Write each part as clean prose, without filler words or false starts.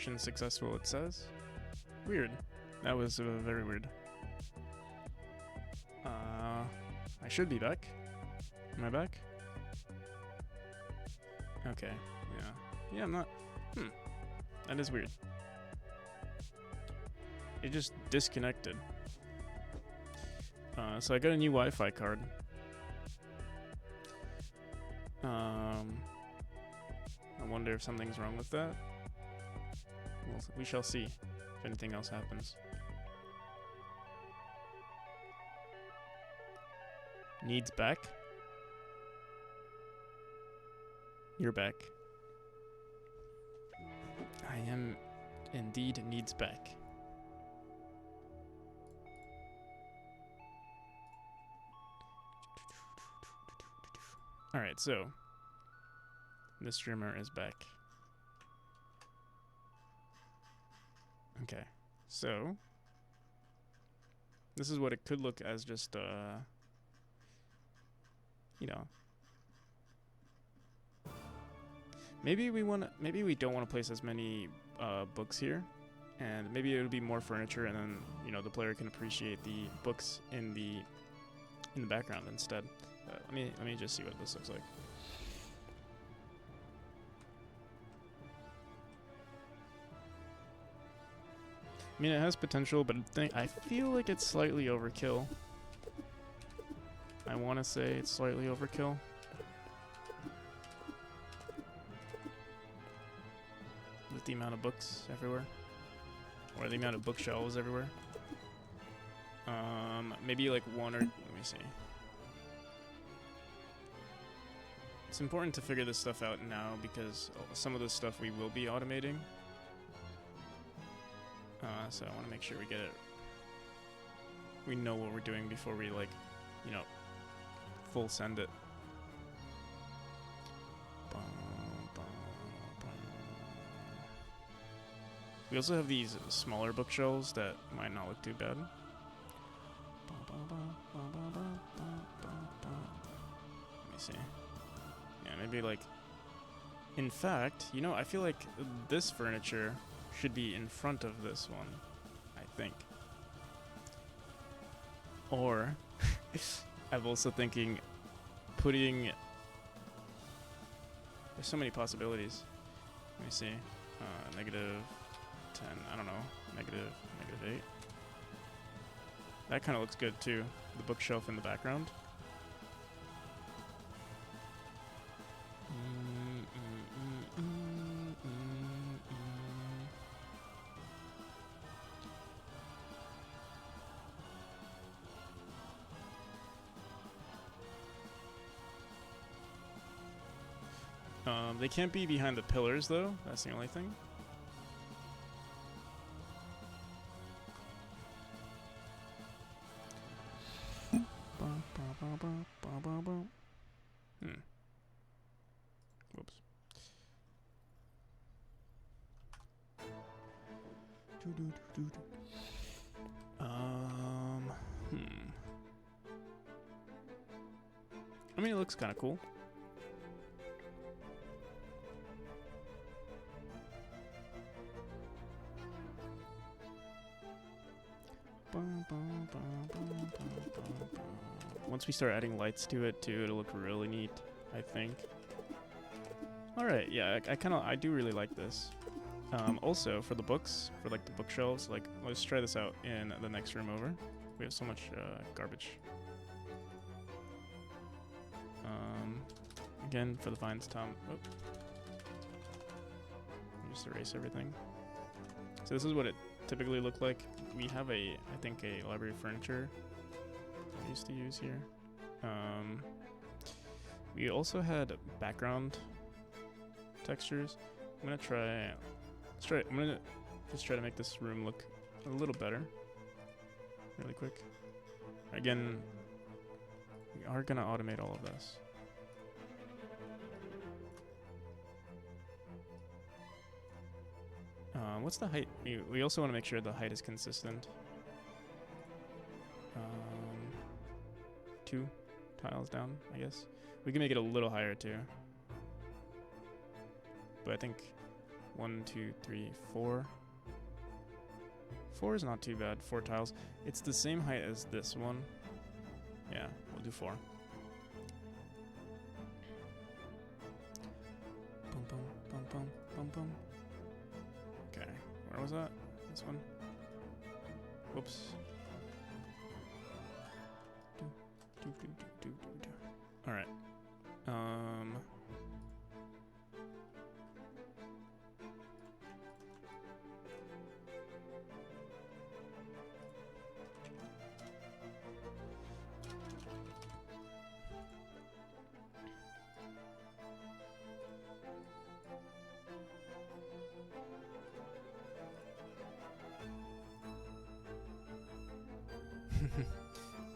Extraction successful, it says. Weird. That was very weird. I should be back. Am I back? Okay, yeah. Yeah, I'm not. That is weird. It just disconnected. So I got a new Wi-Fi card. I wonder if something's wrong with that. We shall see if anything else happens. Needs back. You're back. I am indeed needs back. Alright, so the streamer is back. Okay, so this is what it could look as, just you know, maybe we don't want to place as many books here, and maybe it'll be more furniture, and then the player can appreciate the books in the background instead. Let me just see what this looks like. I mean, it has potential, but I feel like it's slightly overkill. I want to say it's slightly overkill. With the amount of books everywhere. Or the amount of bookshelves everywhere. Maybe like one or... Let me see. It's important to figure this stuff out now because some of this stuff we will be automating. So I want to make sure we get it. We know what we're doing before we full send it. We also have these smaller bookshelves that might not look too bad. Let me see. Yeah, maybe like... In fact, I feel like this furniture should be in front of this one, I think. Or, I'm also thinking putting... There's so many possibilities. Let me see. Negative 10, I don't know. Negative 8. That kind of looks good too. The bookshelf in the background. They can't be behind the pillars though. That's the only thing. Whoops. I mean, it looks kind of cool. Once we start adding lights to it too, it'll look really neat, I think. Alright, yeah, I do really like this. Also, for the books, for like the bookshelves, like, let's try this out in the next room over. We have so much garbage. Again, for the vines, Tom. Oh. Just erase everything. So this is what it typically looked like. We have I think a library furniture I used to use here. We also had background textures. I'm gonna just try to make this room look a little better. Really quick. Again, we are gonna automate all of this. What's the height? We also want to make sure the height is consistent. 2 tiles down, I guess. We can make it a little higher too. But I think 1, 2, 3, 4. 4 is not too bad. 4 tiles. It's the same height as this one. Yeah, we'll do 4. Boom, boom, boom, boom, boom, boom. Okay, where was that? This one? Whoops. All right.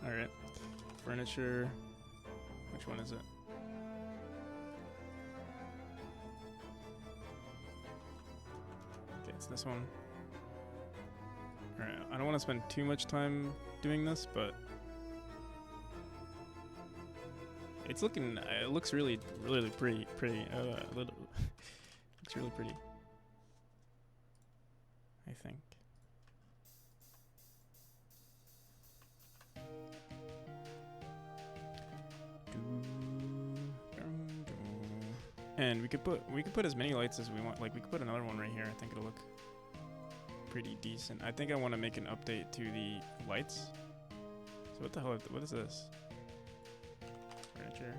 All right. Furniture. Which one is it? Okay, it's this one. All right. I don't want to spend too much time doing this, but it's looking. It looks really, really pretty. Looks really pretty. I think. And we could put as many lights as we want. Like we could put another one right here. I think it'll look pretty decent. I think I want to make an update to the lights. So what the hell? What is this? Furniture.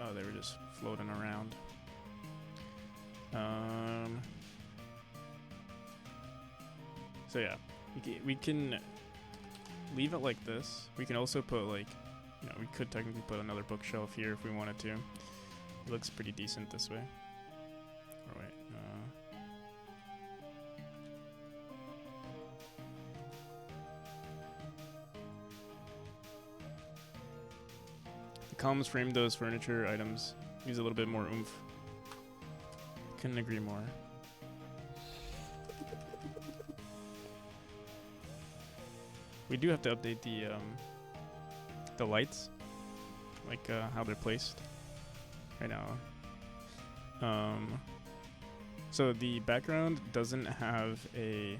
Oh, they were just floating around. So yeah, we can leave it like this. We can also put like, you know, we could technically put another bookshelf here if we wanted to. It looks pretty decent this way. Or wait, the columns frame those furniture items. Use a little bit more oomph. Couldn't agree more. We do have to update the lights, like how they're placed right now. So the background doesn't have a.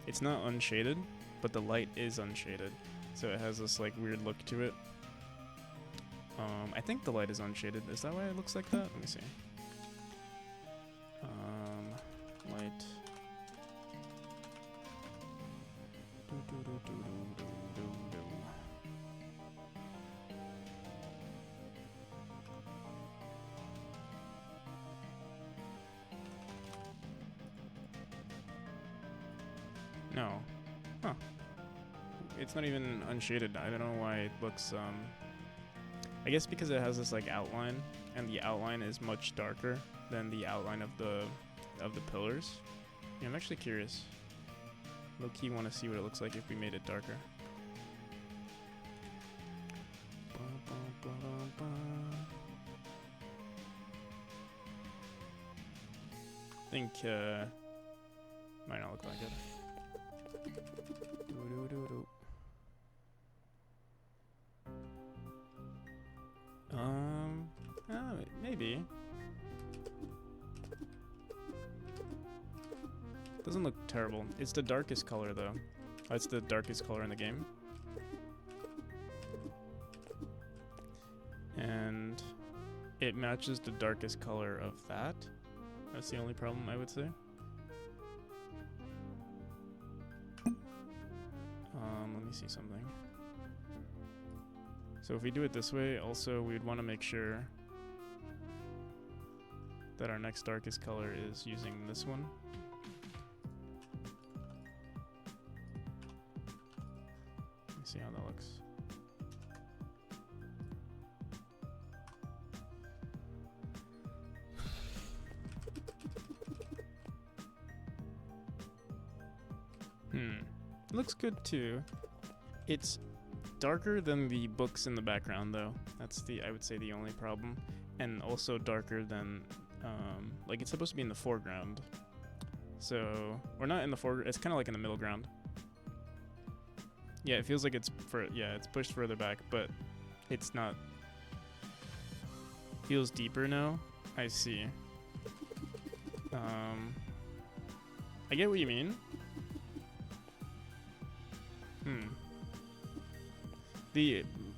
It's not unshaded, but the light is unshaded, so it has this like weird look to it. I think the light is unshaded. Is that why it looks like that? Let me see. Light. No. Huh. It's not even unshaded. I don't know why it looks, I guess because it has this like outline, and the outline is much darker than the outline of the pillars. Yeah, I'm actually curious. Low-key want to see what it looks like if we made it darker. I think might not look like it. Maybe. Doesn't look terrible. It's the darkest color though. That's the darkest color in the game. And it matches the darkest color of that. That's the only problem I would say. Let me see something. So if we do it this way, also we'd want to make sure that our next darkest color is using this one. Let me see how that looks. It looks good too. It's darker than the books in the background though. That's I would say the only problem. And also darker than, like it's supposed to be in the foreground. So, we're not in the foreground, it's kind of like in the middle ground. Yeah, it feels like it's it's pushed further back, but it's not Feels deeper now. I see. I get what you mean.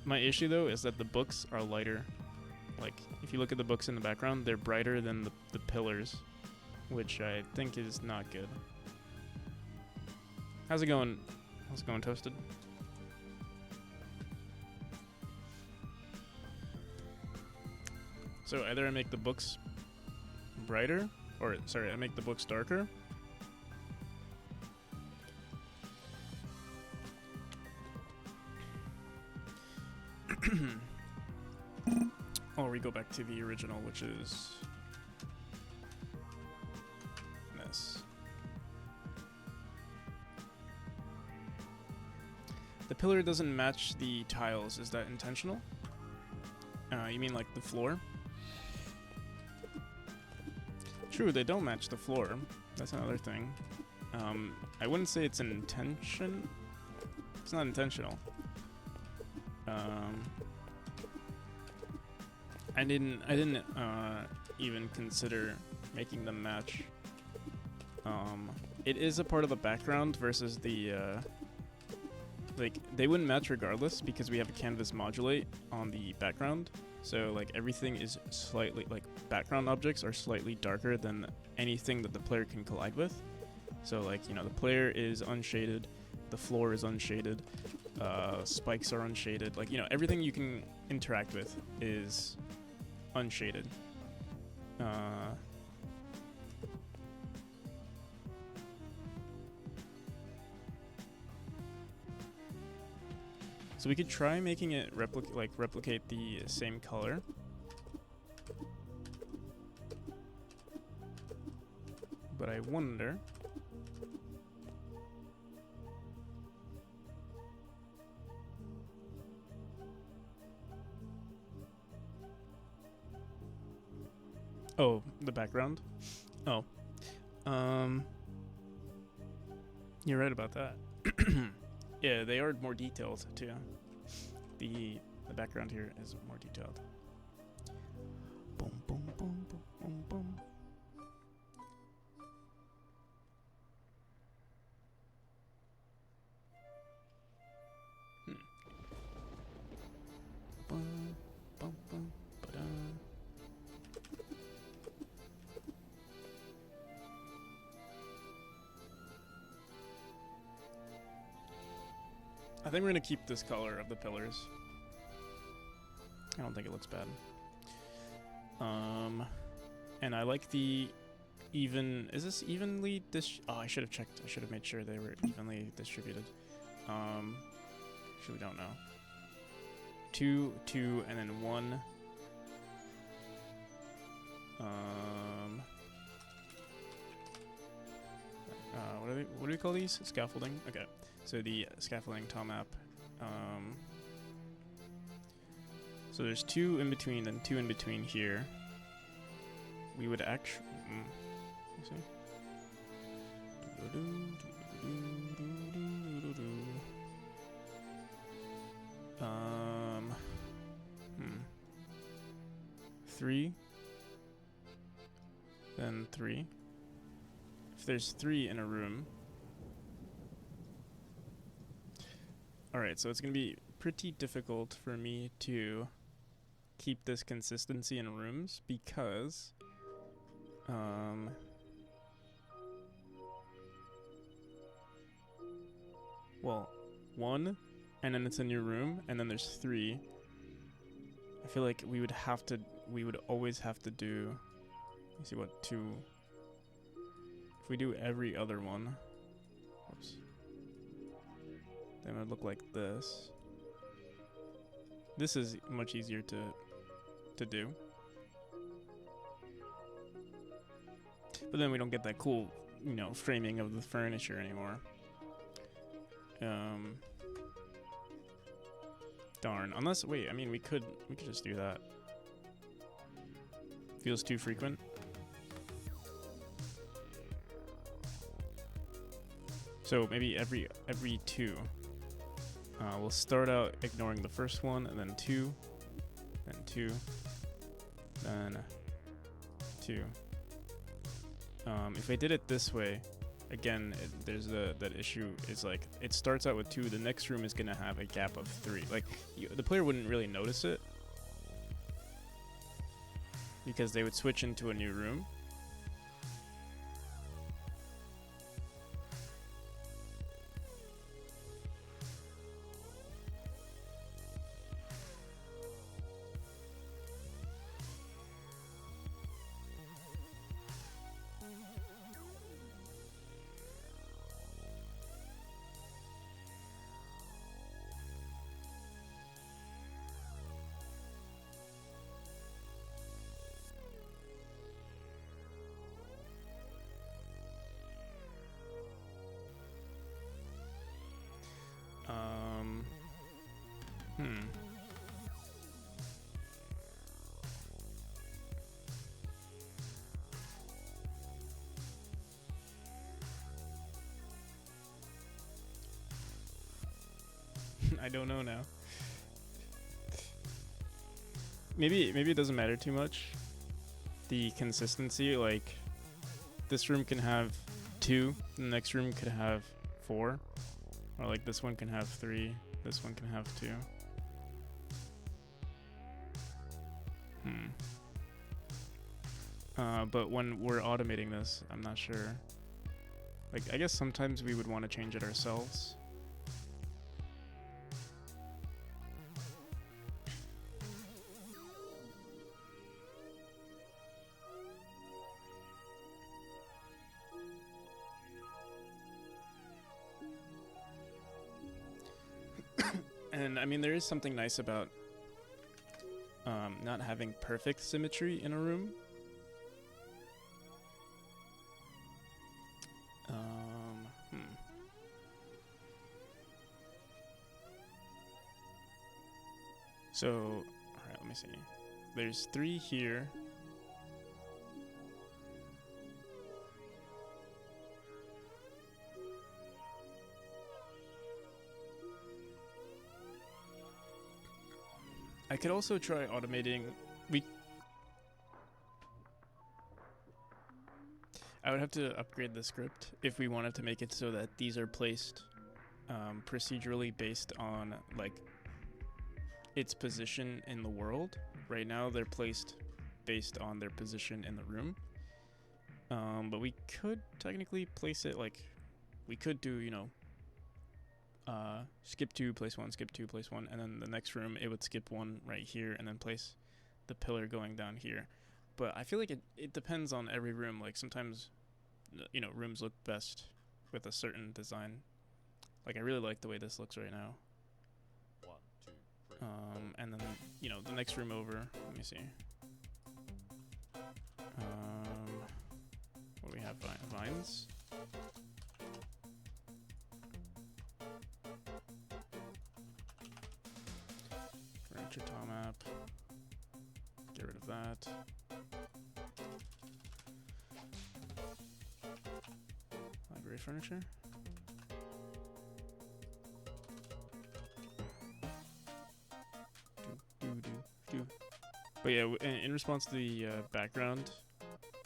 My issue though is that the books are lighter. Like if you look at the books in the background, they're brighter than the pillars, which I think is not good. How's it going? How's it going, Toasted? So either I make the books brighter, or sorry, I make the books darker. Or we go back to the original, which is this. The pillar doesn't match the tiles. Is that intentional? You mean like the floor? True, they don't match the floor. That's another thing. I wouldn't say it's an intention. It's not intentional. I didn't even consider making them match. It is a part of the background versus the like they wouldn't match regardless because we have a canvas modulate on the background. So like everything is slightly, like background objects are slightly darker than anything that the player can collide with. So like, you know, the player is unshaded, the floor is unshaded, spikes are unshaded. Like, you know, everything you can interact with is unshaded. So we could try making it replicate the same color. But I wonder. Oh, the background? Oh. You're right about that. Yeah, they are more detailed too. The background here is more detailed. Boom, boom, boom, boom, boom, boom. Bum, bum, bum, ba-da. I think we're gonna keep this color of the pillars. I don't think it looks bad. And I like the even. Is this evenly oh, I should have checked. I should have made sure they were evenly distributed. Actually, we don't know. 2, 2, and then 1. What do we call these? Scaffolding. Okay. So the scaffolding tile map. So there's 2 in between, then 2 in between here. We would actually. Three. Then 3. If there's 3 in a room. Alright, so it's going to be pretty difficult for me to keep this consistency in rooms because well, 1 and then it's a new room and then there's 3. I feel like we would always have to do, let's see what 2, if we do every other one, oops, then it would look like this. This is much easier to do. But then we don't get that cool, you know, framing of the furniture anymore. Darn. Unless, wait, I mean, we could just do that. Feels too frequent. So maybe every 2. We'll start out ignoring the first one, and then 2, then 2, then 2. If I did it this way, again, there's that issue is like it starts out with 2. The next room is gonna have a gap of 3. Like the player wouldn't really notice it because they would switch into a new room. I don't know now. Maybe it doesn't matter too much. The consistency, like this room can have 2, the next room could have 4, or like this one can have 3, this one can have 2. But when we're automating this, I'm not sure. Like, I guess sometimes we would want to change it ourselves. And I mean, there is something nice about not having perfect symmetry in a room. So, alright, let me see. There's 3 here. I could also try automating. I would have to upgrade the script if we wanted to make it so that these are placed procedurally based on like its position in the world. Right now they're placed based on their position in the room. But we could technically place it like we could do, you know, skip 2, place 1, skip 2, place 1, and then the next room it would skip 1 right here and then place the pillar going down here. But I feel like it depends on every room. Like sometimes, you know, rooms look best with a certain design. Like I really like the way this looks right now. 1, 2, 3. And then, you know, the next room over, let me see. What do we have? Vines? Furniture tile map. Get rid of that. Library furniture. But yeah, in response to the background,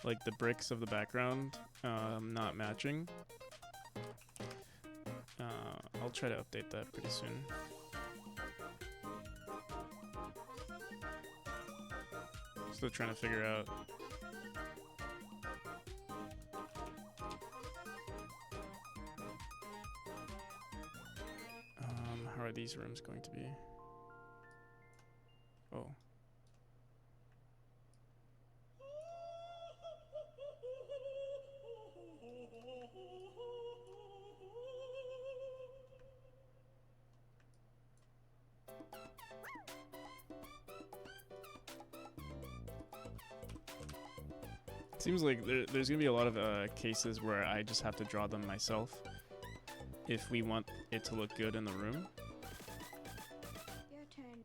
like the bricks of the background not matching, I'll try to update that pretty soon. Still trying to figure out. How are these rooms going to be? Oh. Seems like there's gonna be a lot of cases where I just have to draw them myself if we want it to look good in the room. Your turn.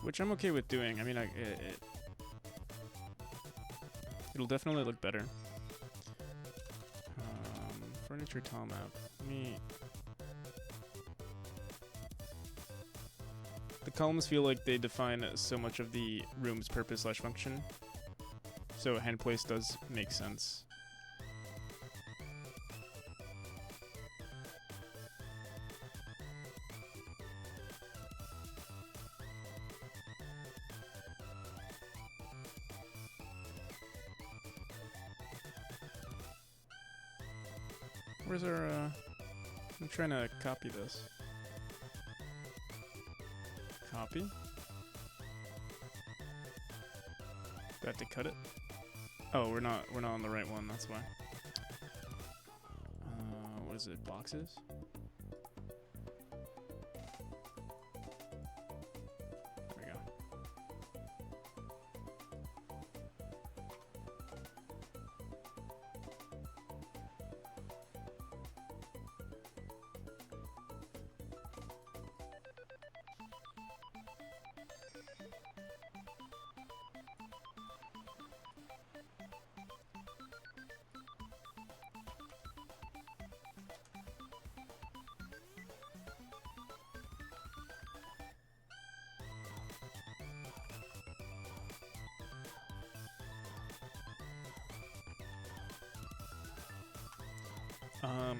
Which I'm okay with doing. I mean, it'll definitely look better. Furniture tile map. The columns feel like they define so much of the room's purpose / function. So hand place does make sense. Where's our, I'm trying to copy this. Copy. Do I have to cut it? Oh, we're not on the right one, that's why. What is it, boxes? There we go.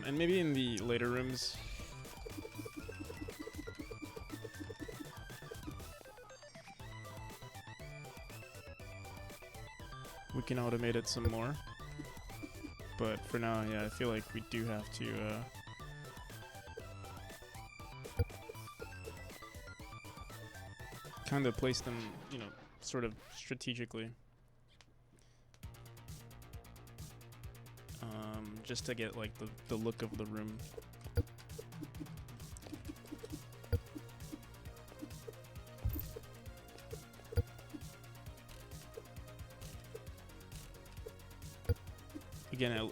And maybe in the later rooms, we can automate it some more. But for now, yeah, I feel like we do have to kind of place them, you know, sort of strategically. Just to get like the look of the room. Again,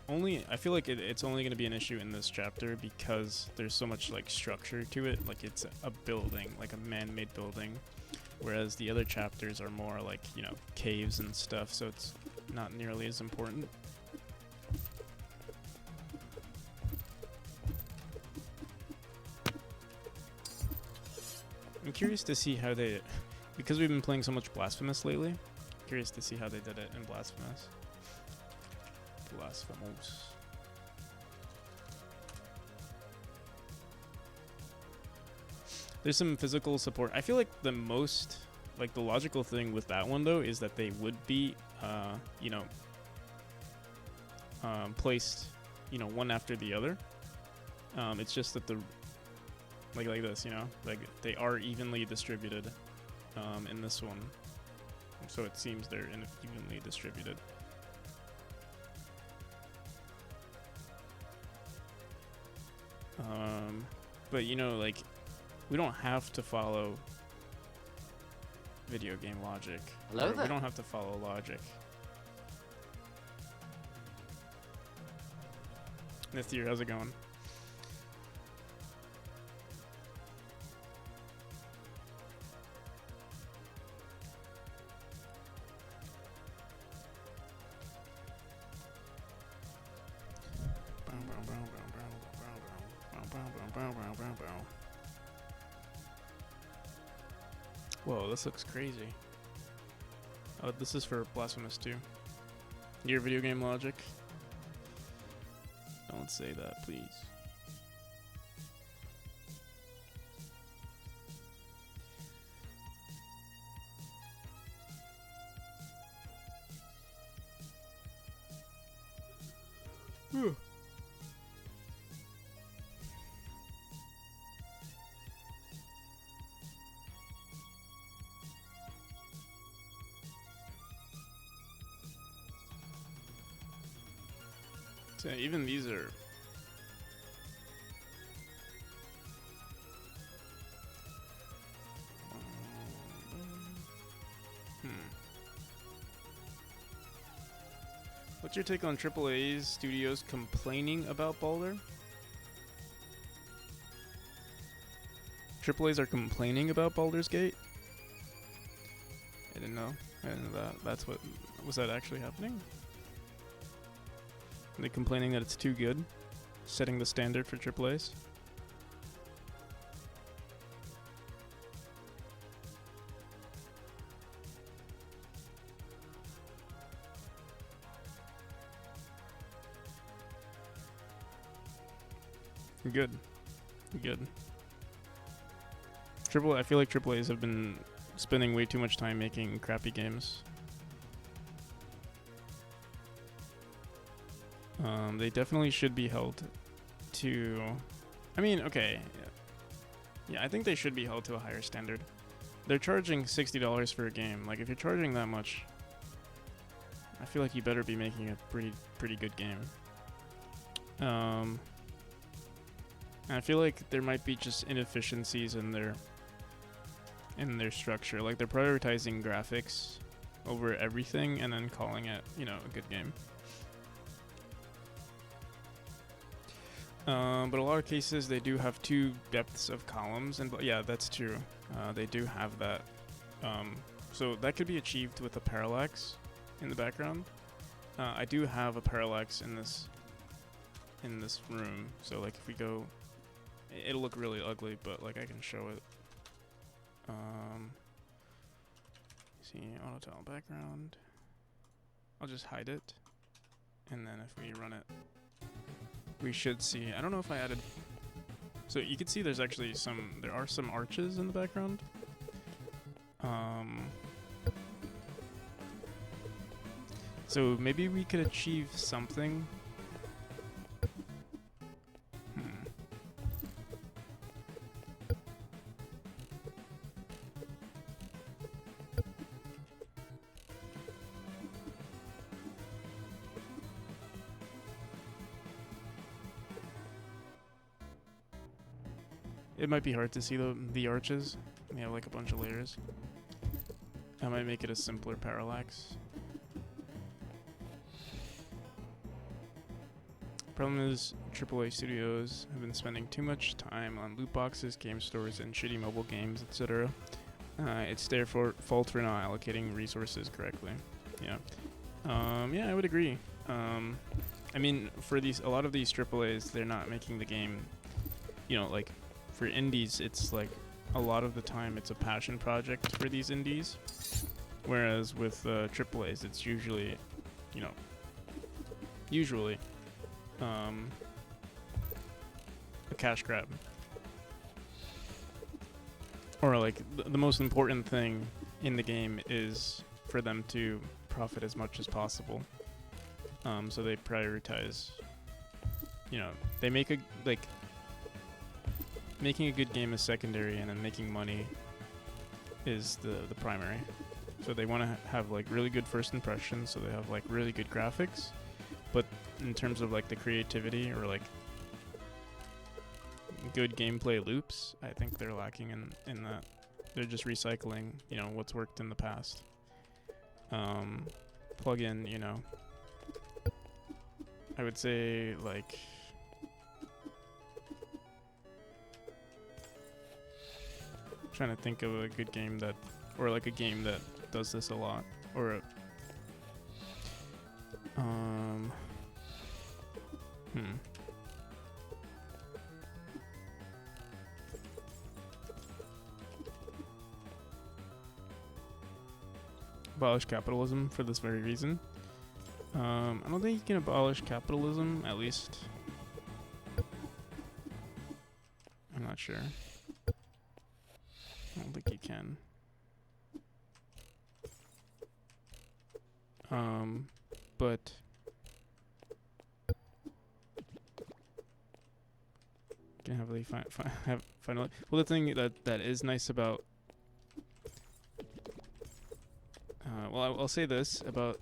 I feel like it's only going to be an issue in this chapter because there's so much like structure to it. Like it's a building, like a man-made building, whereas the other chapters are more like, you know, caves and stuff. So it's not nearly as important. I'm curious to see how they, because we've been playing so much Blasphemous lately, curious to see how they did it in Blasphemous. Blasphemous. There's some physical support. I feel like the most, like the logical thing with that one though is that they would be, you know, placed, you know, one after the other. It's just that the like this, you know, like they are evenly distributed in this one, so it seems they're evenly distributed. But you know, like we don't have to follow video game logic. Hello there. We don't have to follow logic. Nithir, how's it going? Whoa, this looks crazy. Oh, this is for Blasphemous 2. Your video game logic? Don't say that, please. Whew. So even these are What's your take on AAA studios complaining about Baldur? AAAs are complaining about Baldur's Gate? I didn't know. I didn't know that. That's what was that actually happening? Are they complaining that it's too good? setting the standard for AAAs. Good. Good. I feel like AAAs have been spending way too much time making crappy games. They definitely should be held to... I mean, okay. Yeah, I think they should be held to a higher standard. They're charging $60 for a game. Like, if you're charging that much, I feel like you better be making a pretty good game. And I feel like there might be just inefficiencies in their structure. Like, they're prioritizing graphics over everything and then calling it, you know, a good game. But a lot of cases they do have 2 depths of columns, and yeah, that's true. They do have that. So that could be achieved with a parallax in the background. I do have a parallax in this room, so like if we go, it'll look really ugly, but like I can show it. See, auto tile background. I'll just hide it, and then if we run it, we should see. I don't know if I added. So you can see there's actually there are some arches in the background. So maybe we could achieve something. It might be hard to see the arches. They have like a bunch of layers. I might make it a simpler parallax. Problem is, AAA studios have been spending too much time on loot boxes, game stores, and shitty mobile games, etc. It's their fault for not allocating resources correctly. Yeah. Yeah, I would agree. I mean, for a lot of these AAAs, they're not making the game, you know, like, for indies, it's like a lot of the time it's a passion project for these indies, whereas with AAAs, it's usually, you know, a cash grab, or like the most important thing in the game is for them to profit as much as possible. So they prioritize, you know, they make making a good game is secondary, and then making money is the primary. So they want to have like really good first impressions, so they have like really good graphics, but in terms of like the creativity or like good gameplay loops, I think they're lacking in that. They're just recycling, you know, what's worked in the past. Plug in, you know, I would say like trying to think of a good game that, or like a game that does this a lot, or abolish capitalism for this very reason. I don't think you can abolish capitalism, at least. I'm not sure. I don't think you can. But can have really finally. Well, the thing that is nice about, well, I'll say this about,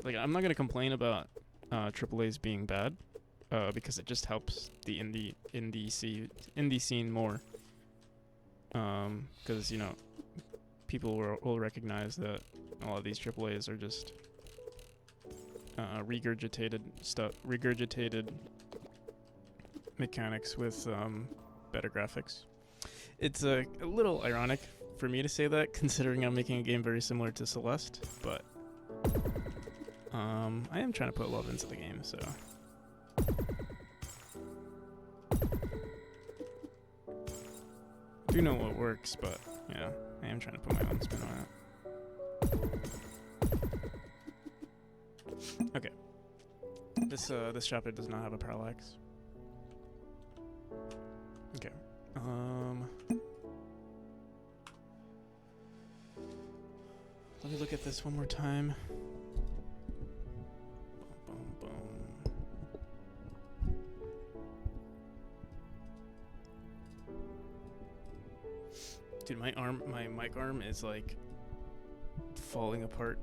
like, I'm not gonna complain about AAAs being bad, because it just helps the indie scene more. Because, you know, people will recognize that a lot of these AAAs are just regurgitated mechanics with better graphics. It's a little ironic for me to say that, considering I'm making a game very similar to Celeste, but I am trying to put love into the game, so do know what works, but yeah, I am trying to put my own spin on it. Okay. This chapter does not have a parallax. Okay. Let me look at this one more time. Boom, boom, boom. Dude, my mic arm is like falling apart.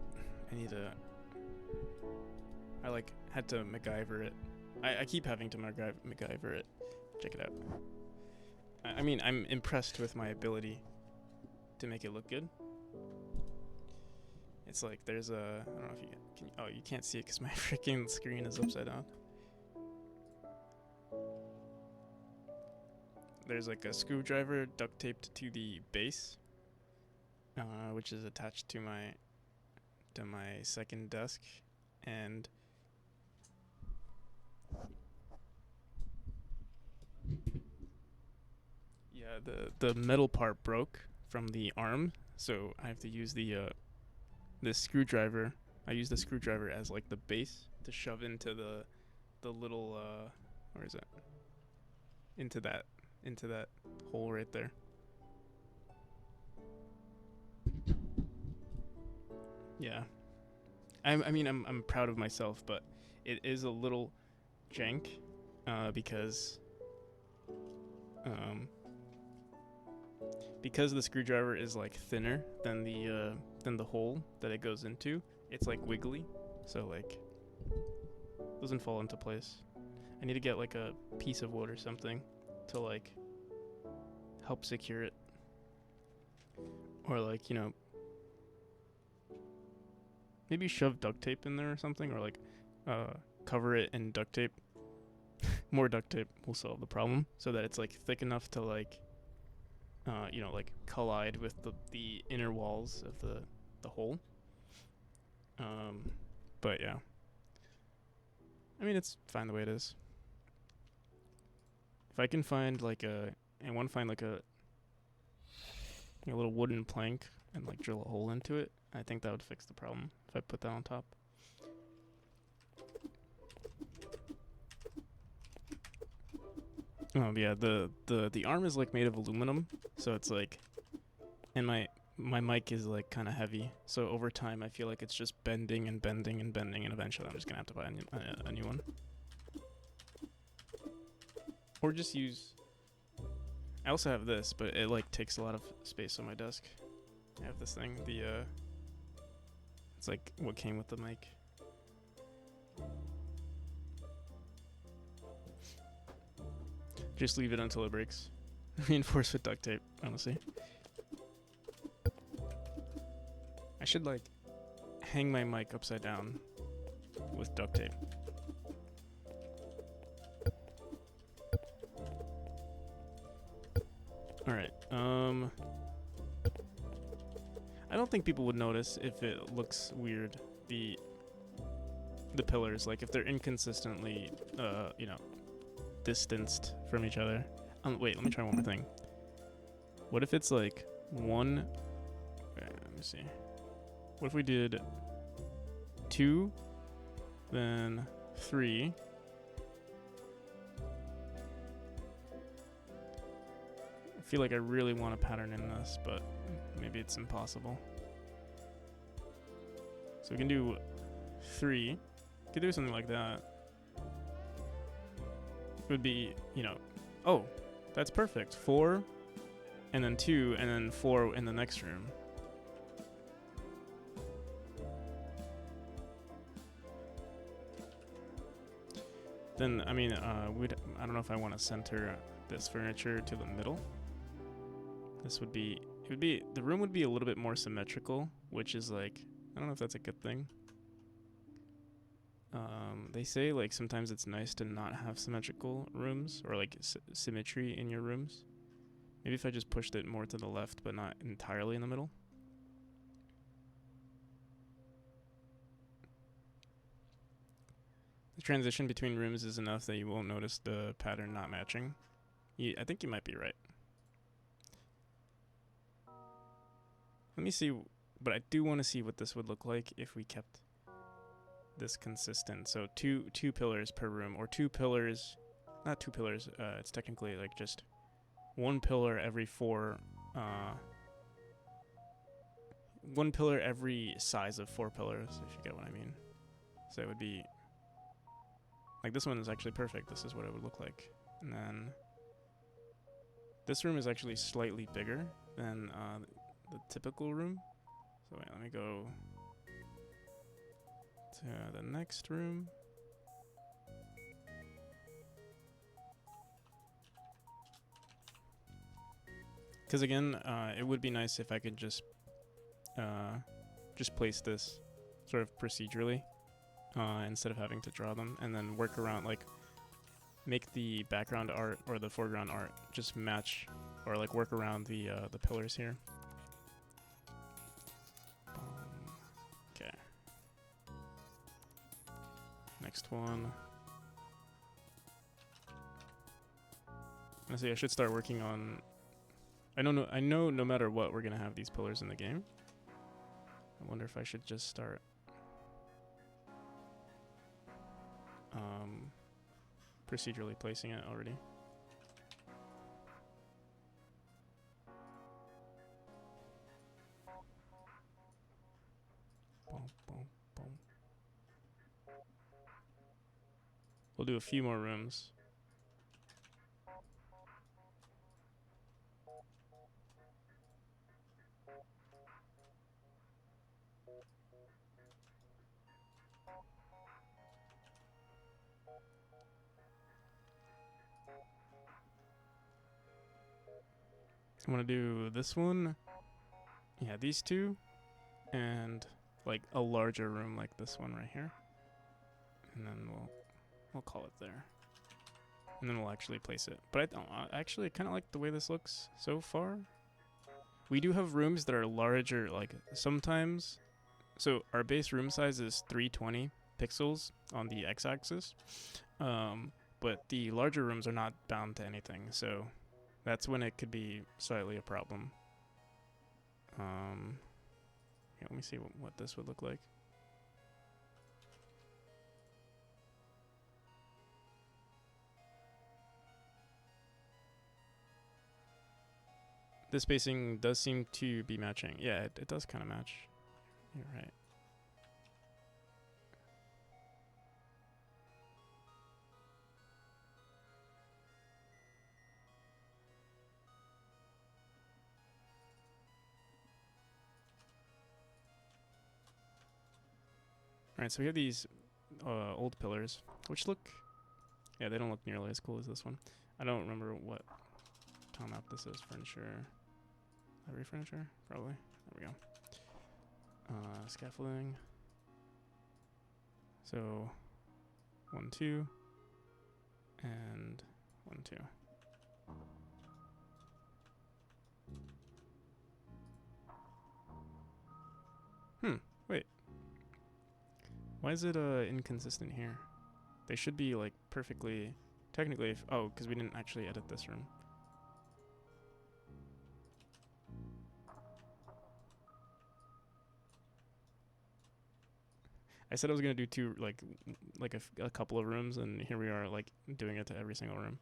I like had to MacGyver it. I keep having to MacGyver it. Check it out. I mean, I'm impressed with my ability to make it look good. It's like there's a, I don't know if you can, oh, you can't see it because my freaking screen is upside down. There's like a screwdriver duct taped to the base, which is attached to my second desk, and yeah, the metal part broke from the arm, so I have to use the screwdriver. I use the screwdriver as like the base to shove into the little where is it? Into that hole right there. Yeah. I mean I'm proud of myself, but it is a little jank because the screwdriver is like thinner than the hole that it goes into. It's like wiggly, so like doesn't fall into place. I need to get like a piece of wood or something to like help secure it, or like, you know, maybe shove duct tape in there or something, or like cover it in duct tape. More duct tape will solve the problem, so that it's like thick enough to like you know, like collide with the inner walls of the hole. But yeah, I mean, it's fine the way it is. If I can find like a little wooden plank and like drill a hole into it, I think that would fix the problem if I put that on top. Oh yeah, the arm is like made of aluminum, so it's like, and my mic is like kind of heavy, so over time I feel like it's just bending and bending and bending, and eventually I'm just gonna have to buy a new one, or just use. I also have this, but it like takes a lot of space on my desk. I have this thing, it's like what came with the mic. Just leave it until it breaks. Reinforce with duct tape, honestly. I should like hang my mic upside down with duct tape. Alright, I don't think people would notice if it looks weird, the pillars, like if they're inconsistently, you know, distanced from each other. Wait, let me try one more thing. What if it's like one, let me see. What if we did 2, then 3, I feel like I really want a pattern in this, but maybe it's impossible. So we can do 3. We could do something like that. It would be, you know, oh, that's perfect. 4, and then 2, and then 4 in the next room. Then, I mean, I don't know if I want to center this furniture to the middle. The room would be a little bit more symmetrical, which is like, I don't know if that's a good thing. They say like sometimes it's nice to not have symmetrical rooms, or like symmetry in your rooms. Maybe if I just pushed it more to the left, but not entirely in the middle. The transition between rooms is enough that you won't notice the pattern not matching. I think you might be right. Let me see, but I do want to see what this would look like if we kept this consistent. So two pillars per room, or two pillars, not two pillars. It's technically like just one pillar every four. One pillar every size of 4 pillars, if you get what I mean. So it would be like this one is actually perfect. This is what it would look like, and then this room is actually slightly bigger than the typical room. So wait, let me go to the next room. Because again, it would be nice if I could just place this sort of procedurally instead of having to draw them, and then work around, like make the background art or the foreground art just match, or like work around the pillars here. Okay. Next one. Honestly, I should start working on. I know no matter what, we're gonna have these pillars in the game. I wonder if I should just start procedurally placing it already. Boom, boom, boom. We'll do a few more rooms. I'm gonna do this one. Yeah, these two, and like a larger room like this one right here, and then we'll call it there, and then we'll actually place it. But I actually kind of like the way this looks so far. We do have rooms that are larger, like sometimes. So our base room size is 320 pixels on the x-axis, but the larger rooms are not bound to anything, so that's when it could be slightly a problem. Yeah, let me see what this would look like. This spacing does seem to be matching. Yeah, it does kind of match. You're right. Alright, so we have these old pillars, which look... Yeah, they don't look nearly as cool as this one. I don't remember what tile map this is. Furniture... Library furniture? Probably. There we go. Scaffolding. So... 1, 2. And 1, 2. Wait. Why is it inconsistent here? They should be like perfectly, technically, oh, because we didn't actually edit this room. I said I was gonna do two, like a couple of rooms, and here we are, like doing it to every single room.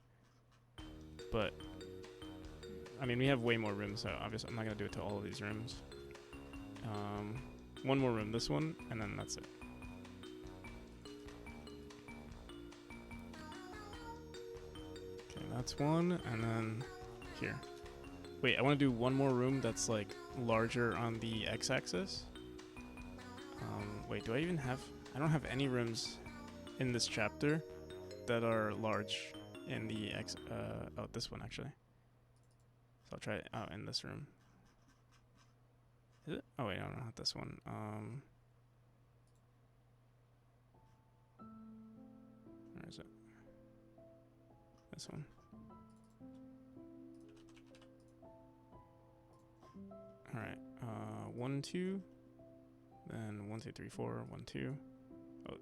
But I mean, we have way more rooms, so obviously I'm not gonna do it to all of these rooms. One more room, this one, and then that's it. Okay, that's one, and then here. Wait, I want to do one more room that's like larger on the x-axis. Wait, do I even have... I don't have any rooms in this chapter that are large in the x... oh, this one actually. So I'll try it out in this room. Is it? Oh wait, no, not this one. Where is it? This one. Alright, 1, 2, then 1, 2, 3, 4, 1, 2. Oh.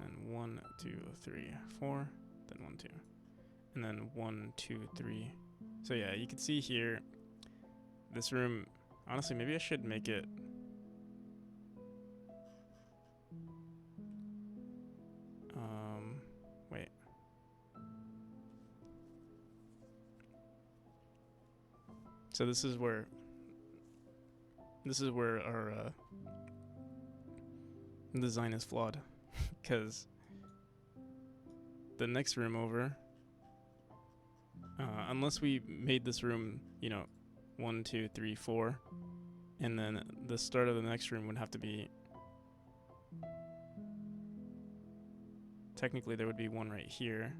And 1, 2, 3, 4, then 1, 2. And then 1, 2, 3. So yeah, you can see here, this room, honestly, maybe I should make it. Wait. So this is where our design is flawed, because the next room over, unless we made this room, 1, 2, 3, 4, and then the start of the next room would have to be, technically there would be one right here.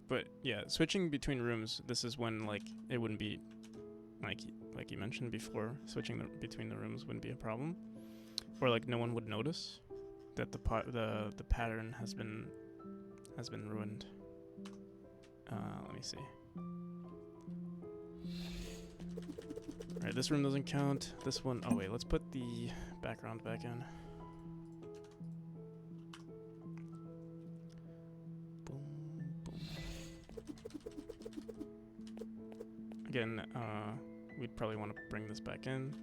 But yeah, switching between rooms, this is when like it wouldn't be like you mentioned before, switching between the rooms wouldn't be a problem, or like no one would notice that the pattern has been ruined. Let me see. All right, this room doesn't count. This one, oh wait, let's put the background back in. Again, we'd probably want to bring this back in.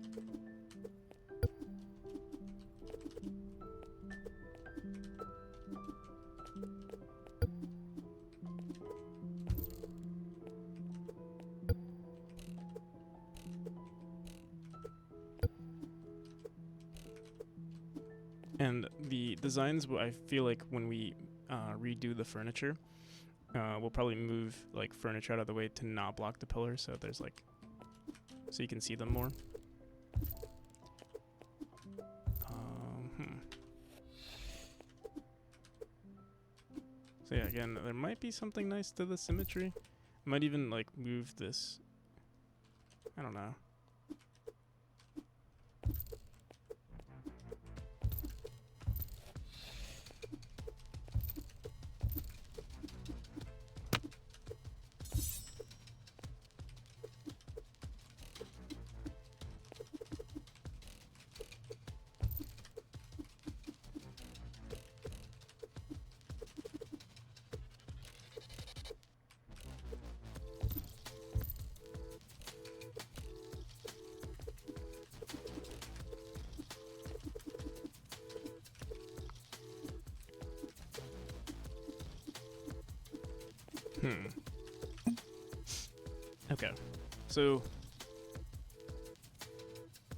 And the designs, I feel like when we redo the furniture, we'll probably move like furniture out of the way to not block the pillars, so there's like, so you can see them more. So yeah, again, there might be something nice to the symmetry. Might even like move this. I don't know. Okay, so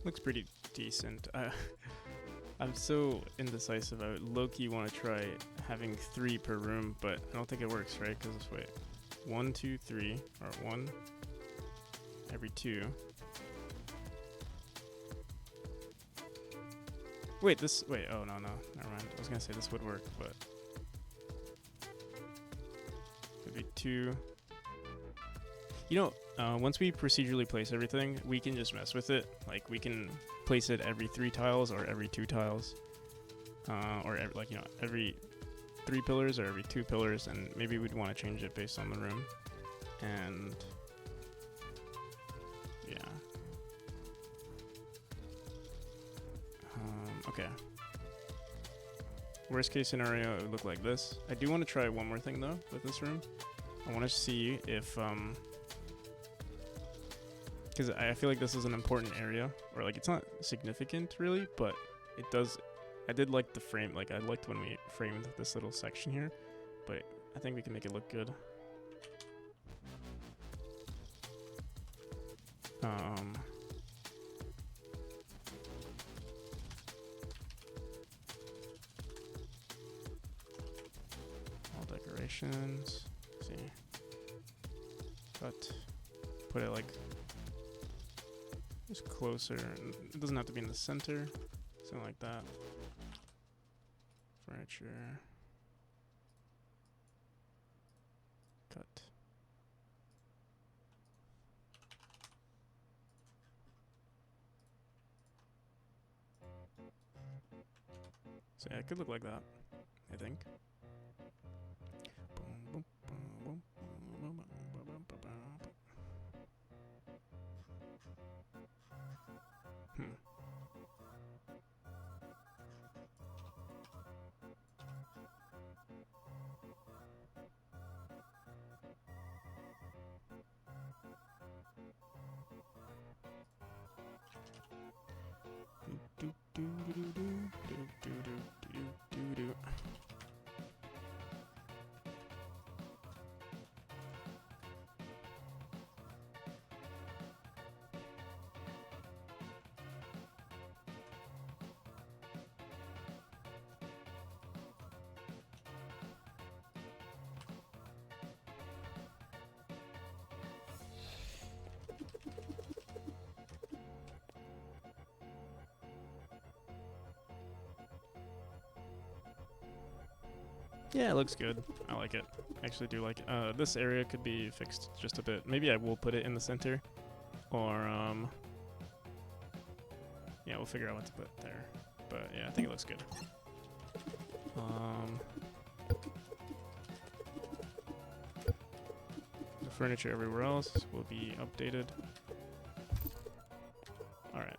looks pretty decent. I'm so indecisive. I low-key want to try having 3 per room, but I don't think it works, right? Because wait, 1, 2, 3, or 1 every 2. Wait, oh no, never mind. I was gonna say this would work, but it'd be 2. Once we procedurally place everything, we can just mess with it. Like, we can place it every 3 tiles or every 2 tiles. Or, every 3 pillars or every 2 pillars, and maybe we'd want to change it based on the room. And, yeah. Okay. Worst case scenario, it would look like this. I do want to try one more thing, though, with this room. I want to see if, because I feel like this is an important area, or like it's not significant really, but it does. I did like the frame, like I liked when we framed this little section here, but I think we can make it look good. All decorations. Let's see, put it like just closer. It doesn't have to be in the center. Something like that. Furniture. Cut. So yeah, it could look like that, I think. Yeah, it looks good. I like it. I actually do like it. This area could be fixed just a bit. Maybe I will put it in the center. Or, yeah, we'll figure out what to put there. But, yeah, I think it looks good. The furniture everywhere else will be updated. Alright.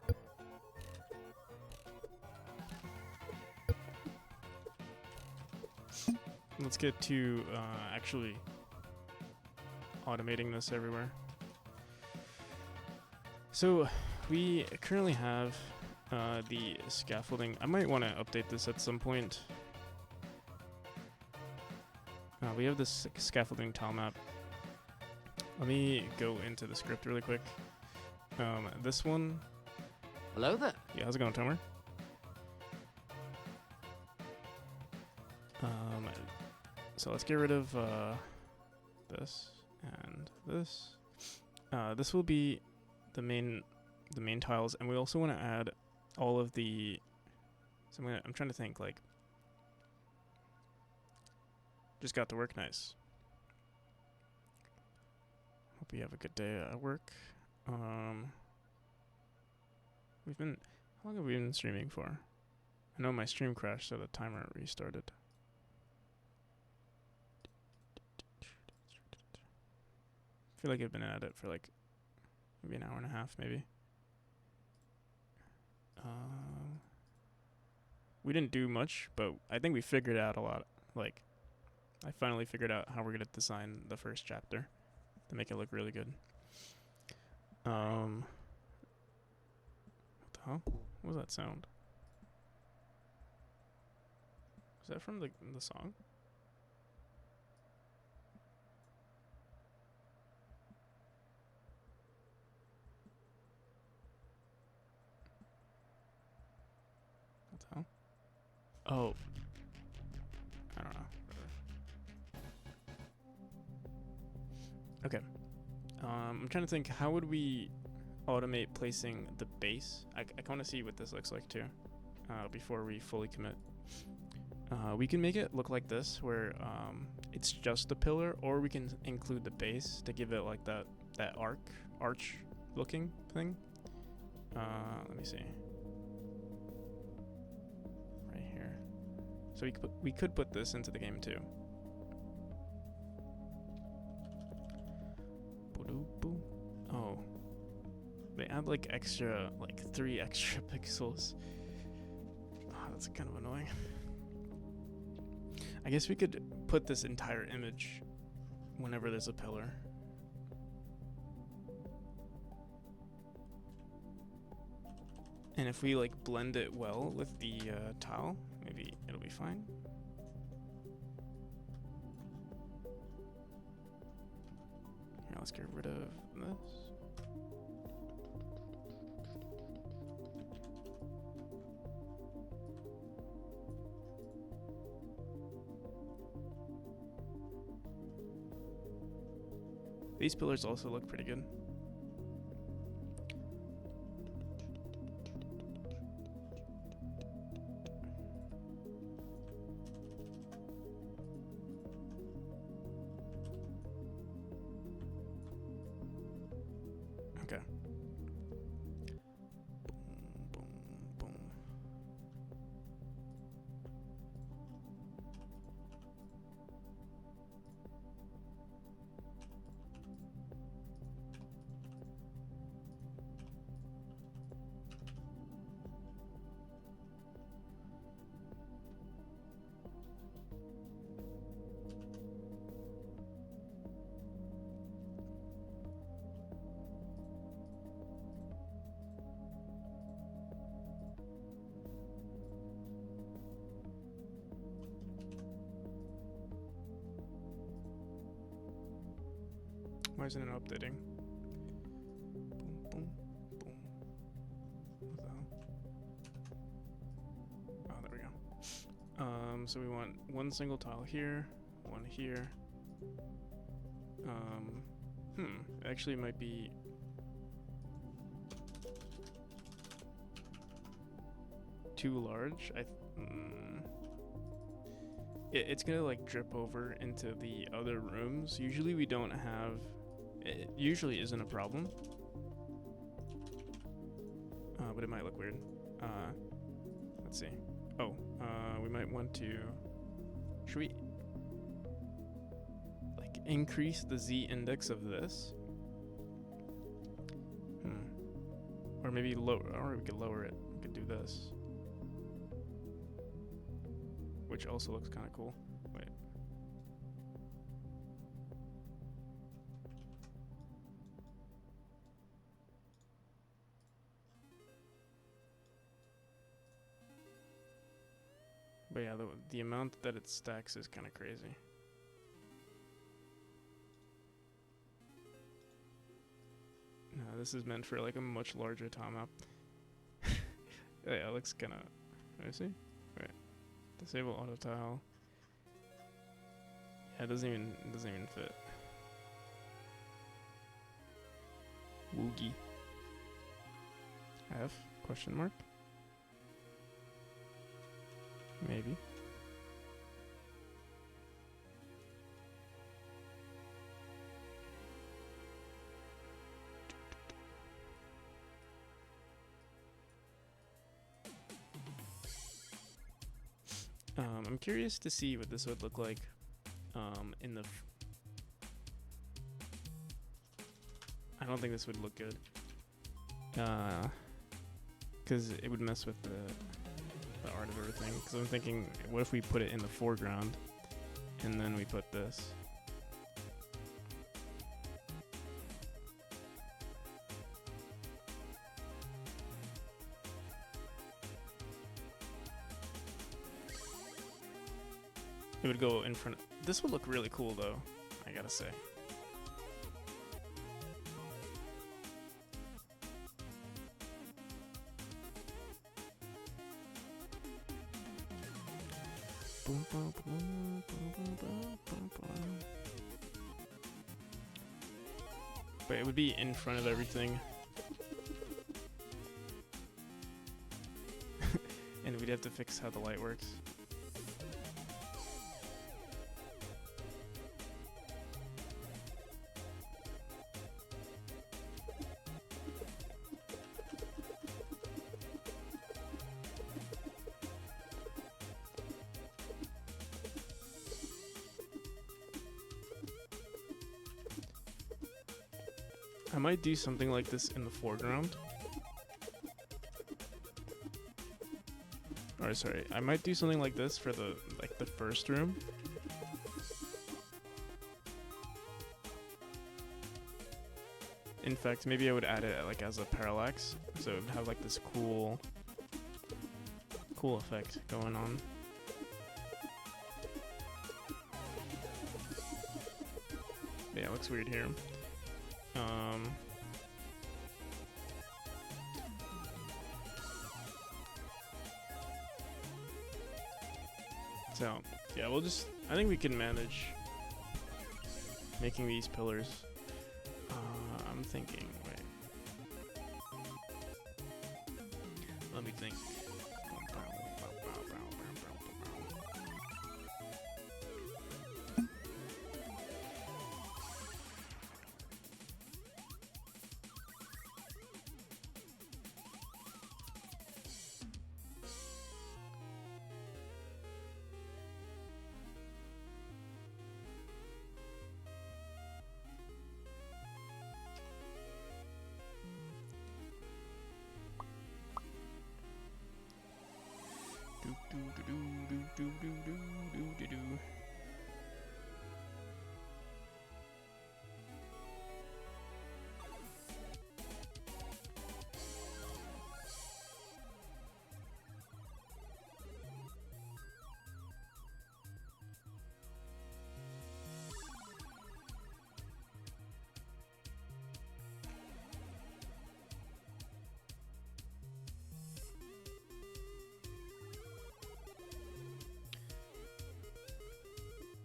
Let's get to actually automating this everywhere. So we currently have the scaffolding. I might want to update this at some point. We have this scaffolding tile map. Let me go into the script really quick. This one. Hello there. Yeah, how's it going, Tomer? So let's get rid of this and this. This will be the main tiles, and we also want to add all of the. So I'm trying to think, like, just got to work nice. Hope you have a good day at work. How long have we been streaming for? I know my stream crashed, so the timer restarted. I feel like I've been at it for like maybe an hour and a half, maybe. We didn't do much, but I think we figured out a lot. Like, I finally figured out how we're gonna design the first chapter to make it look really good. What the hell? What was that sound? Was that from the song? What the hell? Oh. I don't know. Okay. I'm trying to think, how would we automate placing the base? I want to see what this looks like too, before we fully commit. We can make it look like this, where it's just the pillar, or we can include the base to give it like that arch looking thing. Let me see. Right here. So we could put this into the game too. Oh, they add like 3 extra pixels. Oh, that's kind of annoying. I guess we could put this entire image whenever there's a pillar. And if we like blend it well with the tile, maybe it'll be fine. Here, let's get rid of this. These pillars also look pretty good. Okay. Boom, boom, boom. Why isn't it updating? Boom, boom, boom. What the hell? Oh, there we go. So we want one single tile here, one here. Actually, it might be. Too large. It's gonna like drip over into the other rooms. Usually we don't have. It usually isn't a problem. But it might look weird. Let's see. Oh, we might want to. Should we like increase the z index of this? Or maybe lower. Or we could lower it. We could do this. Which also looks kind of cool. Wait. But yeah, the amount that it stacks is kind of crazy. No, this is meant for like a much larger tile map. Yeah, it looks kind of. Let me see. Wait. Disable auto tile. Yeah, it doesn't even fit. Woogie. F? Question mark? Maybe. I'm curious to see what this would look like in the... I don't think this would look good. Because it would mess with the art of everything. Because I'm thinking, what if we put it in the foreground and then we put this? It would go in front. This would look really cool though, I gotta say. But it would be in front of everything. And we'd have to fix how the light works. I might do something like this in the foreground. Or sorry, I might do something like this for the first room. In fact, maybe I would add it like as a parallax, so it would have like this cool effect going on. Yeah, it looks weird here. So, yeah, I think we can manage making these pillars. I'm thinking, wait. Let me think.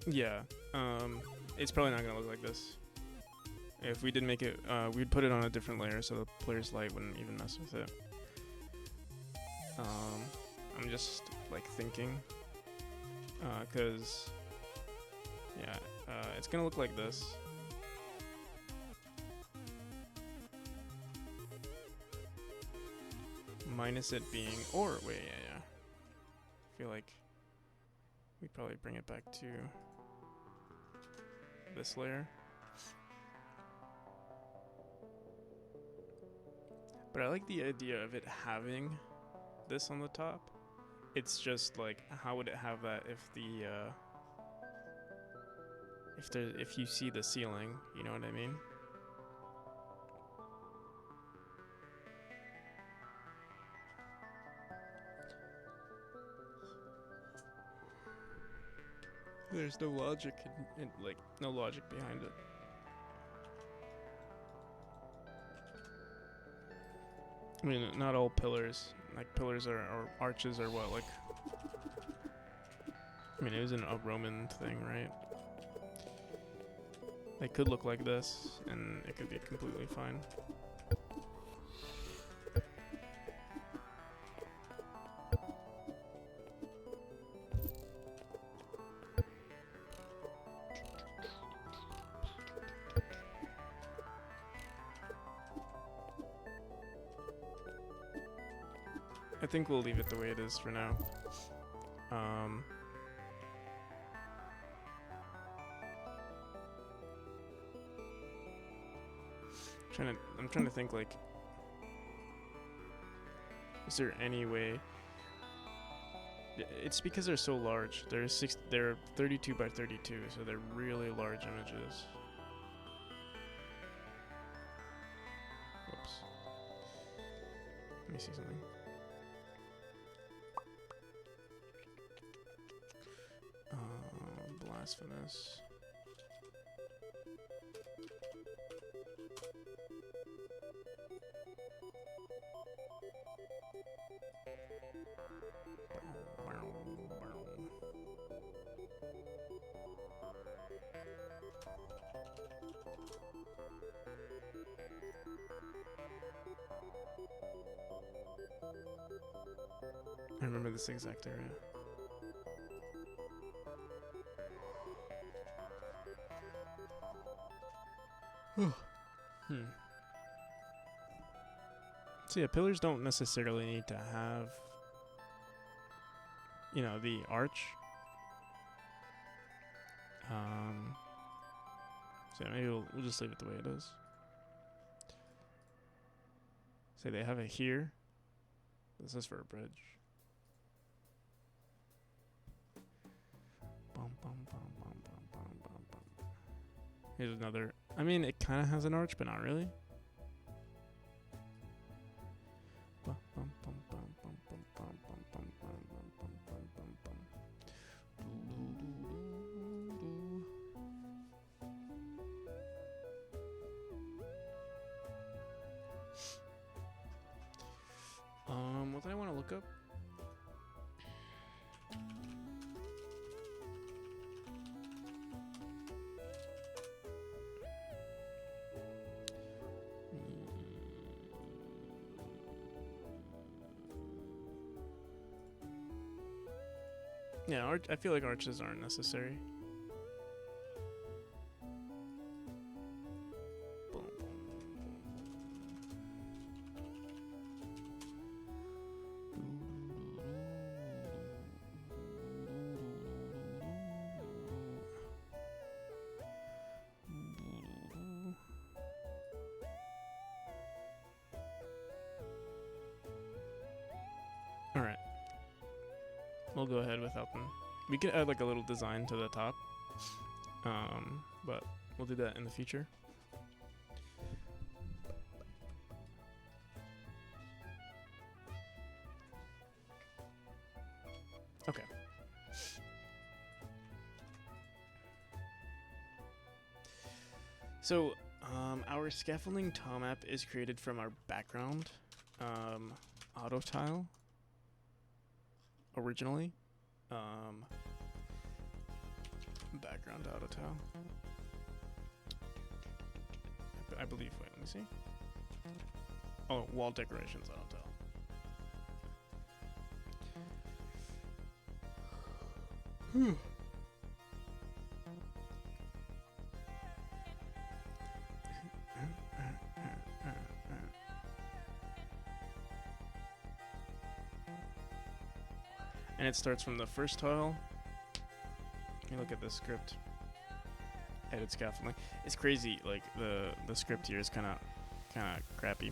Yeah. It's probably not gonna look like this. If we did make it, we'd put it on a different layer so the player's light wouldn't even mess with it. I'm just like thinking, cause yeah, it's gonna look like this. Minus it being, or wait, yeah. I feel like we'd probably bring it back to this layer. But I like the idea of it having this on the top. It's just like, how would it have that if if you see the ceiling, you know what I mean? There's no logic in like no logic behind it. I mean, not all pillars, like pillars or arches are what, like, I mean, it was a Roman thing, right? They could look like this, and it could be completely fine. I think we'll leave it the way it is for now. I'm trying to think, like, is there any way? It's because they're so large. They're 32 by 32, so they're really large images. Whoops. Let me see something. Blasphemous. I remember this exact area. So yeah, pillars don't necessarily need to have, you know, the arch. So yeah, maybe we'll just leave it the way it is. Say they have it here. This is for a bridge. Bum, bum, bum, bum, bum, bum, bum, bum. Here's another. I mean, it kind of has an arch, but not really. Bum, bum, bum, bum, bum, bum, bum, bum, bum, bum, bum, bum, bum, bum. What did I want to look up? Yeah, I feel like arches aren't necessary. Alright. We'll go ahead without them. We could add like a little design to the top. But we'll do that in the future. Okay. So, our scaffolding tile map is created from our background auto tile originally. Background background auto tile. I believe. Wait, let me see. Oh, wall decorations auto tile. And it starts from the first tile. Let me look at this script. Edit scaffolding. It's crazy. Like the script here is kind of crappy.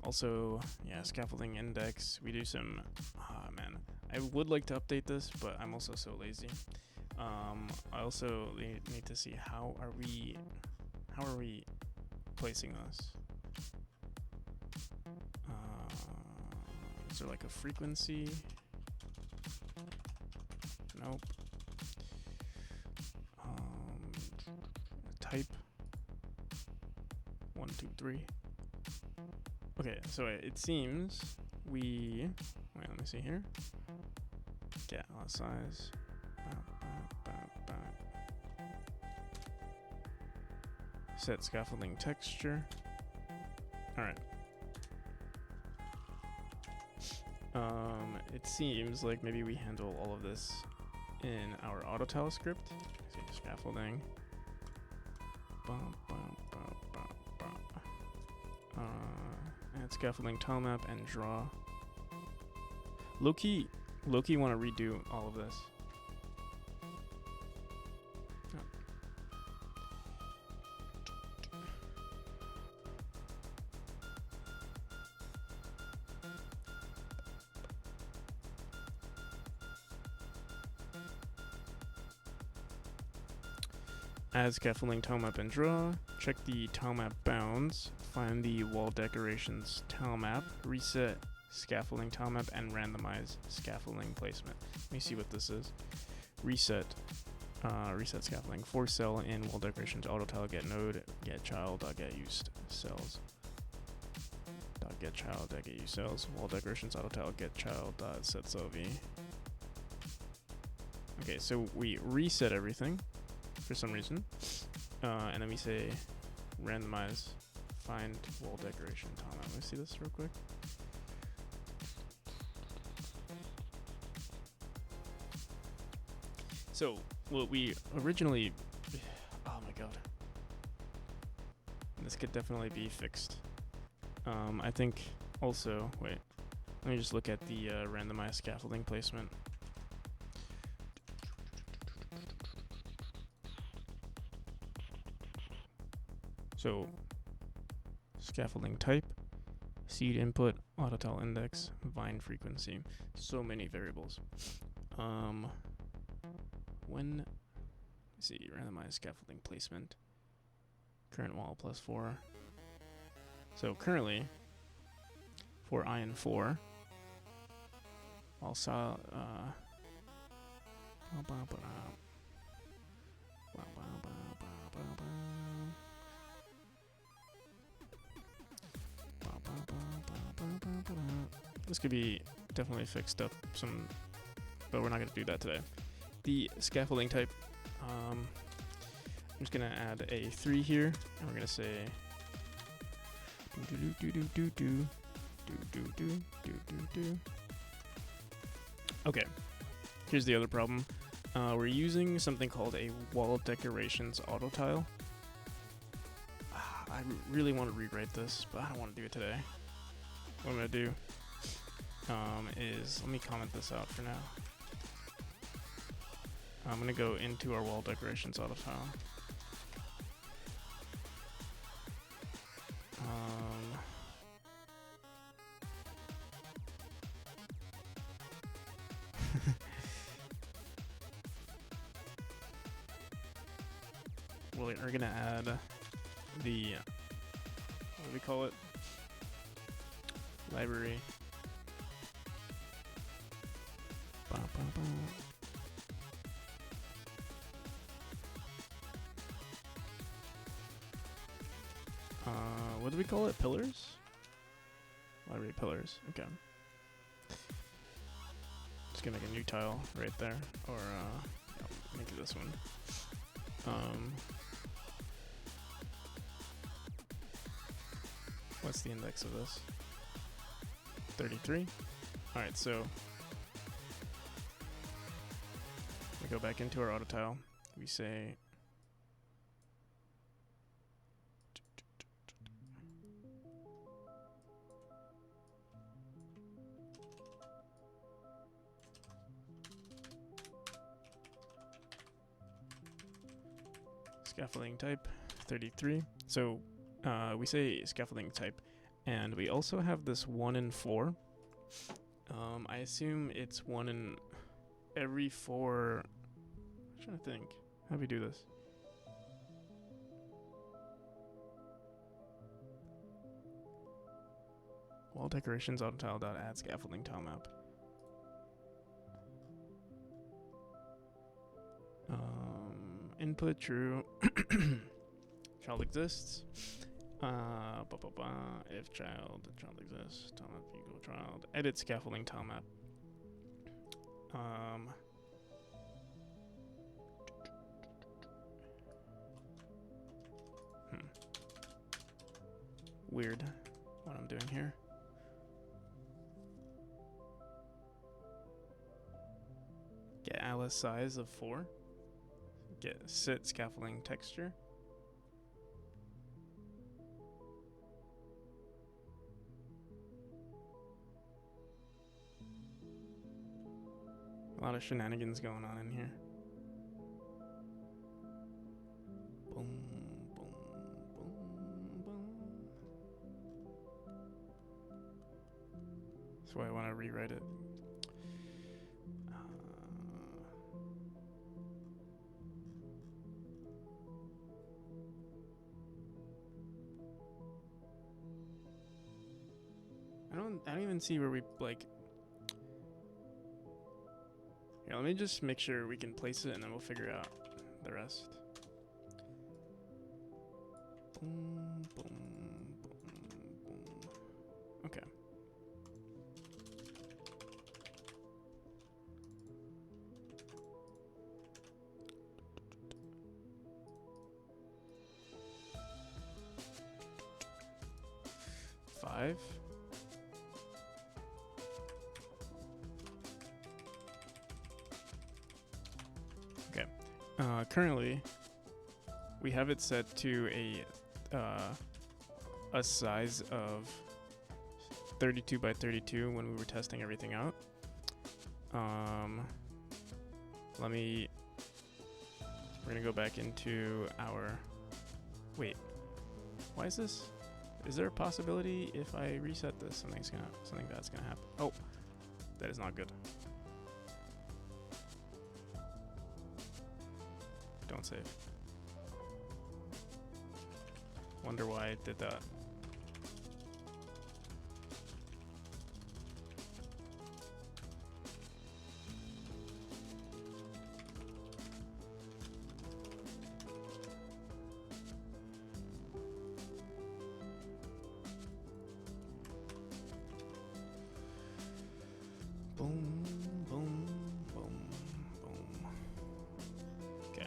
Also, yeah, scaffolding index. We do some. Ah, man. I would like to update this, but I'm also so lazy. I also need to see how are we placing this. Is there like a frequency? Nope. Type 1, 2, 3. Okay, so it seems we. Wait, let me see here. Get size. Set scaffolding texture. All right. It seems like maybe we handle all of this in our auto tile script. So scaffolding. Add scaffolding tile map and draw. Low-key want to redo all of this. Add scaffolding tile map and draw. Check the tile map bounds. Find the wall decorations tile map. Reset scaffolding tile map and randomize scaffolding placement. Let me see what this is. Reset scaffolding. For cell in wall decorations auto tile get node get child get used cells. Get child get used cells. Wall decorations auto tile get child set cell v. Okay, so we reset everything for some reason, and then we say randomize find wall decoration tile map. Let me see this real quick. So what we originally, oh my god, this could definitely be fixed. I think also, wait, let me just look at the randomized scaffolding placement. So, scaffolding type, seed input, auto tile index, vine frequency. So many variables. Let's see, randomized scaffolding placement. Current wall +4. So currently, for I and 4, also this could be definitely fixed up some, but we're not going to do that today. The scaffolding type, I'm just going to add a 3 here, and we're going to say okay, here's the other problem. We're using something called a wall decorations auto tile. I really want to rewrite this, but I don't want to do it today. What I'm going to do is, let me comment this out for now. I'm going to go into our wall decorations auto tile. We're going to add the, what do we call it? Library. What do we call it? Pillars? Library pillars. Okay. Just gonna make a new tile right there, or make it this one. What's the index of this? 33. All right, so we go back into our auto tile. We say scaffolding type 33. So we say scaffolding type, and we also have this 1 in 4. I assume it's 1 in every 4. I'm trying to think. How do we do this? Wall decorations auto tile dot add scaffolding tile map. Input true. Child exists. If child exists, tile map equal child. Edit scaffolding tile map. Weird what I'm doing here. Get Alice size of 4. Get sit scaffolding texture. A lot of shenanigans going on in here. Boom, boom, boom, boom. That's why I want to rewrite it. I don't even see where we like. Here, let me just make sure we can place it, and then we'll figure out the rest. Boom, boom, boom, boom. Okay. Five. Currently, we have it set to a size of 32 by 32 when we were testing everything out. We're gonna go back into our. Wait, why is this? Is there a possibility if I reset this, something bad's gonna happen? Oh, that is not good. Don't save. Wonder why it did that. Boom, boom, boom, boom. Okay.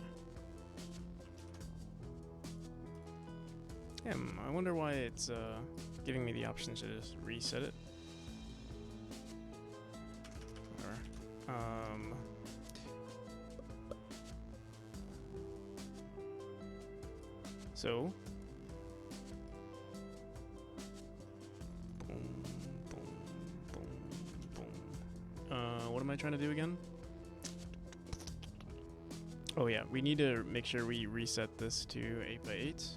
I wonder why it's giving me the option to just reset it. Whatever. So. Boom, boom, boom, boom. What am I trying to do again? Oh yeah, we need to make sure we reset this to 8x8.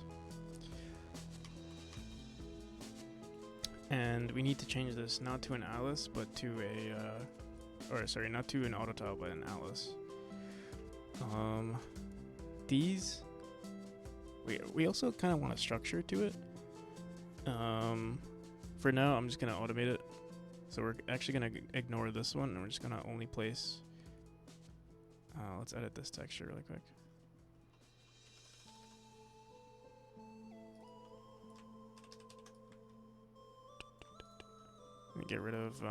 And we need to change this not to an Alice, but to a, not to an auto tile, but an Alice. These, we also kind of want a structure to it. For now, I'm just gonna automate it. So we're actually gonna ignore this one, and we're just gonna only place. Let's edit this texture really quick. Let me get rid of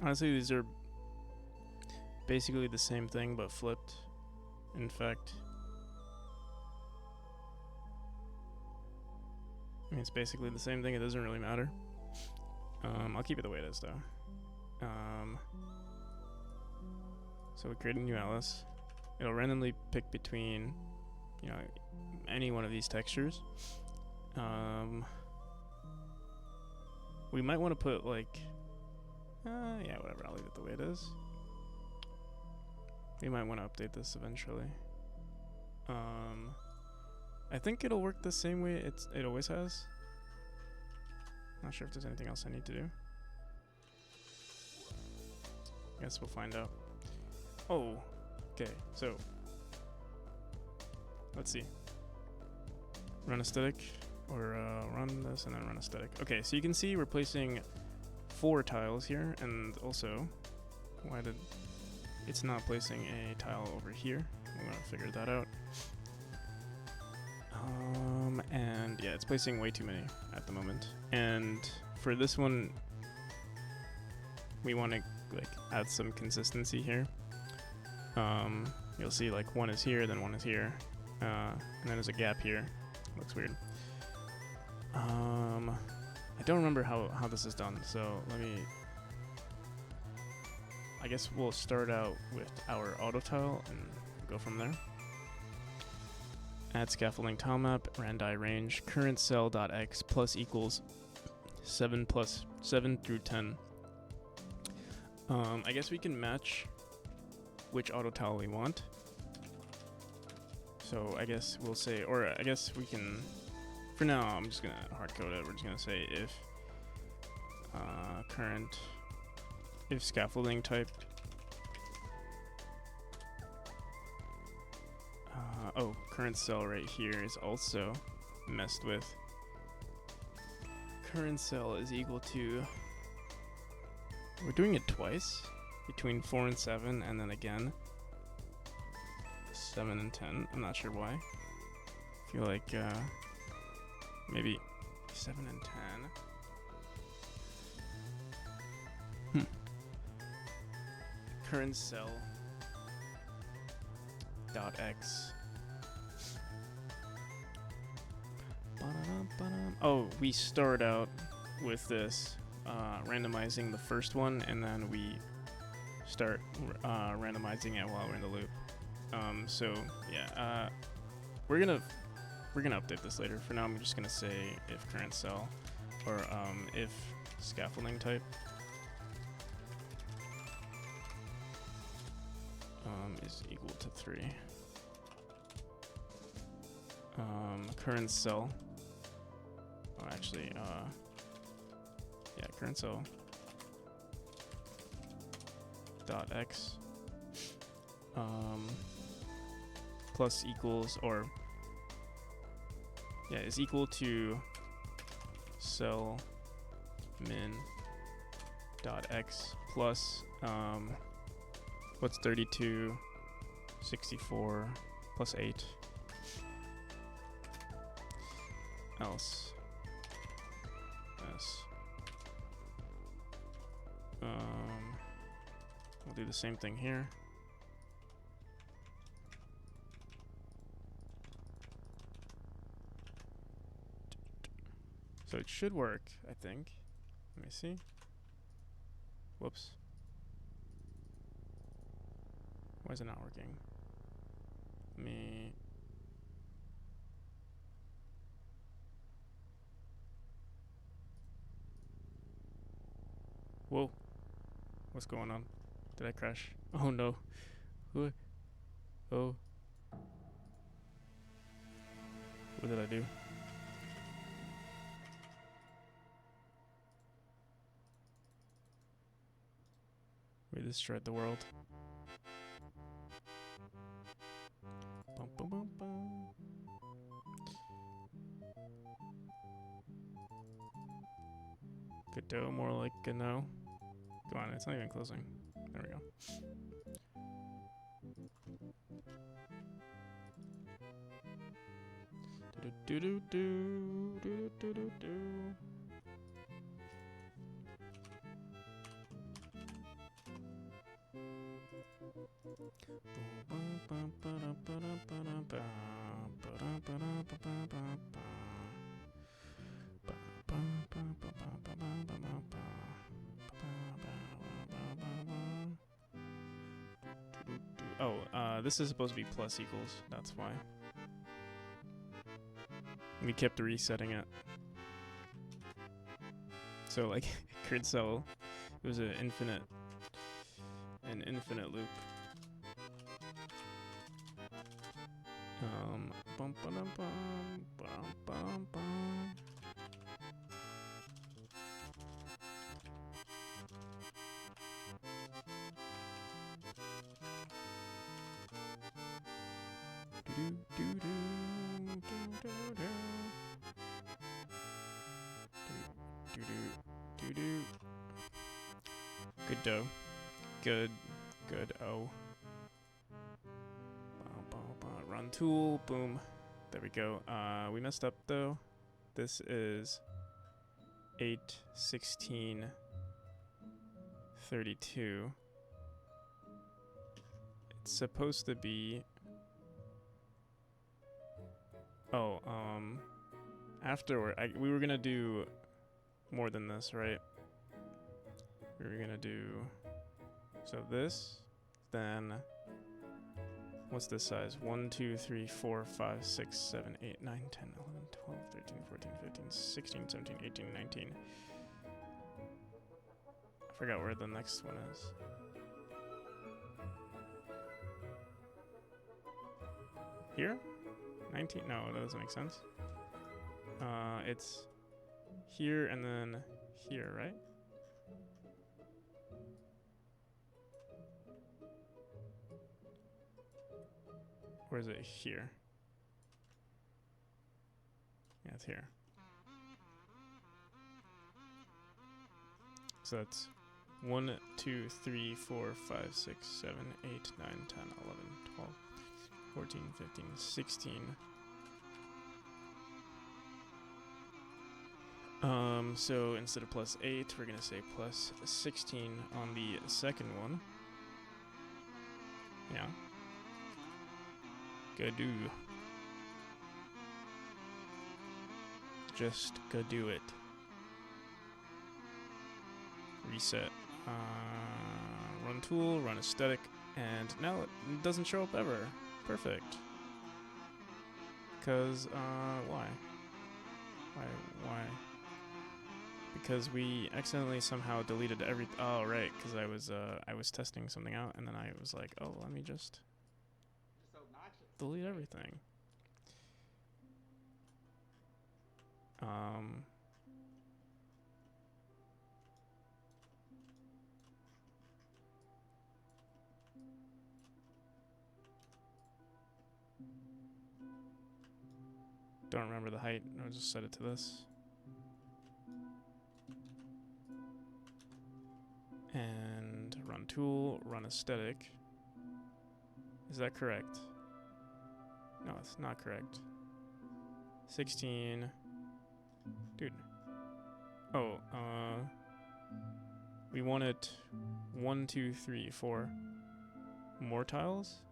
Honestly, these are basically the same thing but flipped. In fact, I mean, it's basically the same thing. It doesn't really matter. I'll keep it the way it is though. So we create a new Alice. It'll randomly pick between, you know, any one of these textures. We might want to put like, yeah, whatever. I'll leave it the way it is. We might want to update this eventually. I think it'll work the same way it always has. Not sure if there's anything else I need to do. Guess we'll find out. Oh, okay. So let's see. Run aesthetic, or run this and then run aesthetic. Okay, so you can see we're placing 4 tiles here, and also why did it's not placing a tile over here? We want to figure that out. And yeah, it's placing way too many at the moment. And for this one, we want to like add some consistency here. You'll see like one is here, then one is here, and then there's a gap here. Looks weird. I don't remember how this is done, so I guess we'll start out with our auto tile and go from there. Add scaffolding tile map, randi range, current cell dot x plus equals 7 through 10. I guess we can match which auto tile we want. So I guess we'll say, or I guess we can, for now I'm just gonna hard code it. We're just gonna say if if scaffolding type current cell right here is also messed with. Current cell is equal to, we're doing it twice, between 4 and 7, and then again 7 and 10. I'm not sure why. I feel like maybe 7 and 10. Current cell dot x. Oh, we start out with this randomizing the first one, and then we start randomizing it while we're in the loop. So yeah, we're gonna update this later. For now, I'm just gonna say if current cell, or if scaffolding type is equal to 3. Current cell. Oh, actually, yeah, current cell dot x plus equals, or yeah, is equal to cell min dot x plus what's 32, 64 plus 8 else s. We'll do the same thing here. So it should work, I think. Let me see. Whoops. Why is it not working? Let me... Whoa. What's going on? Did I crash? Oh no. Oh. What did I do? We destroyed the world. Bum, bum, bum, bum. Godot, more like no. Come on, it's not even closing. There we go. Do do do do do do do. Oh, this is supposed to be plus equals. That's why. We kept resetting it. So like grid cell, it was an infinite loop. Bum ba dum bum bum bum bum. Good dough. Good O. Run tool, boom. There we go. We messed up though. This is 8, 16, 32. It's supposed to be... Oh, afterward, we were gonna do more than this, right? We were gonna do... So this, then... What's this size? 1, 2, 3, 4, 5, 6, 7, 8, 9, 10, 11, 12, 13, 14, 15, 16, 17, 18, 19. I forgot where the next one is. Here? 19? No, that doesn't make sense. It's here and then here, right? Or is it here? Yeah, it's here. So that's 1, 2, 3, 4, 5, 6, 7, 8, 9, 10, 11, 12, 14, 15, 16. So instead of plus 8, we're gonna say plus 16 on the second one. Yeah. Go do. Just go do it. Reset. Run tool, run aesthetic, and now it doesn't show up ever. Perfect. Because, why? Why? Because we accidentally somehow deleted every... Oh, right, because I was testing something out, and then I was like, oh, let me just delete everything. Don't remember the height. I'll just set it to this. And run tool, run aesthetic. Is that correct? No, it's not correct. 16. Dude. Oh, we wanted 1, 2, 3, 4 more tiles.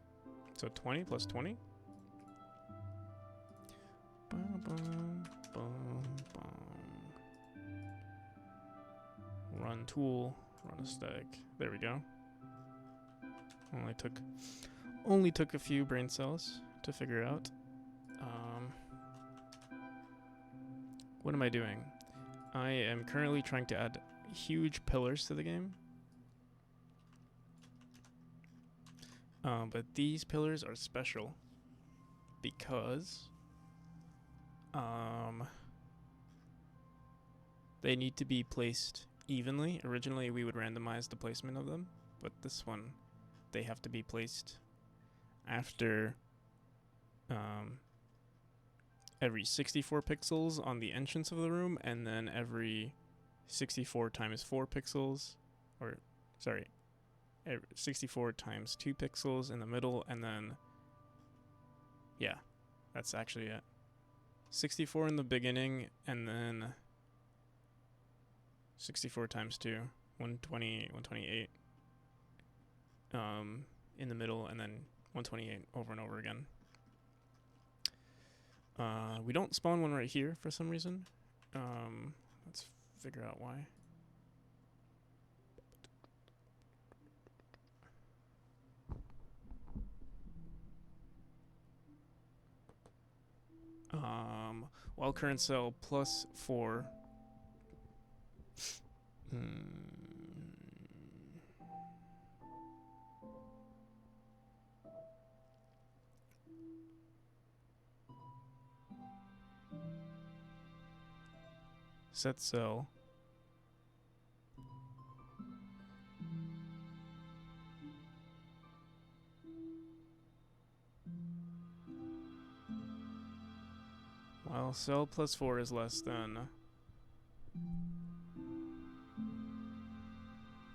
So 20 plus 20. Bum, bum, bum, bum. Run tool, run aesthetic. There we go. Only took a few brain cells to figure out. What am I doing? I am currently trying to add huge pillars to the game. But these pillars are special because they need to be placed evenly. Originally, we would randomize the placement of them, but this one, they have to be placed after every 64 pixels on the entrance of the room, and then every 64 times 4 pixels, or sorry, 64 times 2 pixels in the middle, and then, yeah, that's actually it. 64 in the beginning, and then 64 times 2, 120, 128. in the middle, and then 128 over and over again. We don't spawn one right here for some reason. Let's figure out why. While current cell plus 4. Set cell. While cell plus 4 is less than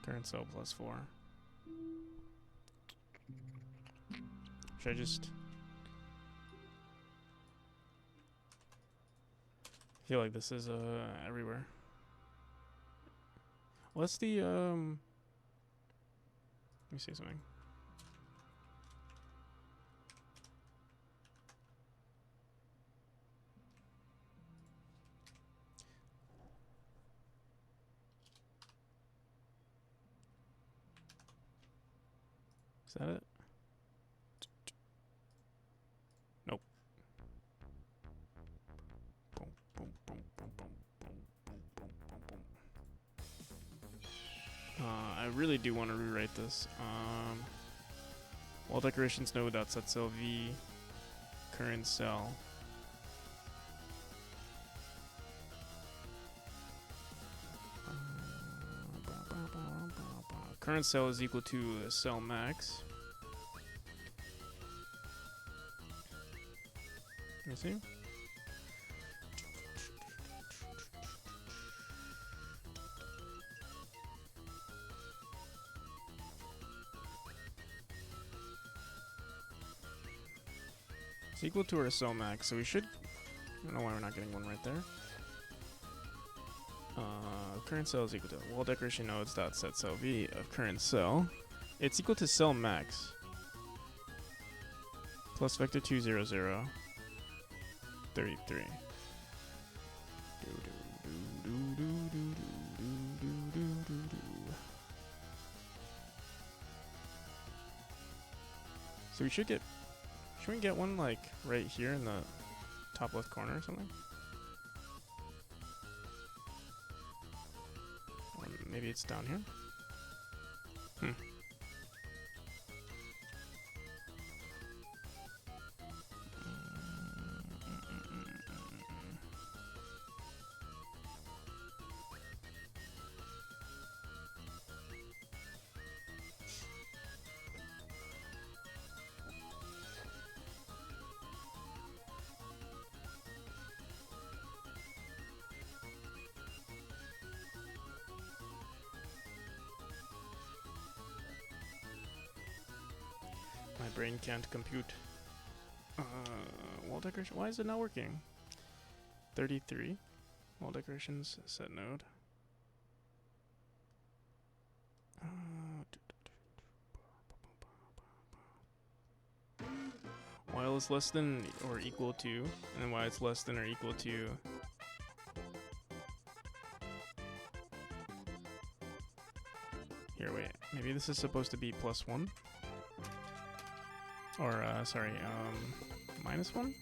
current cell plus 4. Should I just... I feel like this is everywhere. What's the let me see something. Is that it? Nope. Boom, boom, boom, boom, boom, boom, boom, boom, boom, boom. I really do want to rewrite this. Wall decorations node dot set cell v current cell. Current cell is equal to cell max. You see? It's equal to our cell max, so we should... I don't know why we're not getting one right there. Current cell is equal to wall decoration nodes dot set cell v of current cell. It's equal to cell max plus vector 200 33. So we should get... Should we get one like right here in the top left corner or something? Or maybe it's down here? My brain can't compute. Wall decoration. Why is it not working? 33. Wall decorations set node. While it's less than or equal to, and then while it's less than or equal to. Here, wait. Maybe this is supposed to be +1? Or, sorry, -1?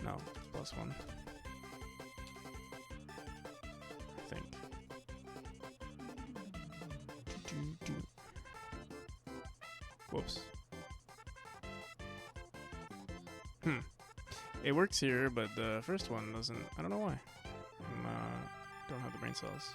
No, +1. I think. Whoops. It works here, but the first one doesn't. I don't know why. Don't have the brain cells.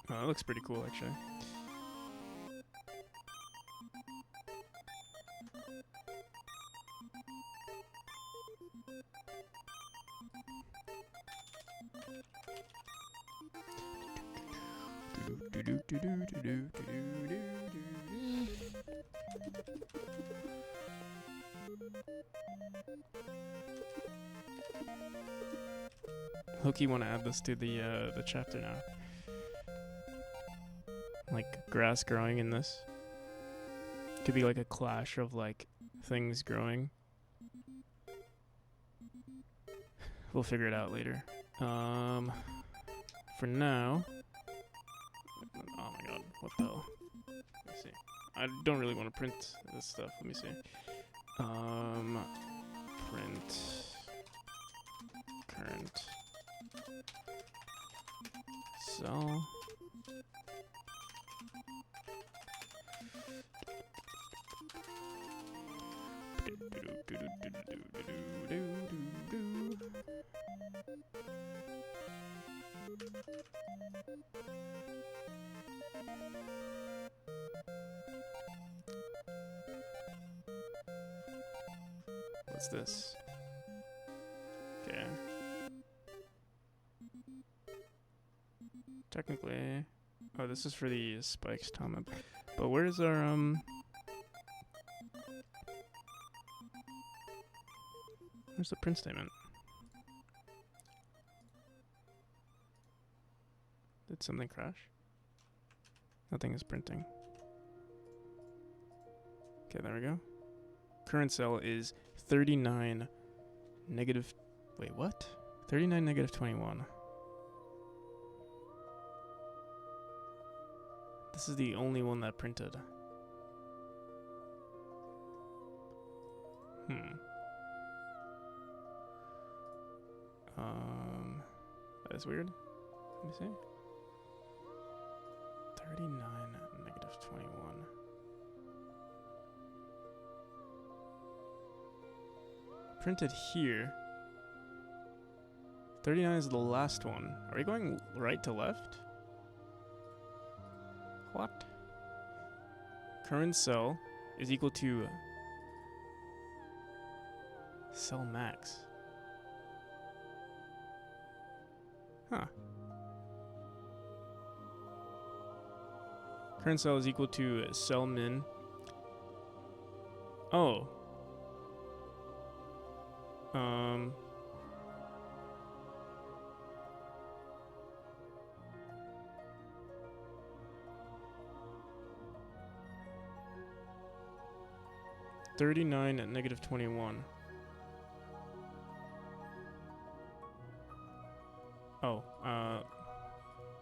Oh, that looks pretty cool, actually. Hooky want to add this to the chapter now. Like grass growing in this. Could be like a clash of like things growing. We'll figure it out later. For now. Oh my god, what the hell? Let me see. I don't really want to print this stuff. Let me see. Print current cell. What's this? Okay. Technically, oh, this is for the spikes, Tom. But where's our where's the print statement? Did something crash? Nothing is printing. Okay, there we go. Current cell is 39 negative. Wait, what? 39 negative 21. This is the only one that printed. That is weird. Let me see. 39 negative 21. Printed here. 39 is the last one. Are we going right to left? What? Current cell is equal to cell max. Huh. Current cell is equal to cell min. Oh. 39 at negative 21. Oh,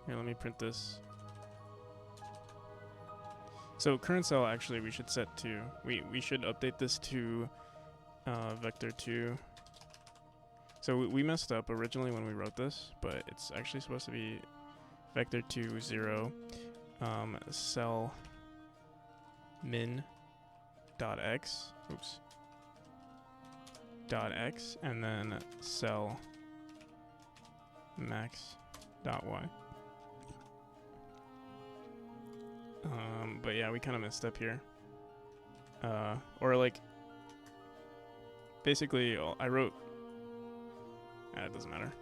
here, let me print this. So current cell, actually, we should set to, we should update this to vector 2. So we messed up originally when we wrote this, but it's actually supposed to be vector 2, 0, cell min dot x, oops, dot x, and then cell max dot y. But yeah, we kind of messed up here. Or like, basically, I wrote, it doesn't matter.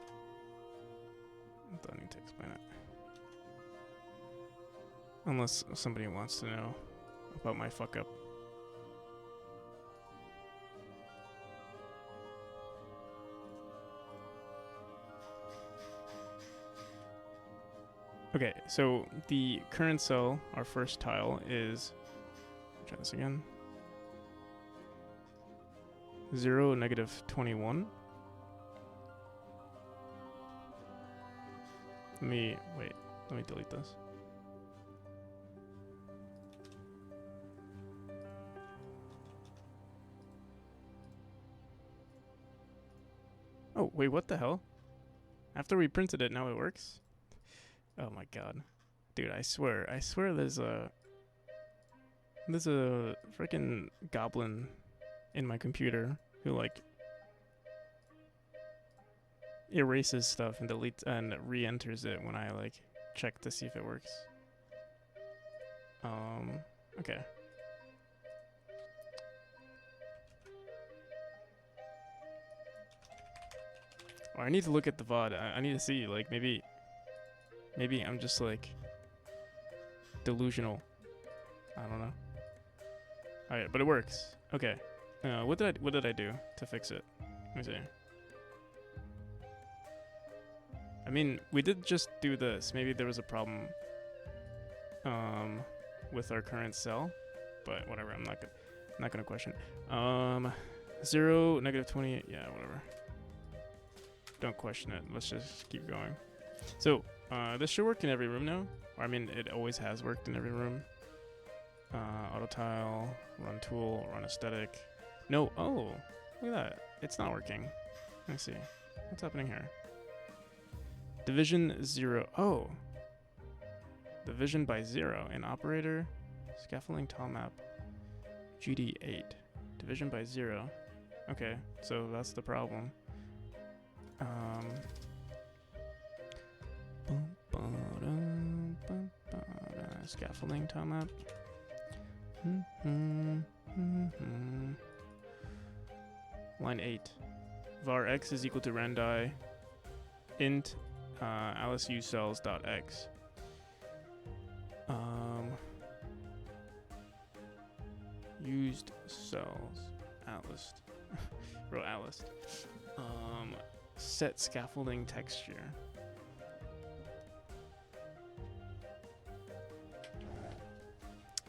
I don't need to explain it. Unless somebody wants to know about my fuck up. Okay, so the current cell, our first tile, is, try this again, 0, negative 21. Let me delete this. Oh, wait, what the hell? After we printed it, now it works? Oh my god. Dude, I swear there's a freaking goblin in my computer who like erases stuff and deletes and re-enters it when I like check to see if it works. Okay. Or I need to look at the VOD. I need to see, like, maybe I'm just, like, delusional. I don't know. Alright, but it works. Okay. What did I do to fix it? Let me see. I mean, we did just do this. Maybe there was a problem with our current cell, but whatever. I'm not gonna question. 0, -28. Yeah, whatever. Don't question it. Let's just keep going. So this should work in every room now. Or, I mean, it always has worked in every room. Auto tile, run tool, run aesthetic. No. Oh, look at that. It's not working. Let me see. What's happening here? Division 0. Oh. Division by 0 in operator. Scaffolding tile map. GD8. Division by 0. Okay, so that's the problem. Scaffolding tile map. Line 8. Var x is equal to randi int alice cells dot x. Used cells atlas row atlas. Set scaffolding texture.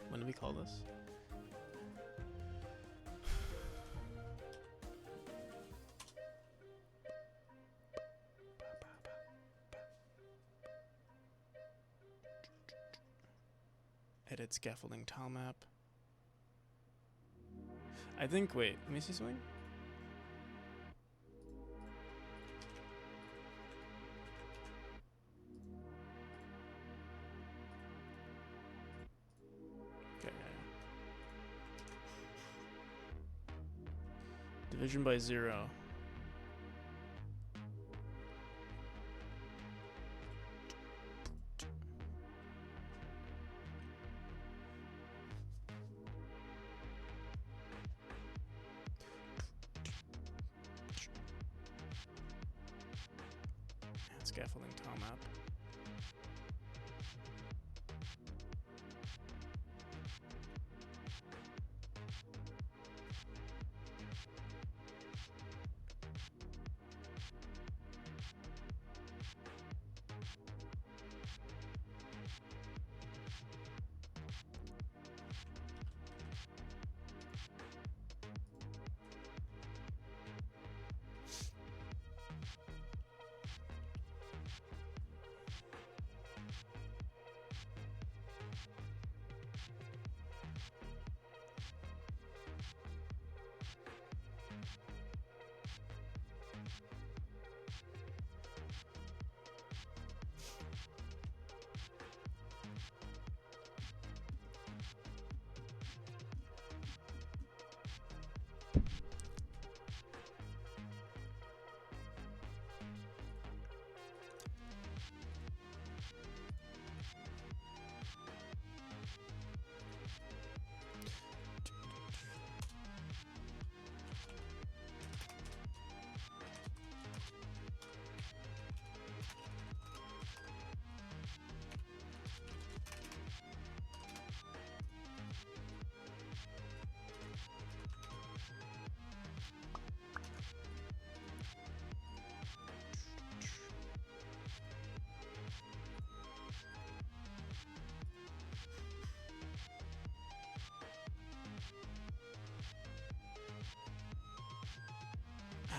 What do we call this? Edit scaffolding tile map. I think, wait, let me see something. Okay. Division by 0. Scaffolding tile map.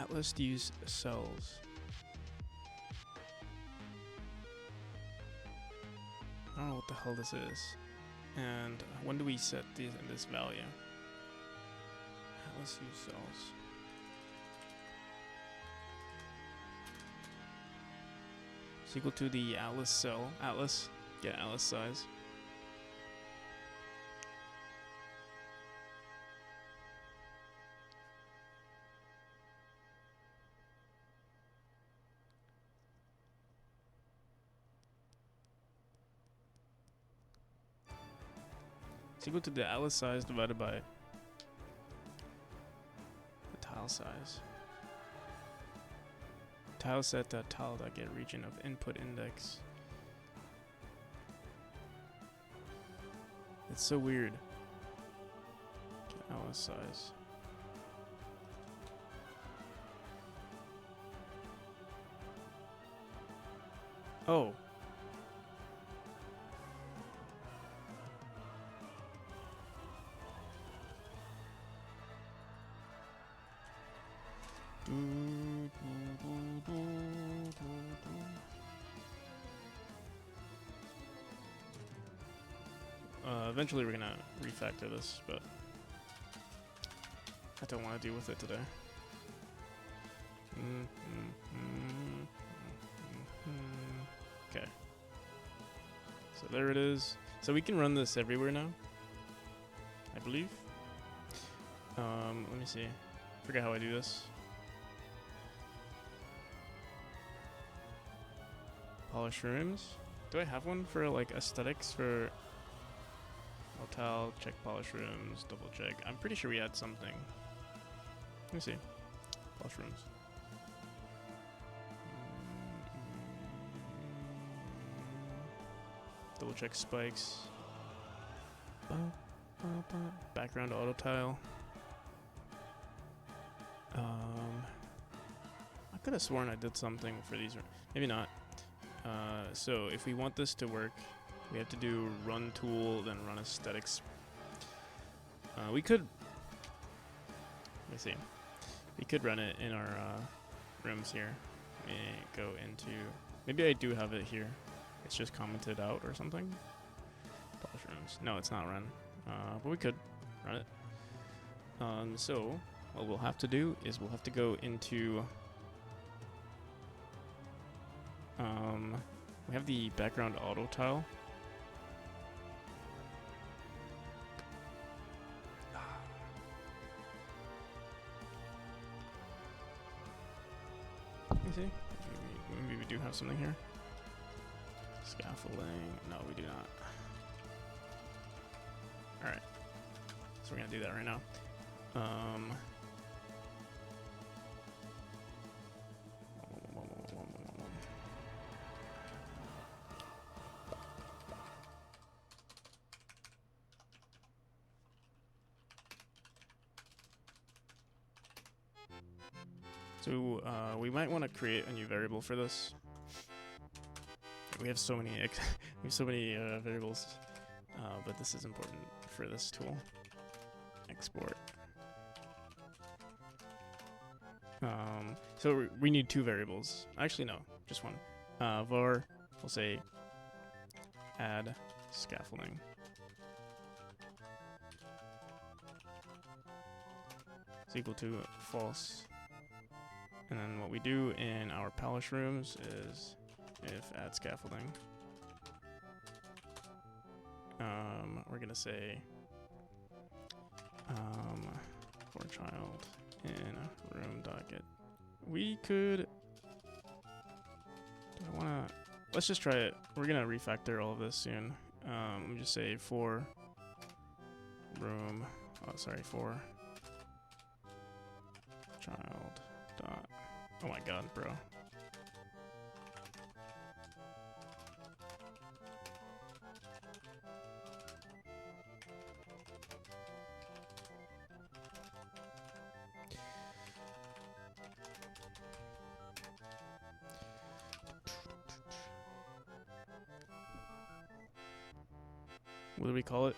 Atlas use cells. I don't know what the hell this is. And when do we set this value? Atlas use cells. It's equal to the Atlas cell. Atlas. Get Atlas size. It's equal to the Atlas size divided by the tile size. Tile set tile.get region of input index. It's so weird. Get ls size. Oh. Eventually we're gonna refactor this, but I don't want to deal with it today. Okay. So there it is. So we can run this everywhere now, I believe. Let me see. Forget how I do this. Polish rooms. Do I have one for like aesthetics for hotel? Check polish rooms. Double check. I'm pretty sure we had something. Let me see. Polish rooms. Double check spikes. Background auto tile. I could have sworn I did something for these. Maybe not. So if we want this to work, we have to do run tool, then run aesthetics. We could. Let me see. We could run it in our rooms here. Let me go into. Maybe I do have it here. It's just commented out or something. Polish rooms. No, it's not run. But we could run it. So what we'll have to do is we'll have to go into. We have the background auto tile. Let me see. Maybe we do have something here. Scaffolding. No, we do not. Alright. So we're gonna do that right now. So we might want to create a new variable for this. We have so many variables, but this is important for this tool. Export. So we need two variables. Actually, no, just one. Var, we'll say add scaffolding. Is equal to false. And then what we do in our polish rooms is if add scaffolding. We're gonna say for child in room docket. We could. Do I wanna? Let's just try it. We're gonna refactor all of this soon. Let me just say for room. Oh, sorry, for child dot. Oh my god, bro. What do we call it?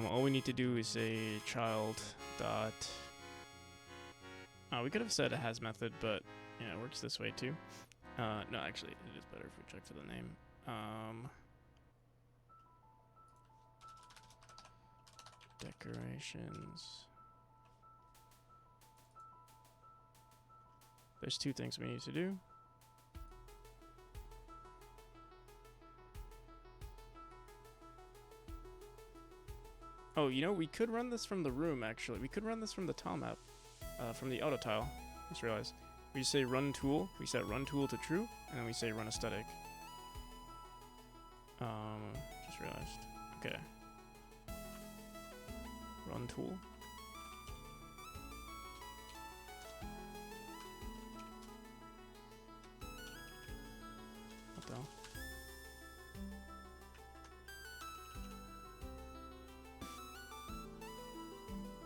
All we need to do is say child dot. We could have said a has method, but Yeah, it works this way too. No, actually, it is better if we check for the name. Decorations. There's two things we need to do. Oh, you know, we could run this from the room, actually. We could run this from the tile map, from the auto tile. Just realized. We say run tool, we set run tool to true, and then we say run aesthetic. Just realized. Okay. Run tool. What the hell?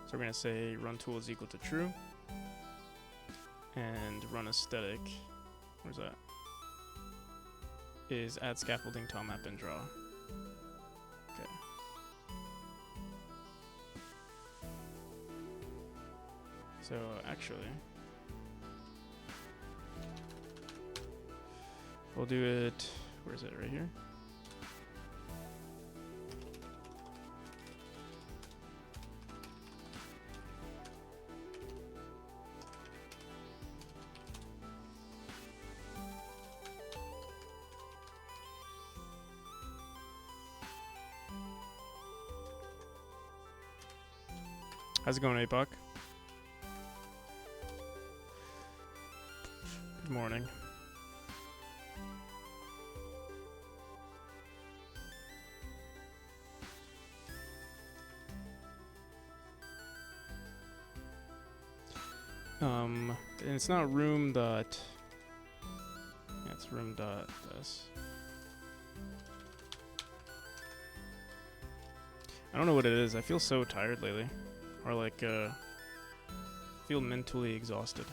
So we're gonna say run tool is equal to true. And run aesthetic. Where's that? Is add scaffolding, tile map, and draw. Okay. So actually, we'll do it. Where is it? Right here. How's it going, APOC? Good morning. And it's not room dot. Yeah, it's room dot this. I don't know what it is. I feel so tired lately. Or like, feel mentally exhausted.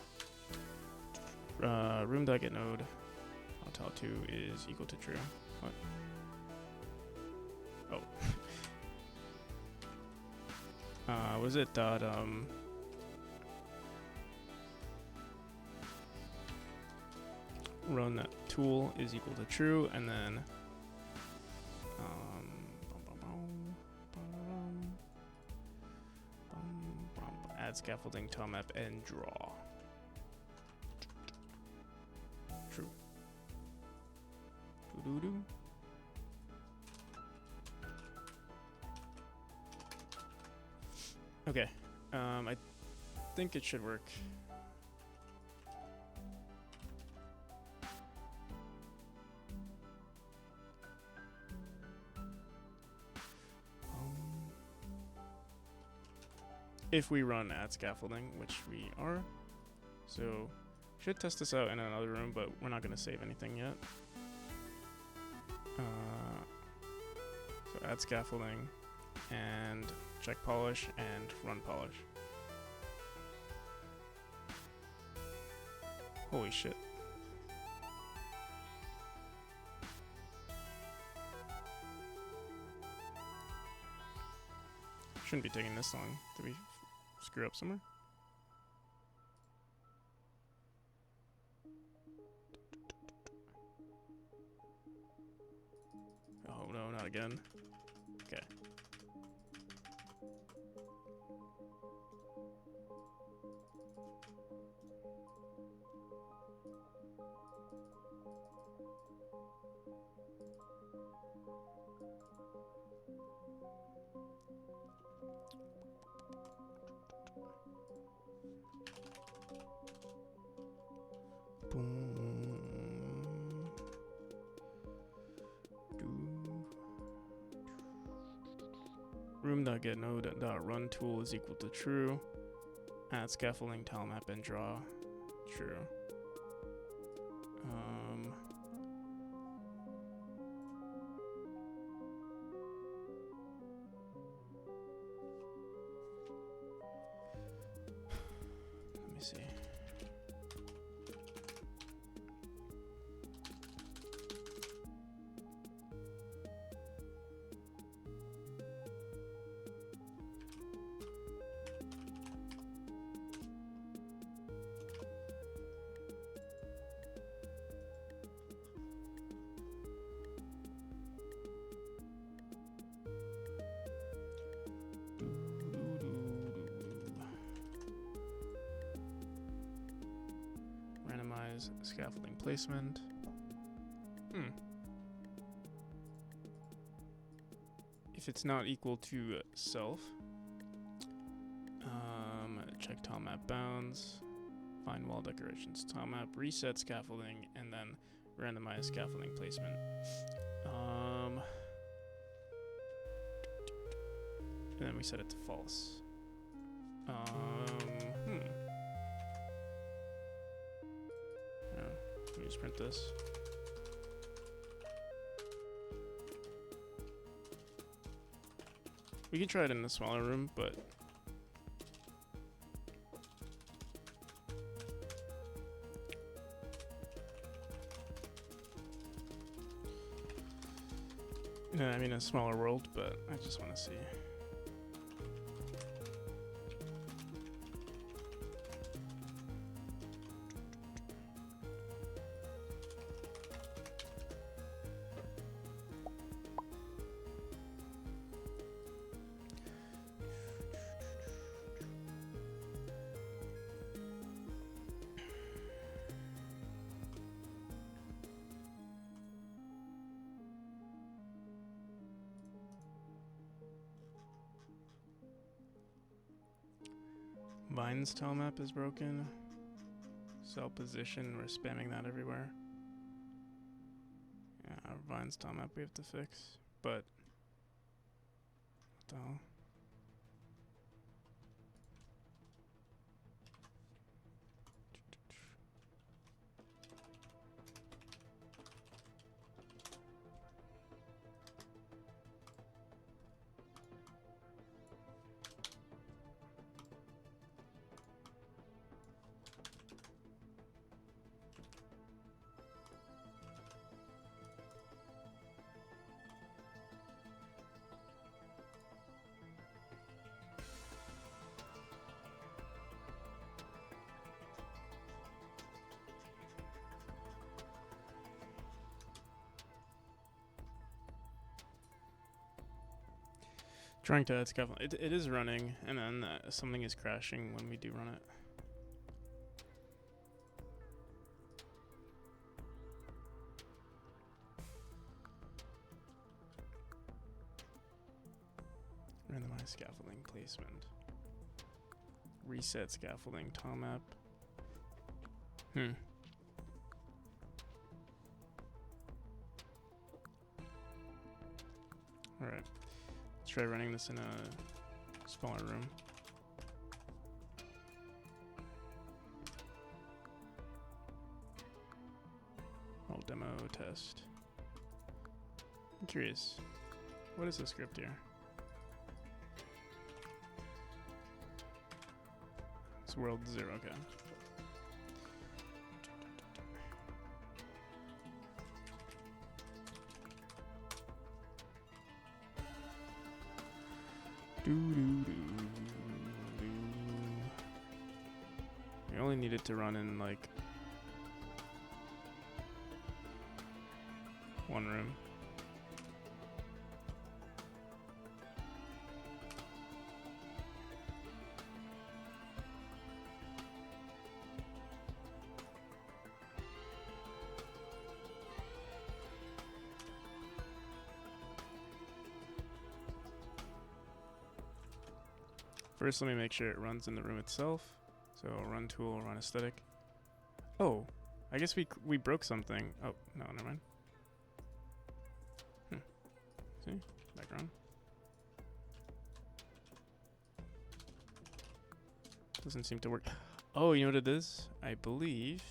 Room dot get node. Tile 2 is equal to true. What? Oh. Was it dot, run tool is equal to true, and then, add scaffolding, tile map, and draw. True. Doo-doo-doo. Okay. I think it should work. If we run add scaffolding, which we are. So, should test this out in another room, but we're not going to save anything yet. So add scaffolding, and check polish, and run polish. Holy shit. Shouldn't be taking this long. Did we screw up somewhere? Oh no, not again. Okay. Room.get node.run tool is equal to true. Add scaffolding, tile map, and draw. True. Let me see. randomize scaffolding placement. If it's not equal to self, check tile map bounds, find wall decorations, tile map, reset scaffolding, and then randomize scaffolding placement. And then we set it to false. Let me just print this. We can try it in the smaller room, but I mean a smaller world, but I just want to see. Vine's tile map is broken. Cell position, we're spamming that everywhere. Yeah, our Vine's tile map we have to fix, but what the hell? Trying to add scaffolding. It is running, and then something is crashing when we do run it. Randomize scaffolding placement. Reset scaffolding tile map. Alright. Let's try running this in a smaller room. Oh, demo test. I'm curious. What is the script here? It's world 0, okay. We only need it to run in like one room. First, let me make sure it runs in the room itself. So run tool, run aesthetic. Oh, I guess we broke something. Oh, no, never mind. See? Background. Doesn't seem to work. Oh, you know what it is? I believe.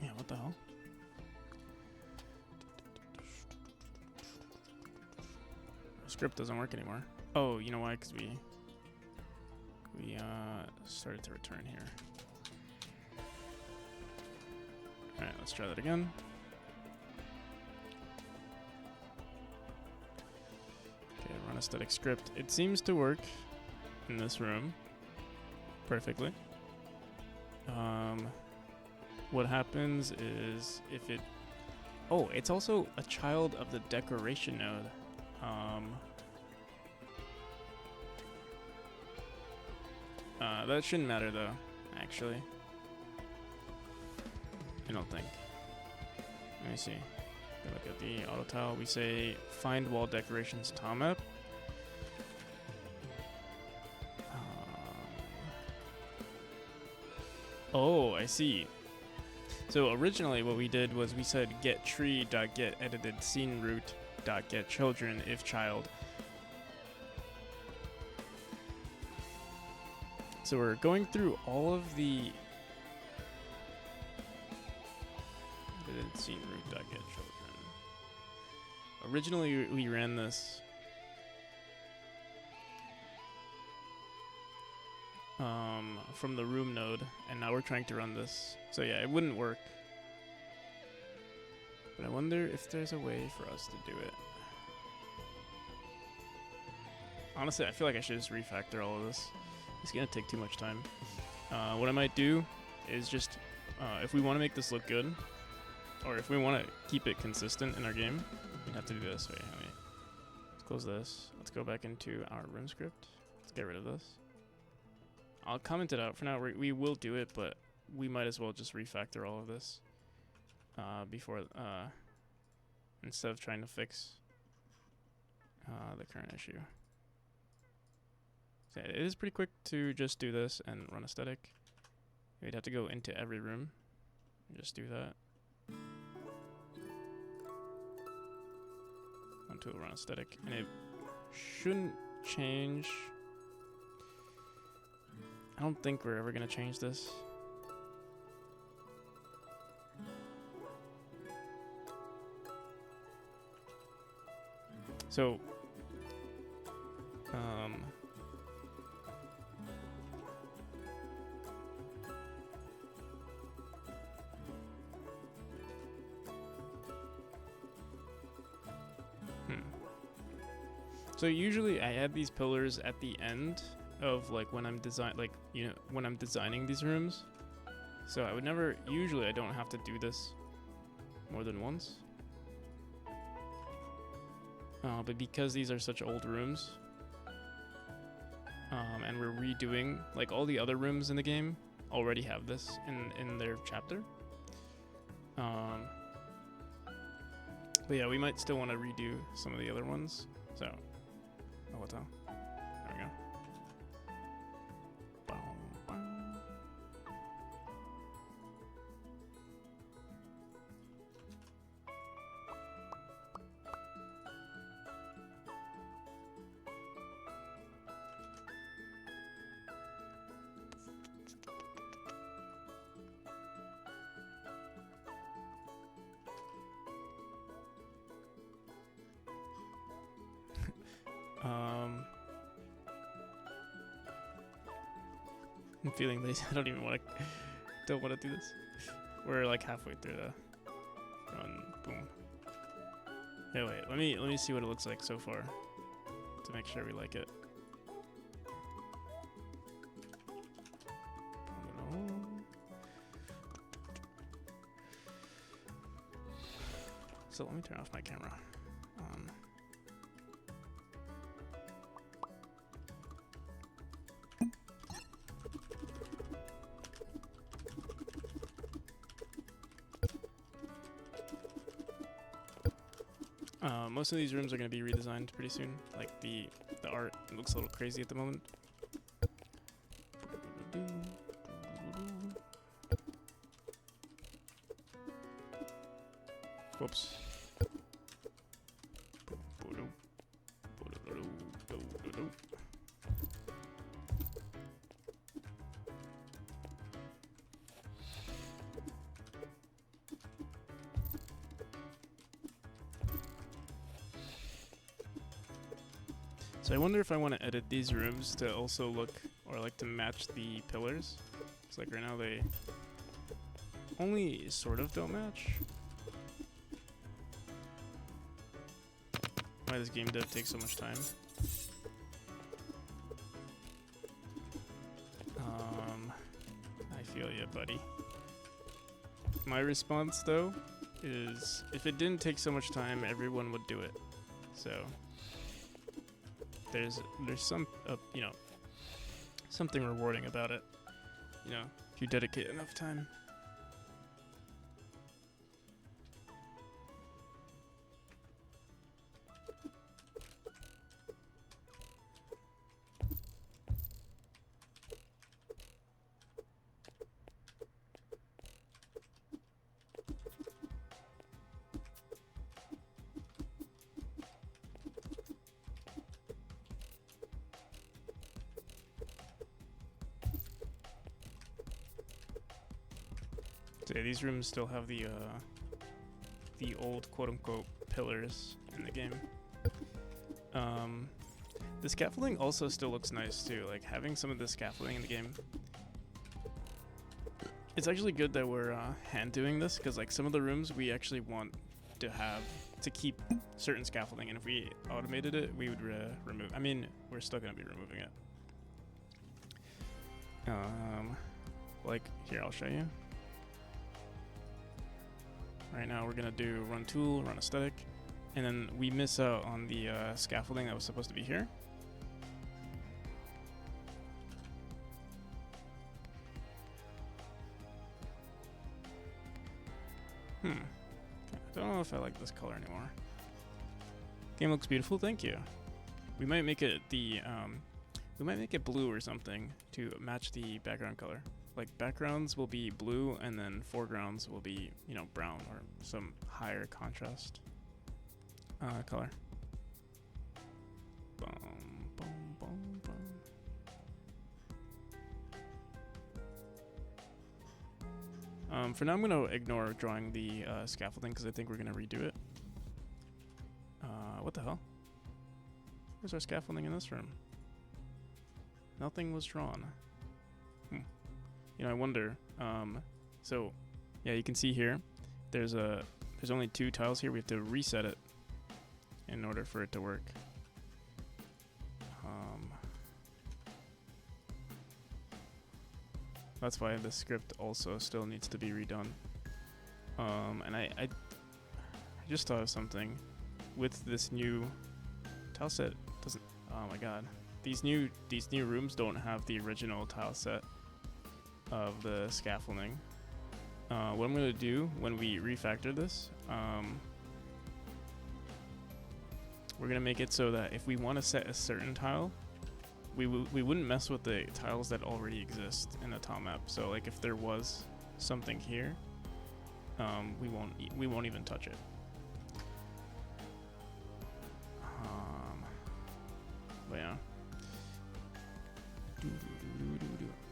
Yeah, what the hell? Our script doesn't work anymore. Oh, you know why? Because we started to return here. Alright, let's try that again. Okay, run a static script. It seems to work in this room perfectly. What happens is if it... Oh, it's also a child of the decoration node. That shouldn't matter though, actually. I don't think. Let me see. Look at the auto tile. We say find wall decorations tile map. Oh, I see. So originally what we did was we said get tree.get edited scene root.get children if child. So we're going through all of the edited scene root.get children. Originally we ran this from the room node, and now we're trying to run this. So yeah, it wouldn't work. But I wonder if there's a way for us to do it. Honestly, I feel like I should just refactor all of this. It's gonna take too much time. What I might do is just, if we want to make this look good, or if we want to keep it consistent in our game, we'd have to do this. Wait, let's close this. Let's go back into our room script. Let's get rid of this. I'll comment it out. For now, we will do it, but we might as well just refactor all of this before, instead of trying to fix the current issue. So it is pretty quick to just do this and run a static. We'd have to go into every room and just do that. Until run a static, and it shouldn't change. I don't think we're ever gonna change this. So, So usually I add these pillars at the end of like when I'm when I'm designing these rooms. So I would never, usually I don't have to do this more than once. But because these are such old rooms, and we're redoing, like all the other rooms in the game already have this in their chapter. But yeah, we might still want to redo some of the other ones. So, oh, what's up? There we go. I'm feeling lazy. I don't even want to do this. We're like halfway through the run. Boom. Hey, wait. Let me see what it looks like so far to make sure we like it. So let me turn off my camera. Most of these rooms are going to be redesigned pretty soon. Like the art looks a little crazy at the moment. Whoops. So I wonder if I want to edit these rooms to also look, or like to match the pillars. It's like right now only sort of don't match. Why does game dev take so much time? I feel ya, buddy. My response, though, is if it didn't take so much time, everyone would do it. So there's some you know, something rewarding about it. You know, if you dedicate enough time. So yeah, these rooms still have the old quote-unquote pillars in the game. The scaffolding also still looks nice too. Like having some of the scaffolding in the game. It's actually good that we're hand doing this, because like some of the rooms we actually want to have to keep certain scaffolding, and if we automated it, we would remove. I mean, we're still gonna be removing it. Like here, I'll show you. Right now we're gonna do run tool, run aesthetic, and then we miss out on the scaffolding that was supposed to be here. I don't know if I like this color anymore. Game looks beautiful, thank you. We might make it we might make it blue or something to match the background color. Like backgrounds will be blue and then foregrounds will be, you know, brown or some higher contrast color. Boom, boom, boom, boom. For now, I'm going to ignore drawing the scaffolding because I think we're going to redo it. What the hell? Where's our scaffolding in this room? Nothing was drawn. You know, I wonder. So, yeah, you can see here. There's only 2 tiles here. We have to reset it in order for it to work. That's why the script also still needs to be redone. And I just thought of something. With this new tile set, doesn't. Oh my god, these new rooms don't have the original tile set of the scaffolding. What I'm gonna do when we refactor this, we're gonna make it so that if we want to set a certain tile, we wouldn't mess with the tiles that already exist in the tile map. So like if there was something here, we won't even touch it. But yeah.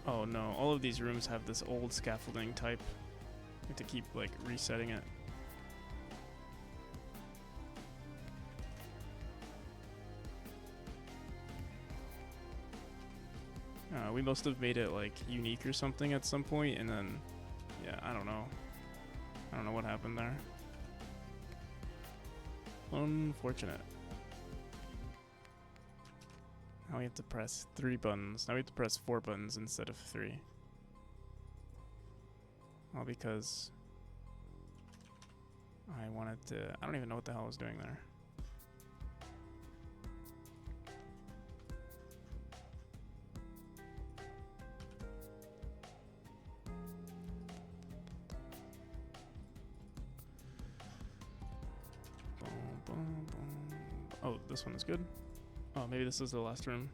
Oh no, all of these rooms have this old scaffolding type. You have to keep like resetting it. We must have made it like unique or something at some point, and then yeah, I don't know what happened there. Unfortunate. Now we have to press 3 buttons. Now we have to press 4 buttons instead of 3. All because I wanted to. I don't even know what the hell I was doing there. Boom, boom, boom. Oh, this one is good. Oh, maybe this is the last room.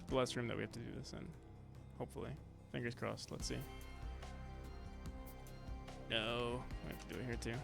The last room that we have to do this in. Hopefully. Fingers crossed. Let's see. No. We have to do it here too.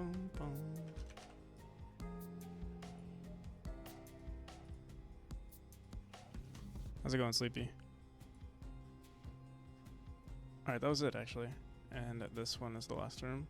bum, bum. How's it going, Sleepy? Alright, that was it actually. And this one is the last room.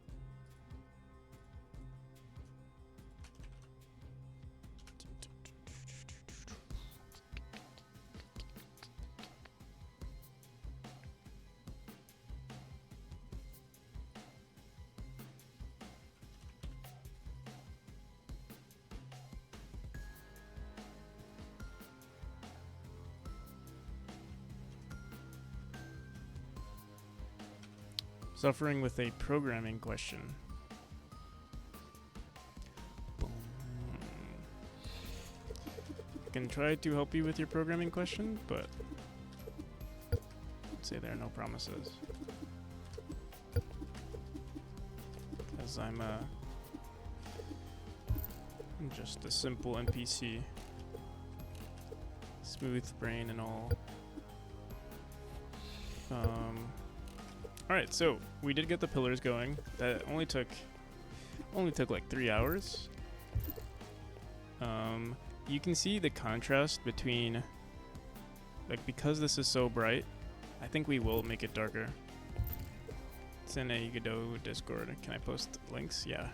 Suffering with a programming question. Boom. I can try to help you with your programming question, but I'd say there are no promises. As I'm just a simple NPC. Smooth brain and all. Alright, so we did get the pillars going. That only took like 3 hours. You can see the contrast between, like, because this is so bright, I think we will make it darker. It's in a Godot Discord. Can I post links? Yeah.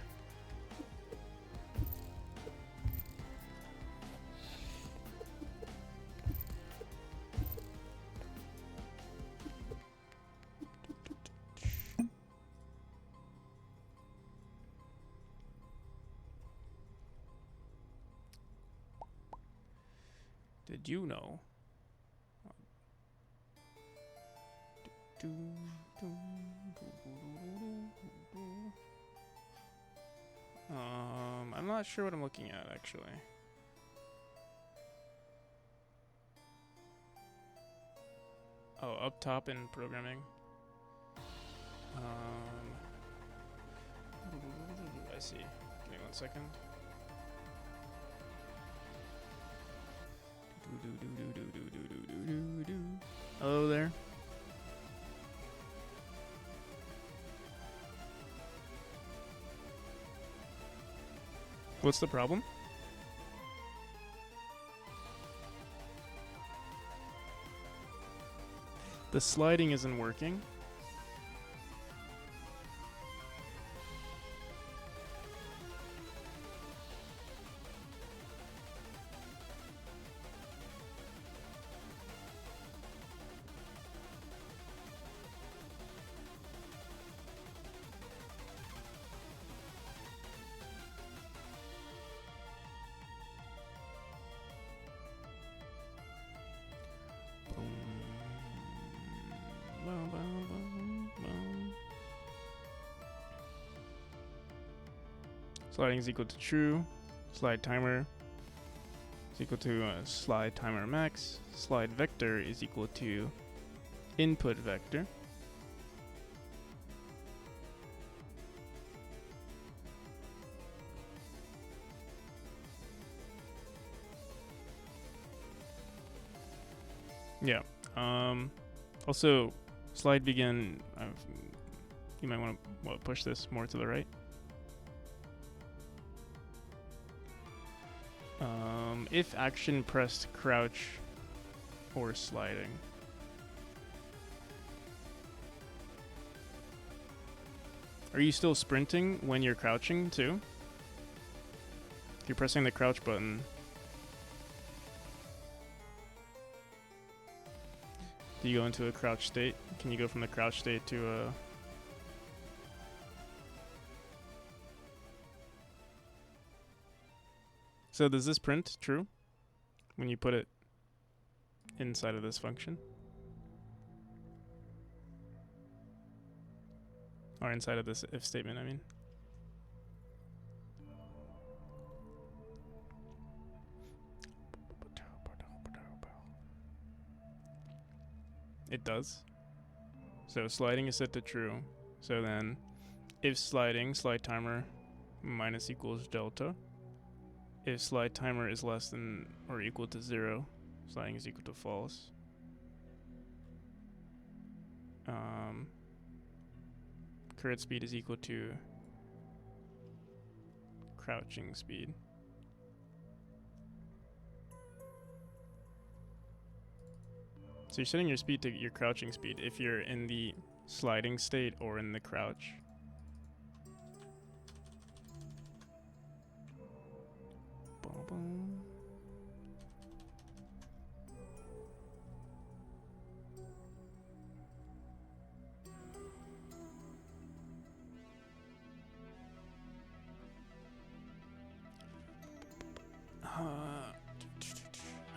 Did you know? I'm not sure what I'm looking at actually. Oh, up top in programming. I see. Give me 1 second. Hello there. What's the problem? The sliding isn't working. Sliding is equal to true. Slide timer is equal to slide timer max. Slide vector is equal to input vector. Yeah. Also, slide begin. You might want to push this more to the right. If action pressed crouch or sliding. Are you still sprinting when you're crouching too? If you're pressing the crouch button. Do you go into a crouch state? Can you go from the crouch state to a... So does this print true when you put it inside of this function? Or inside of this if statement, I mean. It does. So sliding is set to true. So then if sliding, slide timer minus equals delta. If slide timer is less than or equal to 0, sliding is equal to false. Current speed is equal to crouching speed. So you're setting your speed to your crouching speed if you're in the sliding state or in the crouch. Boom, boom.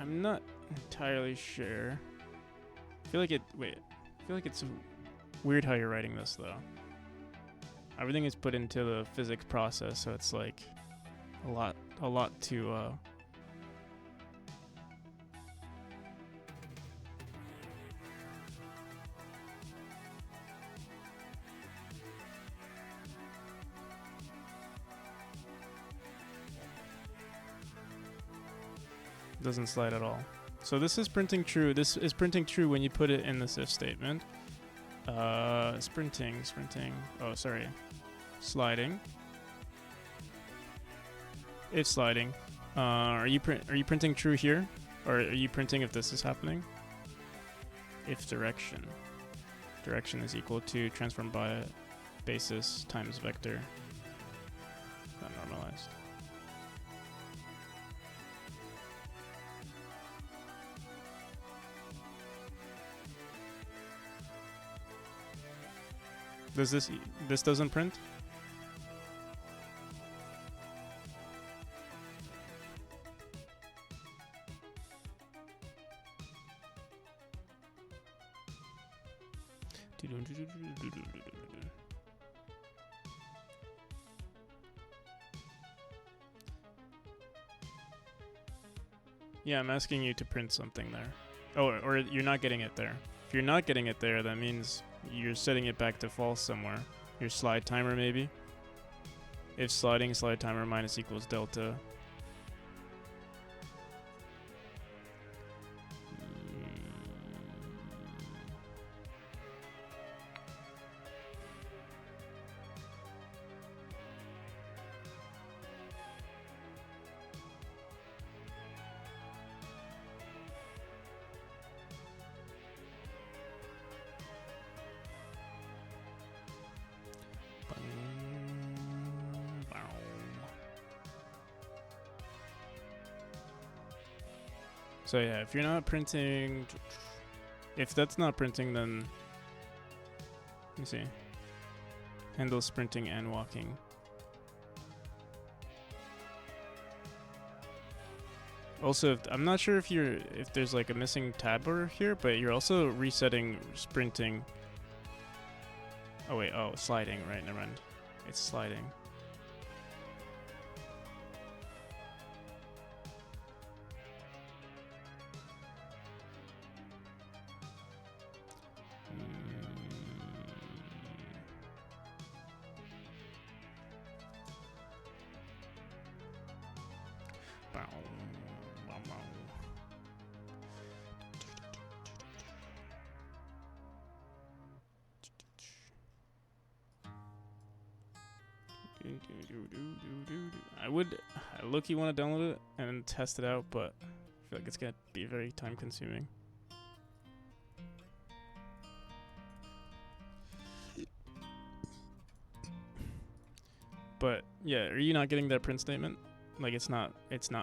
I'm not entirely sure. I feel like it's weird how you're writing this though. Everything is put into the physics process, so it's like a lot to doesn't slide at all. So this is printing true. This is printing true when you put it in this if statement. Sprinting. Oh, sorry. Sliding. If sliding. Are you printing true here, or are you printing if this is happening? If direction. Direction is equal to transform by basis times vector. Not normalized. Does this doesn't print? Yeah, I'm asking you to print something there. Oh, or you're not getting it there. If you're not getting it there, that means you're setting it back to false somewhere. Your slide timer maybe. If sliding, slide timer minus equals delta. So yeah, if you're not printing, if that's not printing, then let me see. Handle sprinting and walking. Also, I'm not sure if there's like a missing tab over here, but you're also resetting sprinting. Oh wait, sliding, right? Never mind. It's sliding. I low-key want to download it and test it out, but I feel like it's gonna be very time-consuming. But yeah, are you not getting that print statement? Like it's not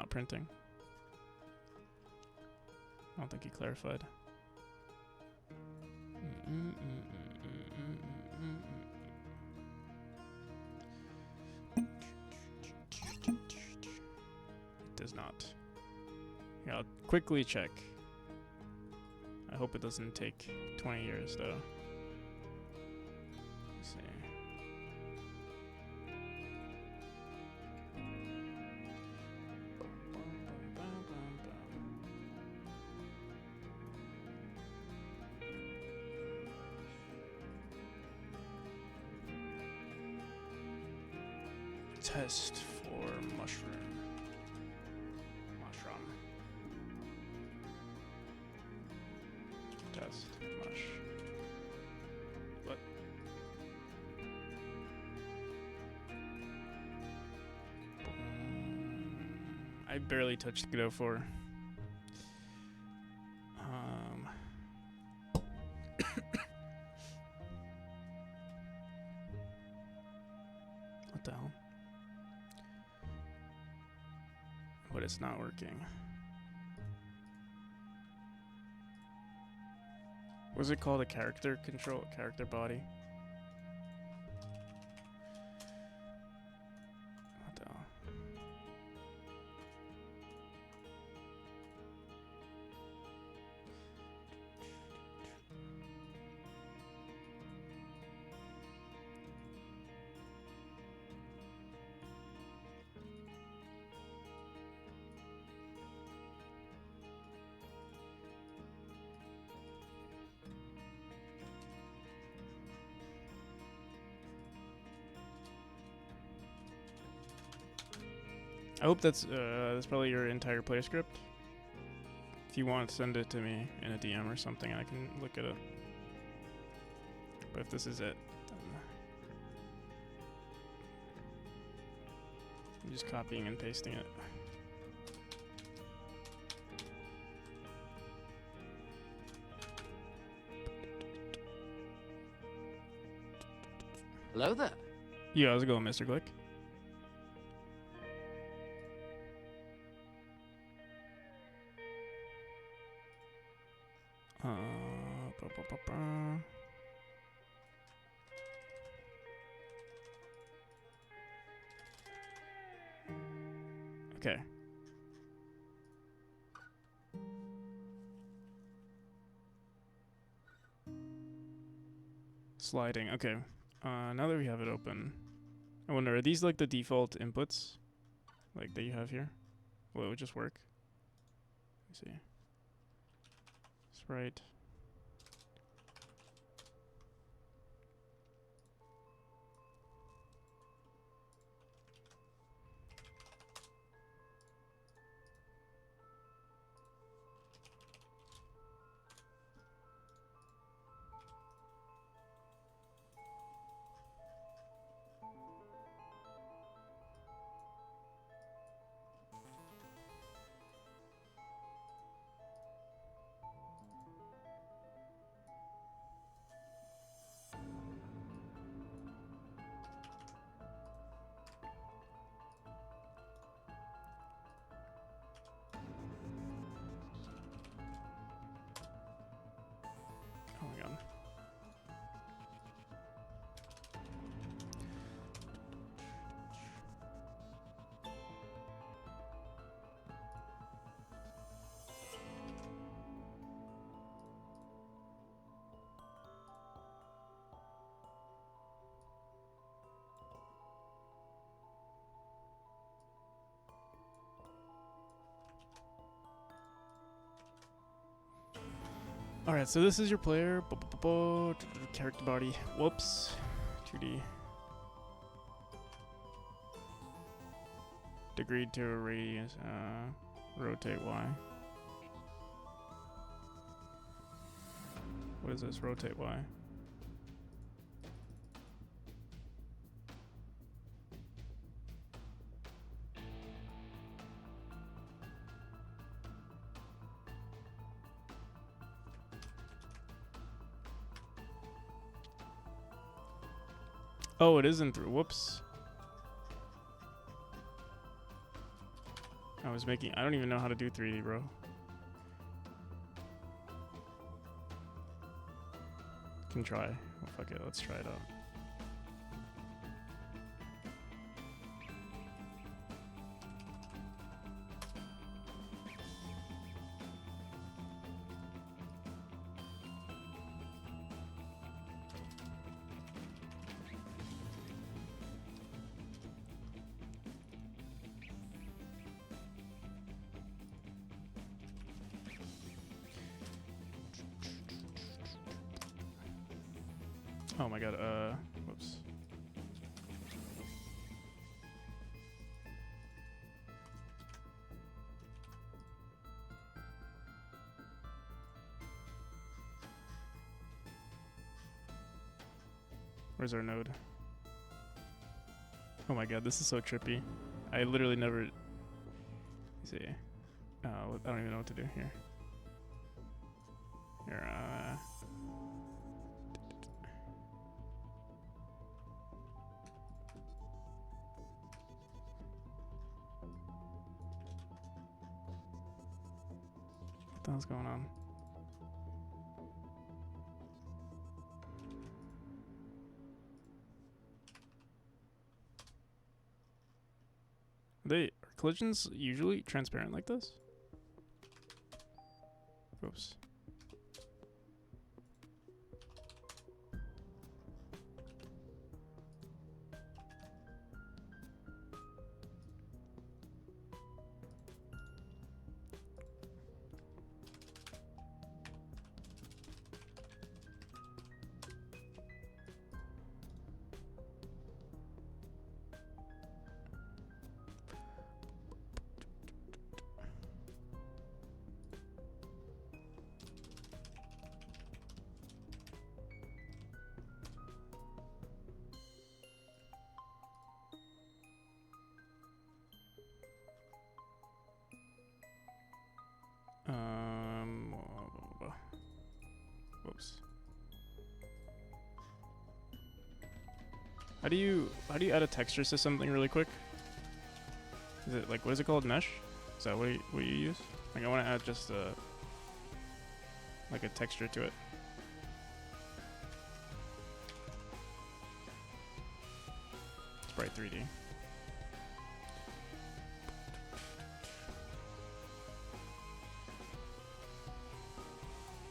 printing. I don't think he clarified. It does not. Yeah, I'll quickly check. I hope it doesn't take 20 years though. Let's see. Test for mushroom. Test mush. What? Boom. I barely touched godot 4. What the hell? But it's not working. Was it called a character control? Character body? What the hell? I hope that's probably your entire play script. If you want, send it to me in a DM or something, and I can look at it. But if this is it, then I'm just copying and pasting it. Hello there. Yeah, how's it going, Mr. Glick? Okay. Sliding. Okay. Now that we have it open, I wonder, are these like the default inputs, like that you have here? Will it would just work? Let me see. Sprite. Oh my god. Alright, so this is your player. Character body. Whoops. 2D. Degree to radius. Rotate Y. What is this? Rotate Y. Oh, it isn't through. Whoops. I don't even know how to do 3D, bro. Can try. Oh, fuck it. Let's try it out. Oh my god, whoops. Where's our node? Oh my god, this is so trippy. I literally never... see. I don't even know what to do here. Here, what the hell's going on? Are collisions usually transparent like this? Oops. Whoops. How do you add a texture to something really quick? Is it like, what is it called? Mesh? Is that what you use? Like, I want to add just like a texture to it. Sprite 3D.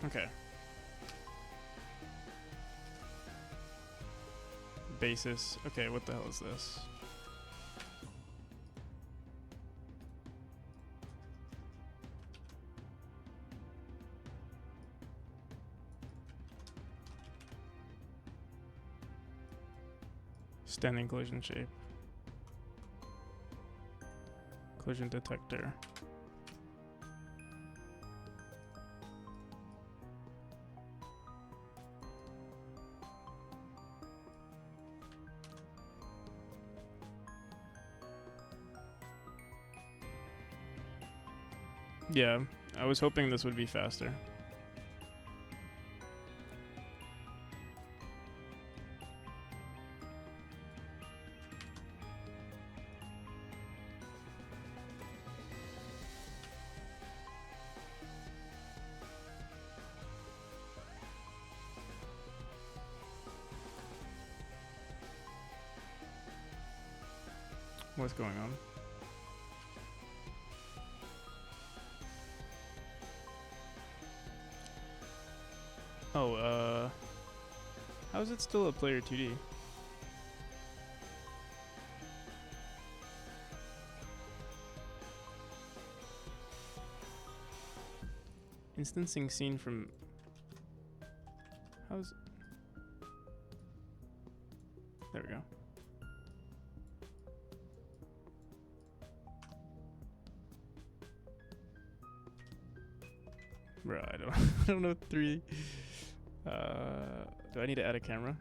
Okay. Basis. Okay, what the hell is this? Standing collision shape. Collision detector. Yeah, I was hoping this would be faster. What's going on? Oh, how is it still a player 2D? Instancing scene from... How's... There we go. Bro, I don't, I don't know 3. Do I need to add a camera?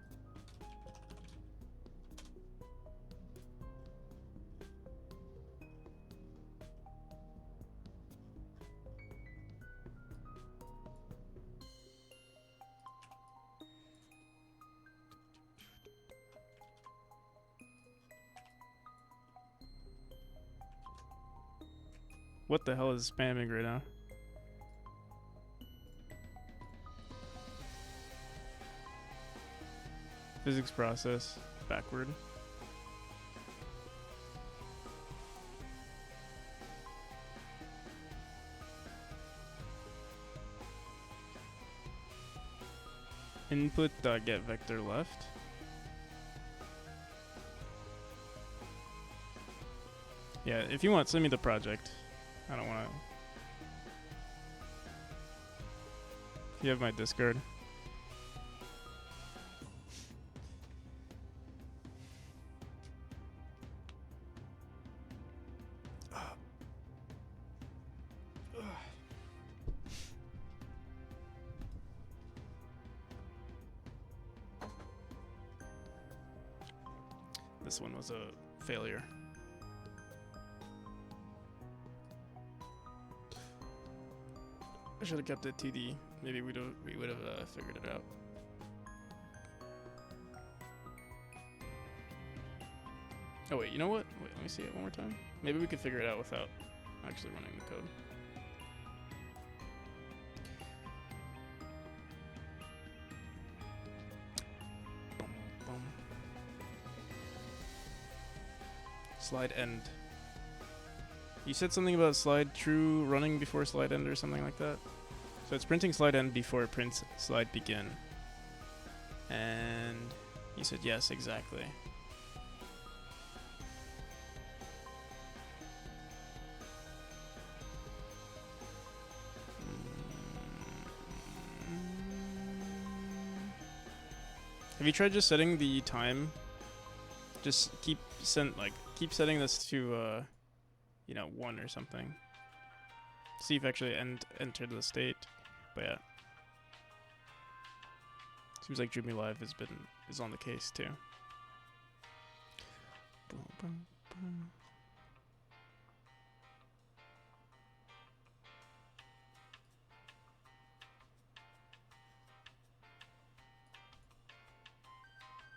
What the hell is spamming right now? Physics process, backward. Input get vector left. Yeah, if you want, send me the project. I don't want to. If you have my Discord. This one was a failure. should have kept it 2D. Maybe we would have figured it out. Oh wait, you know what? Wait, let me see it one more time. Maybe we could figure it out without actually running the code. Boom, boom. Slide end. You said something about slide true running before slide end or something like that? So it's printing slide end before it prints slide begin. And you said yes, exactly. Have you tried just setting the time? Just keep setting this to you know, 1 or something. See if actually entered the state. But yeah. Seems like Dreamy Live is on the case too. Boom, boom, boom.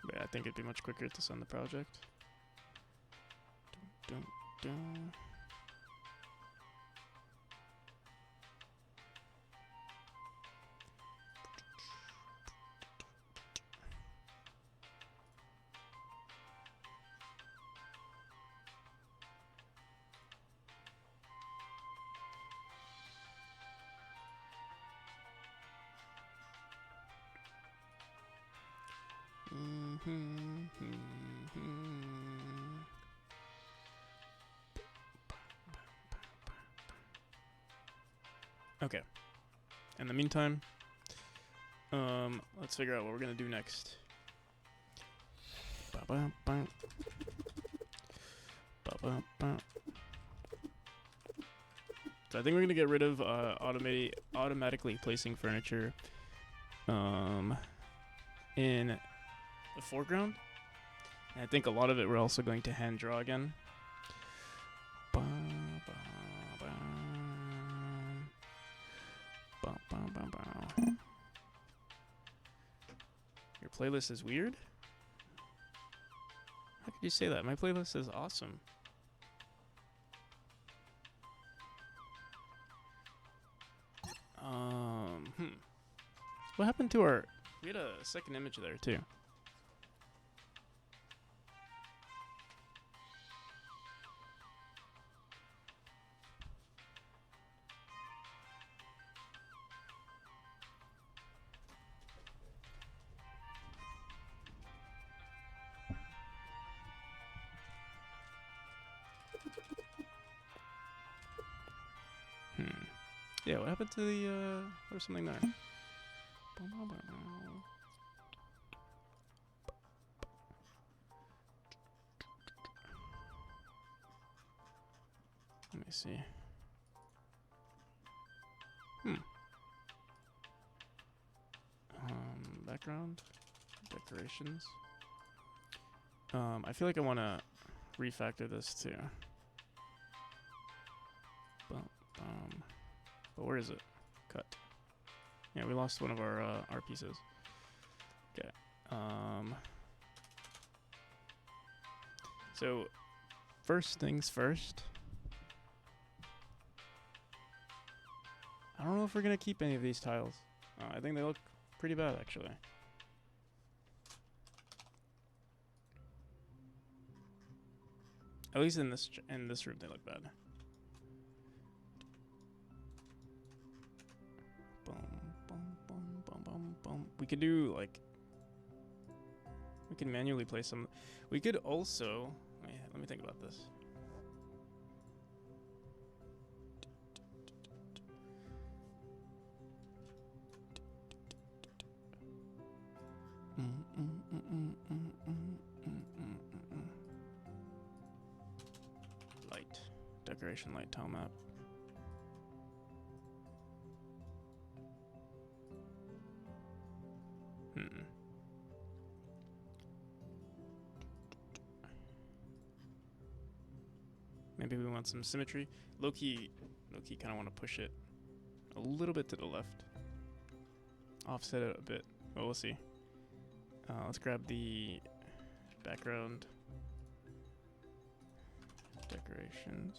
But yeah, I think it'd be much quicker to send the project. Dun, dun, dun. Okay. In the meantime, let's figure out what we're gonna do next. Ba-ba-ba. Ba-ba-ba. So I think we're gonna get rid of automatically placing furniture in the foreground. And I think a lot of it we're also going to hand draw again. Ba, ba, ba. Ba, ba, ba, ba. Your playlist is weird? How could you say that? My playlist is awesome. What happened to our... We had a second image there, too. Yeah, what happened to the, there's something there. Let me see. Background, decorations. I feel like I want to refactor this too. But where is it? Cut. Yeah, we lost one of our pieces. Okay. So, first things first. I don't know if we're gonna keep any of these tiles. I think they look pretty bad, actually. At least in this room, they look bad. Boom, boom, boom, boom, boom, boom. We could do like. We can manually place some. We could also. Let me think about this. Light. Decoration light tile map. Maybe we want some symmetry. Low-key kind of want to push it a little bit to the left. Offset it a bit. Well, we'll see. Let's grab the background decorations.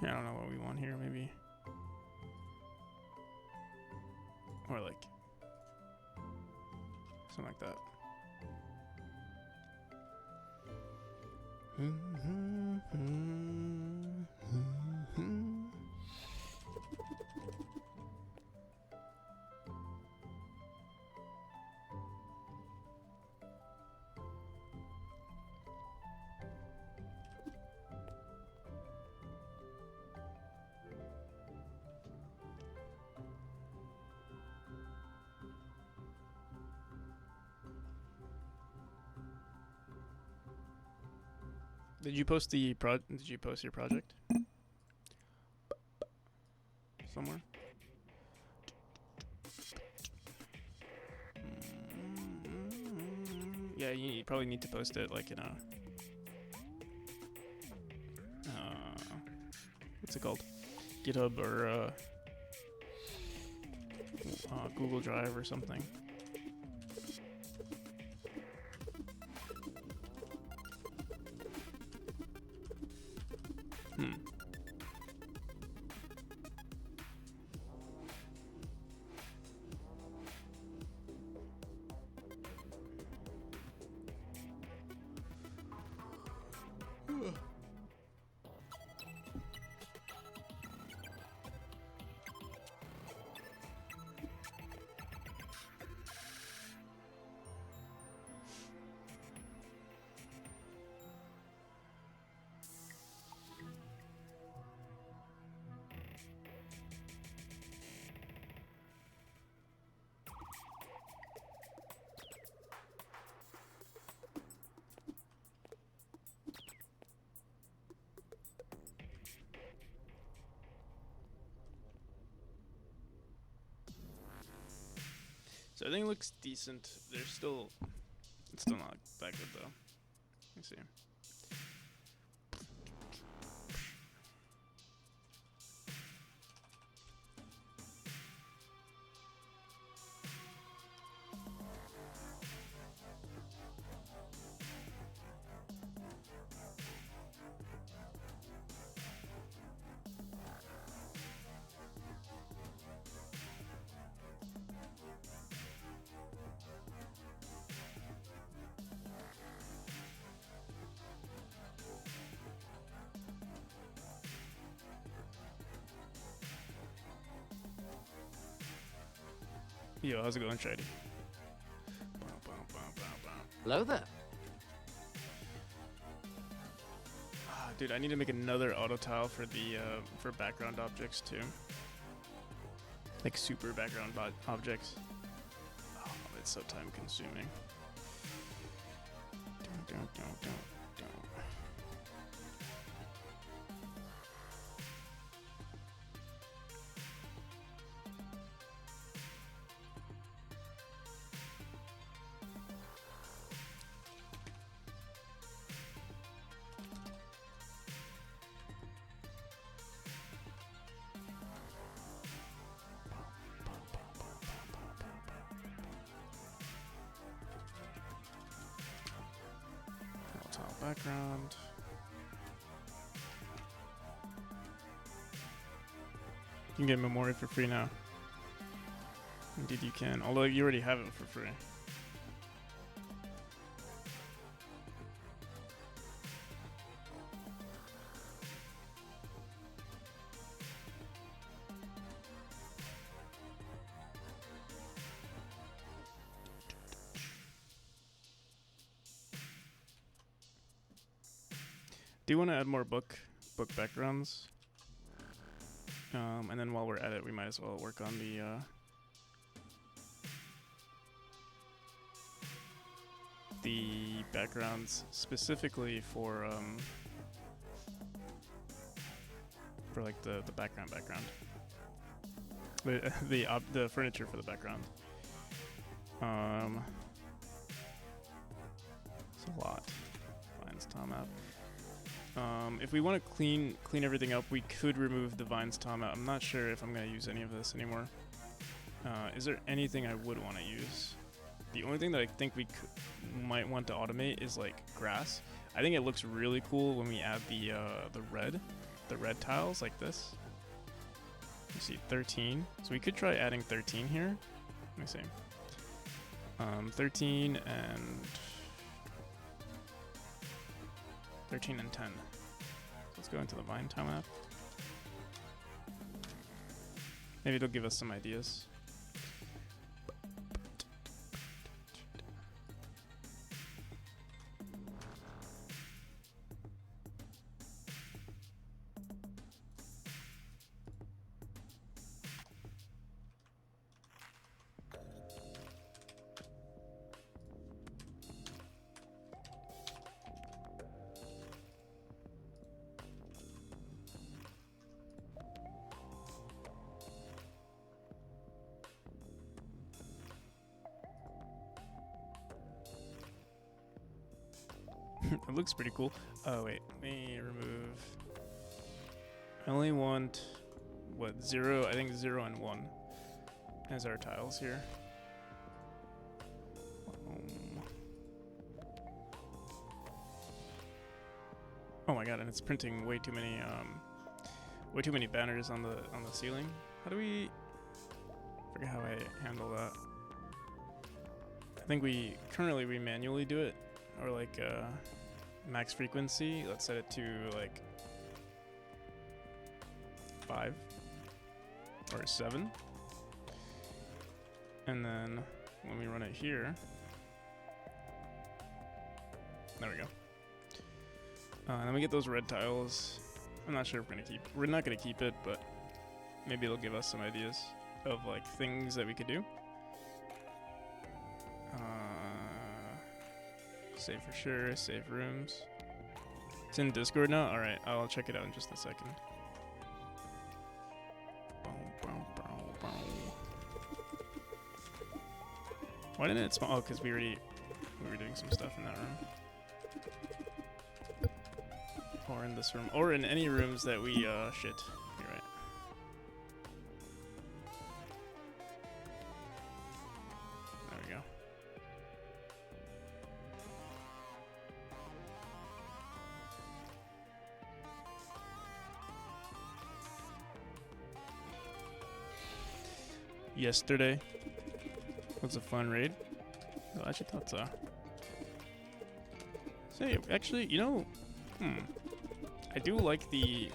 Yeah, I don't know what we want here, maybe. Or like something like that. Did you post the Did you post your project somewhere? Yeah, you probably need to post it like in a what's it called? GitHub or Google Drive or something. So I think it looks decent. It's still not that good though. Let me see. Yo, how's it going, Shady? Hello there. Dude, I need to make another auto tile for the for background objects too. Like super background objects. Oh, it's so time consuming. Don't. Background. You can get memory for free now. Indeed you can, although you already have it for free. Do you want to add more book backgrounds? And then while we're at it, we might as well work on the backgrounds specifically for like the background, the furniture for the background. a lot. Vines tile map. If we want to clean everything up, we could remove the vines tile map. I'm not sure if I'm going to use any of this anymore. Is there anything I would want to use? The only thing that I think we might want to automate is like grass. I think it looks really cool when we add the red tiles like this. You see 13. So we could try adding 13 here. Let me see. 13 and 13 and 10. Let's go into the vine tile map. Maybe it'll give us some ideas. It looks pretty cool. Oh wait, let me remove. I only want what 0? I think 0 and 1 as our tiles here. Oh my god, and it's printing way too many banners on the ceiling. How do we? I forget how I handle that. I think we manually do it, or like max frequency. Let's set it to like 5 or 7, and then when we run it here, there we go. And then we get those red tiles. I'm not sure if we're not gonna keep it, but maybe it'll give us some ideas of like things that we could do. Save for sure, save rooms. It's in Discord now? Alright, I'll check it out in just a second. Why didn't it spawn? Oh, because we were doing some stuff in that room. Or in this room. Or in any rooms that we, shit. You're right. There we go. Yesterday was a fun raid. Oh, I actually thought so. Say, actually, you know, I do like the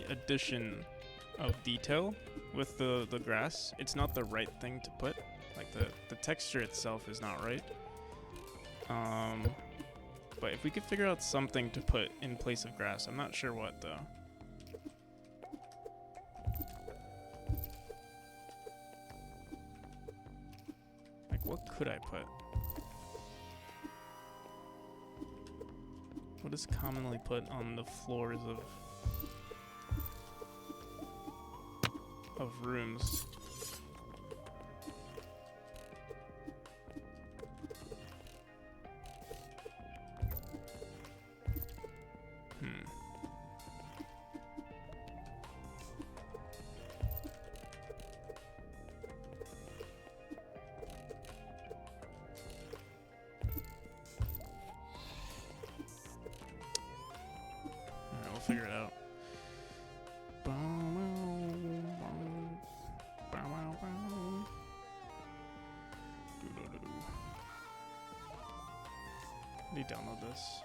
addition of detail with the grass. It's not the right thing to put. Like the texture itself is not right. But if we could figure out something to put in place of grass, I'm not sure what though. Like what could I put? What is commonly put on the floors of rooms? Figure it out. Let me download this.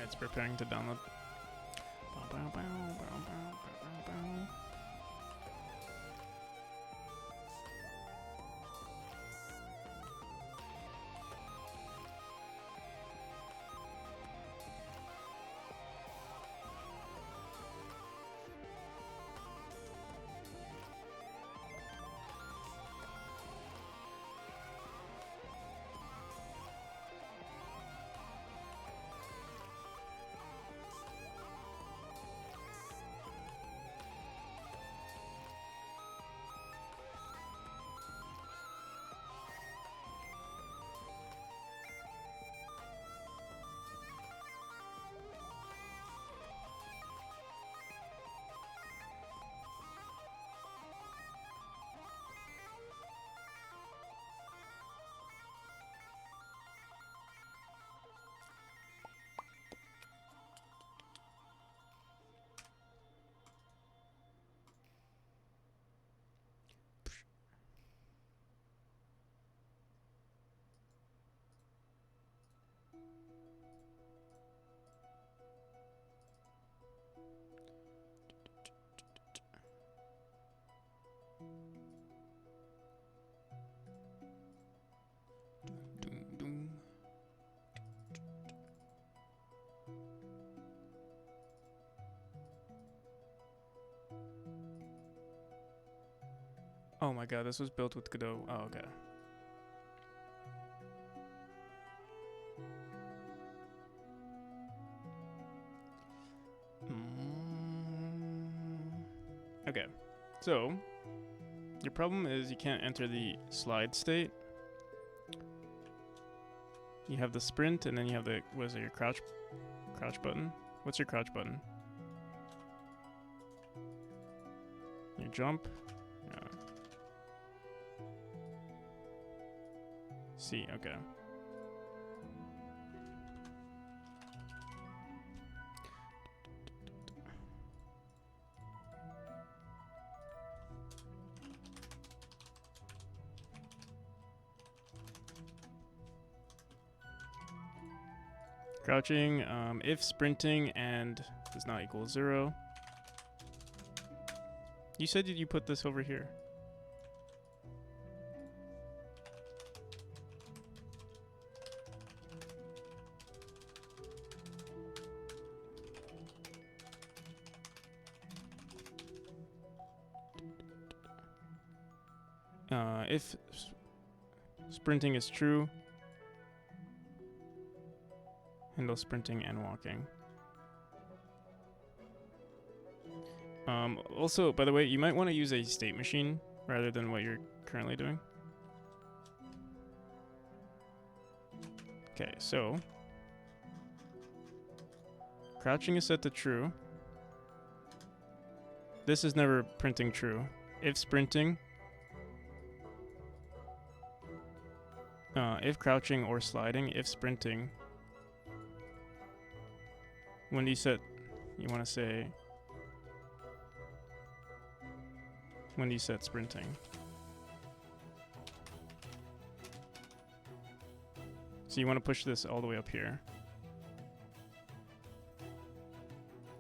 It's preparing to download. Oh my god, this was built with Godot. Oh, okay. Okay, so your problem is you can't enter the slide state. You have the sprint, and then you have the, what is it, your crouch button? What's your crouch button? Your jump? C, okay. Crouching, if sprinting and does not equal 0. You said you put this over here. If sprinting is true, handle sprinting and walking. Also, by the way, you might want to use a state machine rather than what you're currently doing. Okay, so crouching is set to true. This is never printing true. If sprinting, if crouching or sliding, if sprinting. When you set, you want to say, when you set sprinting. So you want to push this all the way up here.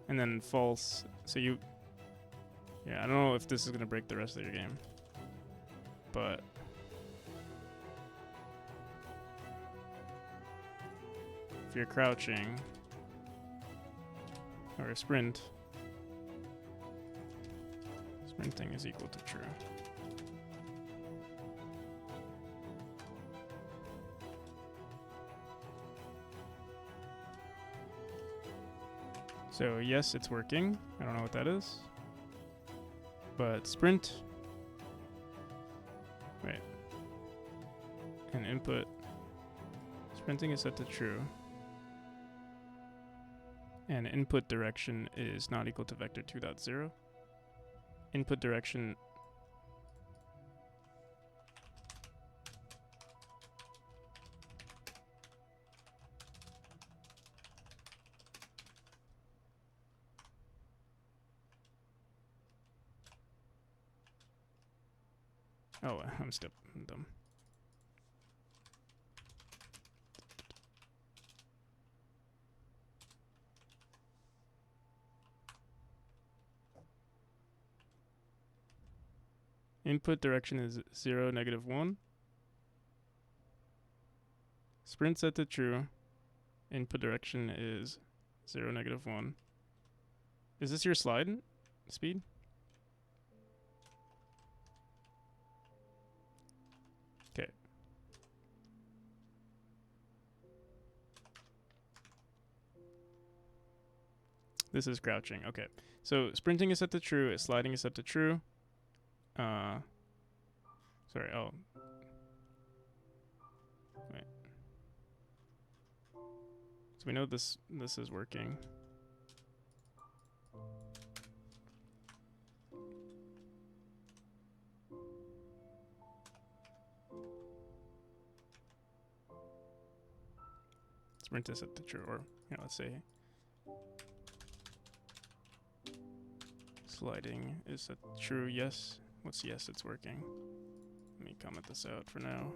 And then false, so you, yeah, I don't know if this is going to break the rest of your game. But if you're crouching, or a sprint, sprinting is equal to true. So yes, it's working. I don't know what that is. But sprint, wait, and input, sprinting is set to true. And input direction is not equal to vector 2.0. Input direction oh, I'm dumb. Input direction is 0, -1. Sprint set to true. Input direction is 0, -1. Is this your slide speed? Okay. This is crouching. Okay. So sprinting is set to true. Sliding is set to true. Sorry, oh. Wait. So we know this is working. Sprint is set to true, or let's say sliding is set to true, yes. What's yes, it's working. Let me comment this out for now.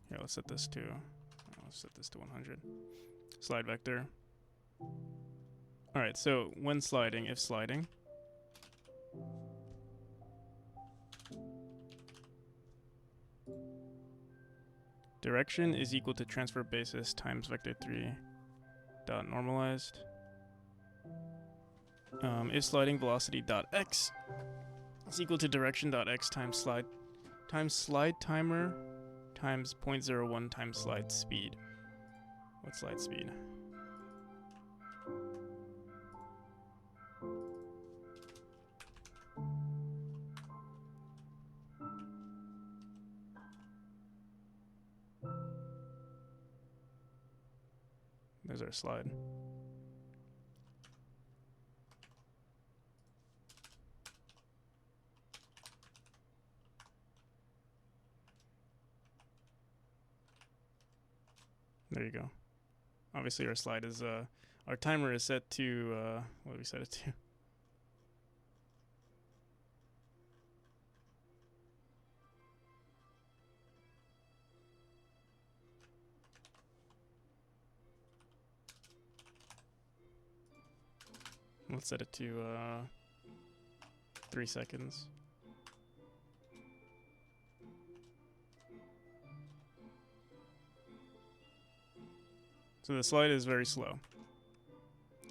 Here, let's set this to 100. Slide vector. All right, so when sliding, if sliding, direction is equal to transfer basis times vector 3. dot normalized. If sliding velocity dot x is equal to direction dot x times slide timer times 0.01 times slide speed. What's slide speed? There's our slide. There you go. Obviously our slide is, our timer is set to, what do we set it to? Let's set it to 3 seconds. So the slide is very slow.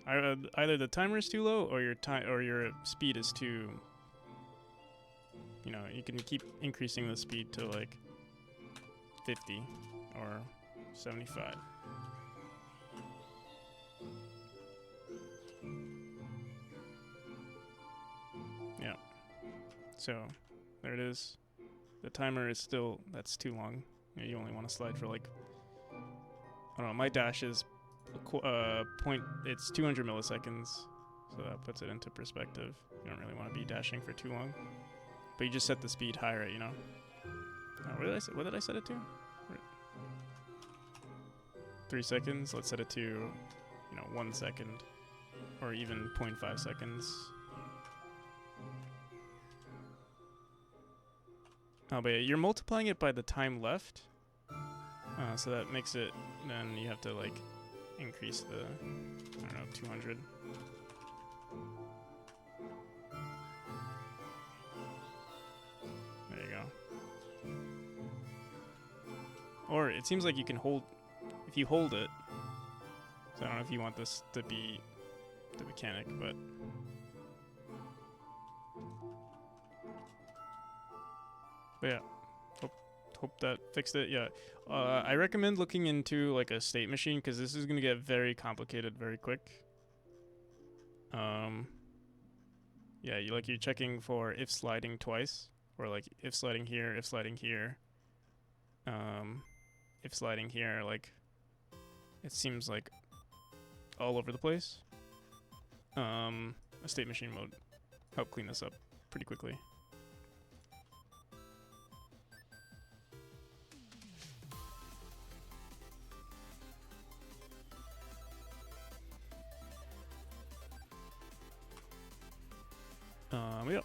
Either the timer is too low, or your speed is too. You know, you can keep increasing the speed to like 50 or 75. Yeah. So there it is. The timer is still, that's too long. You only want to slide for like, I don't know, my dash is it's 200 milliseconds, so that puts it into perspective. You don't really want to be dashing for too long, but you just set the speed higher, you know. What did I set it to? 3 seconds. Let's set it to, you know, 1 second, or even 0.5 seconds. Oh, but yeah, you're multiplying it by the time left. So that makes it, then you have to like increase the, I don't know, 200. There you go. Or it seems like you can hold, if you hold it, so I don't know if you want this to be the mechanic, but yeah. Hope that fixed it. Yeah, I recommend looking into like a state machine, because this is gonna get very complicated very quick. Yeah, you're checking for if sliding twice, or like if sliding here, if sliding here, if sliding here. Like, it seems like all over the place. A state machine mode help clean this up pretty quickly. Yep.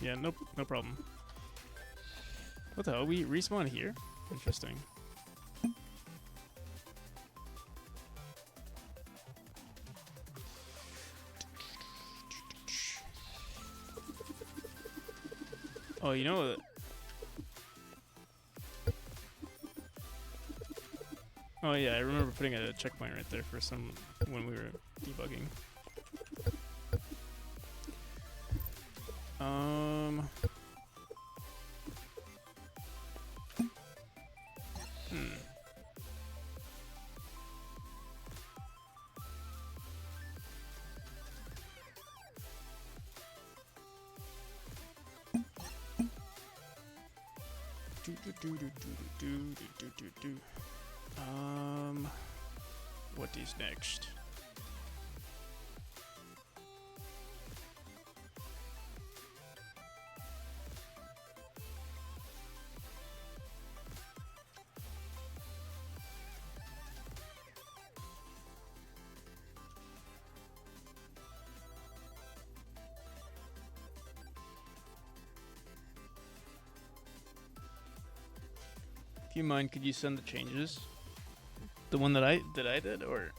Yeah, nope, no problem. What the hell? We respawn here? Interesting. Oh, you know what? Oh yeah, I remember putting a checkpoint right there for some when we were debugging. What is next? If you mind, could you send the changes? The one that I did, or?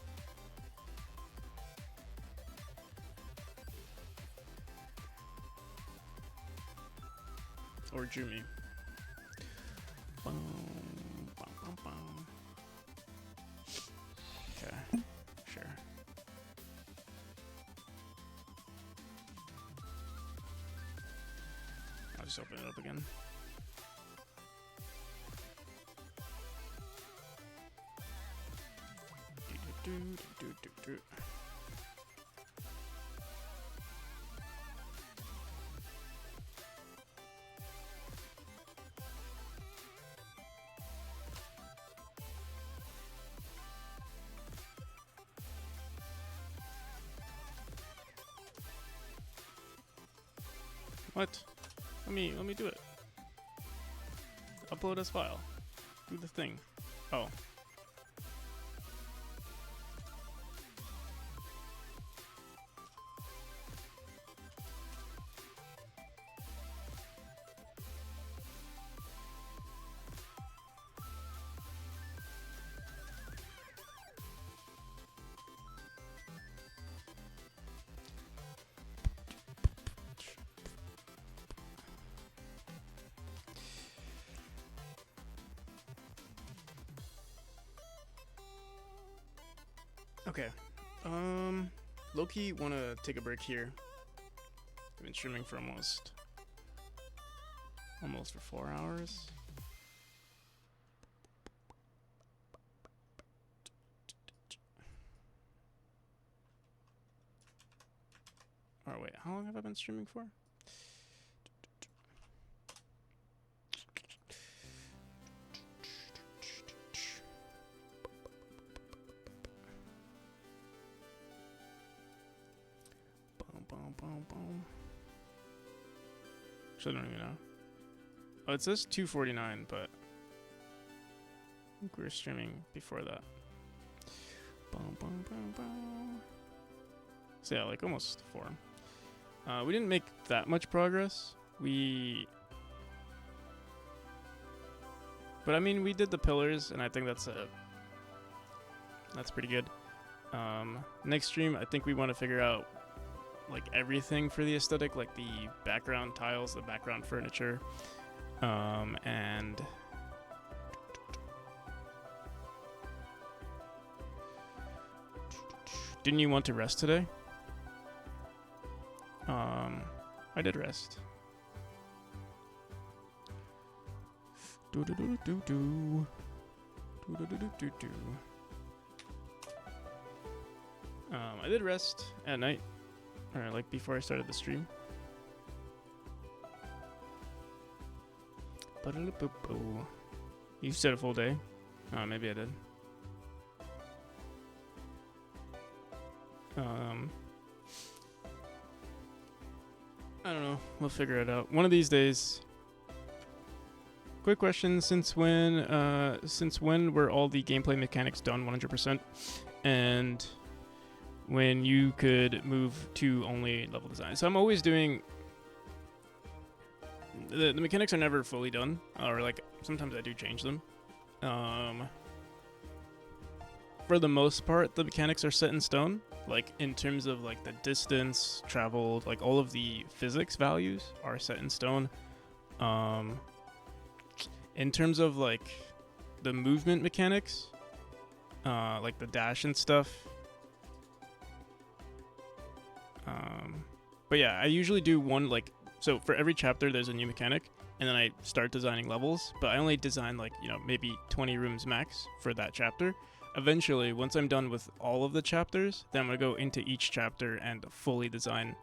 or Jumi. Okay, sure. I'll just open it up again. What? Let me do it. Upload as file. Do the thing. Oh. Okay. Low-key wanna take a break here. I've been streaming for almost for 4 hours. Oh wait, how long have I been streaming for? I don't even know. Oh, it says 2:49, but I think we were streaming before that. So yeah, like almost 4. We didn't make that much progress. But I mean, we did the pillars, and I think that's pretty good. Next stream, I think we want to figure out like everything for the aesthetic, like the background tiles, the background furniture, and didn't you want to rest today? I did rest. I did rest at night. Or like before I started the stream. You said a full day? Maybe I did. I don't know. We'll figure it out. One of these days. Quick question: Since when were all the gameplay mechanics done 100%? And when you could move to only level design. So I'm always doing... The mechanics are never fully done, or like sometimes I do change them. For the most part, the mechanics are set in stone. Like in terms of like the distance traveled, like all of the physics values are set in stone. In terms of like the movement mechanics, like the dash and stuff. But yeah, I usually do one, like, so for every chapter there's a new mechanic, and then I start designing levels, but I only design like, you know, maybe 20 rooms max for that chapter. Eventually, once I'm done with all of the chapters, then I'm gonna go into each chapter and fully design,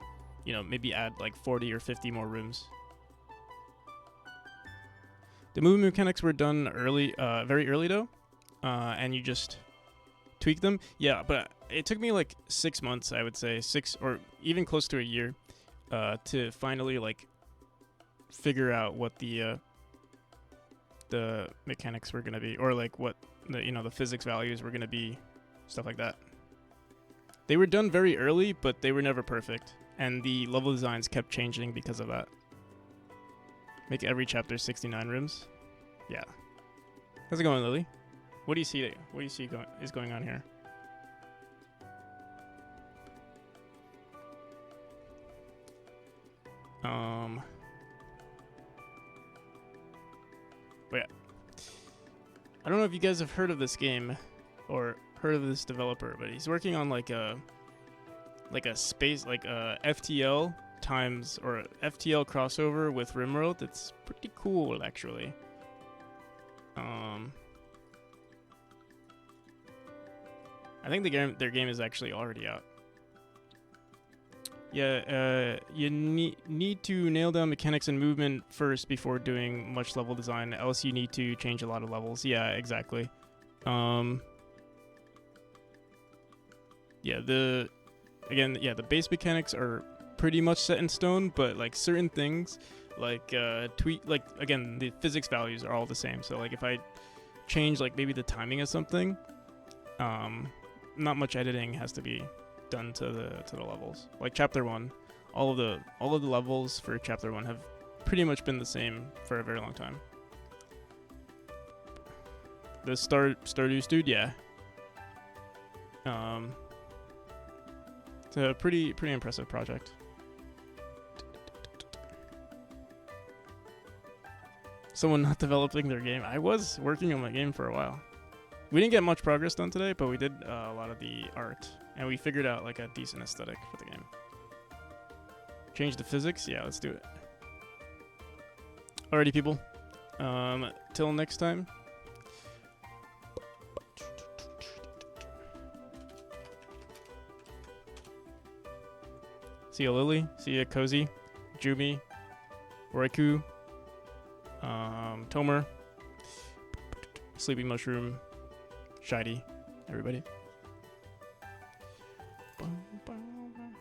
you know, maybe add like 40 or 50 more rooms. The movement mechanics were done early, very early though, and you just tweak them. Yeah, but it took me like 6 months, I would say, 6 or even close to a year, to finally like figure out what the mechanics were gonna be, or like what the, you know, the physics values were gonna be, stuff like that. They were done very early, but they were never perfect, and the level designs kept changing because of that. Make every chapter 69 rooms. Yeah. How's it going, Lily? What do you see? What do you see is going on here? I don't know if you guys have heard of this game or heard of this developer, but he's working on like a space like a FTL times or FTL crossover with RimWorld. It's pretty cool actually. I think their game is actually already out. Yeah, you need to nail down mechanics and movement first before doing much level design, else you need to change a lot of levels. Yeah, exactly. Yeah, the base mechanics are pretty much set in stone, but like certain things, like again, the physics values are all the same. So like if I change like maybe the timing of something, not much editing has to be done to the levels. Like chapter 1, all of the levels for chapter 1 have pretty much been the same for a very long time. The Stardew dude, yeah. It's a pretty impressive project. Someone not developing their game. I was working on my game for a while. We didn't get much progress done today, but we did a lot of the art, and we figured out like a decent aesthetic for the game. Change the physics? Yeah, let's do it. Alrighty, people. Till next time. See ya, Lily. See ya, Cozy, Jumi, Roiku, Tomer, Sleeping Mushroom, Shiny, everybody.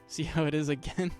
See how it is again?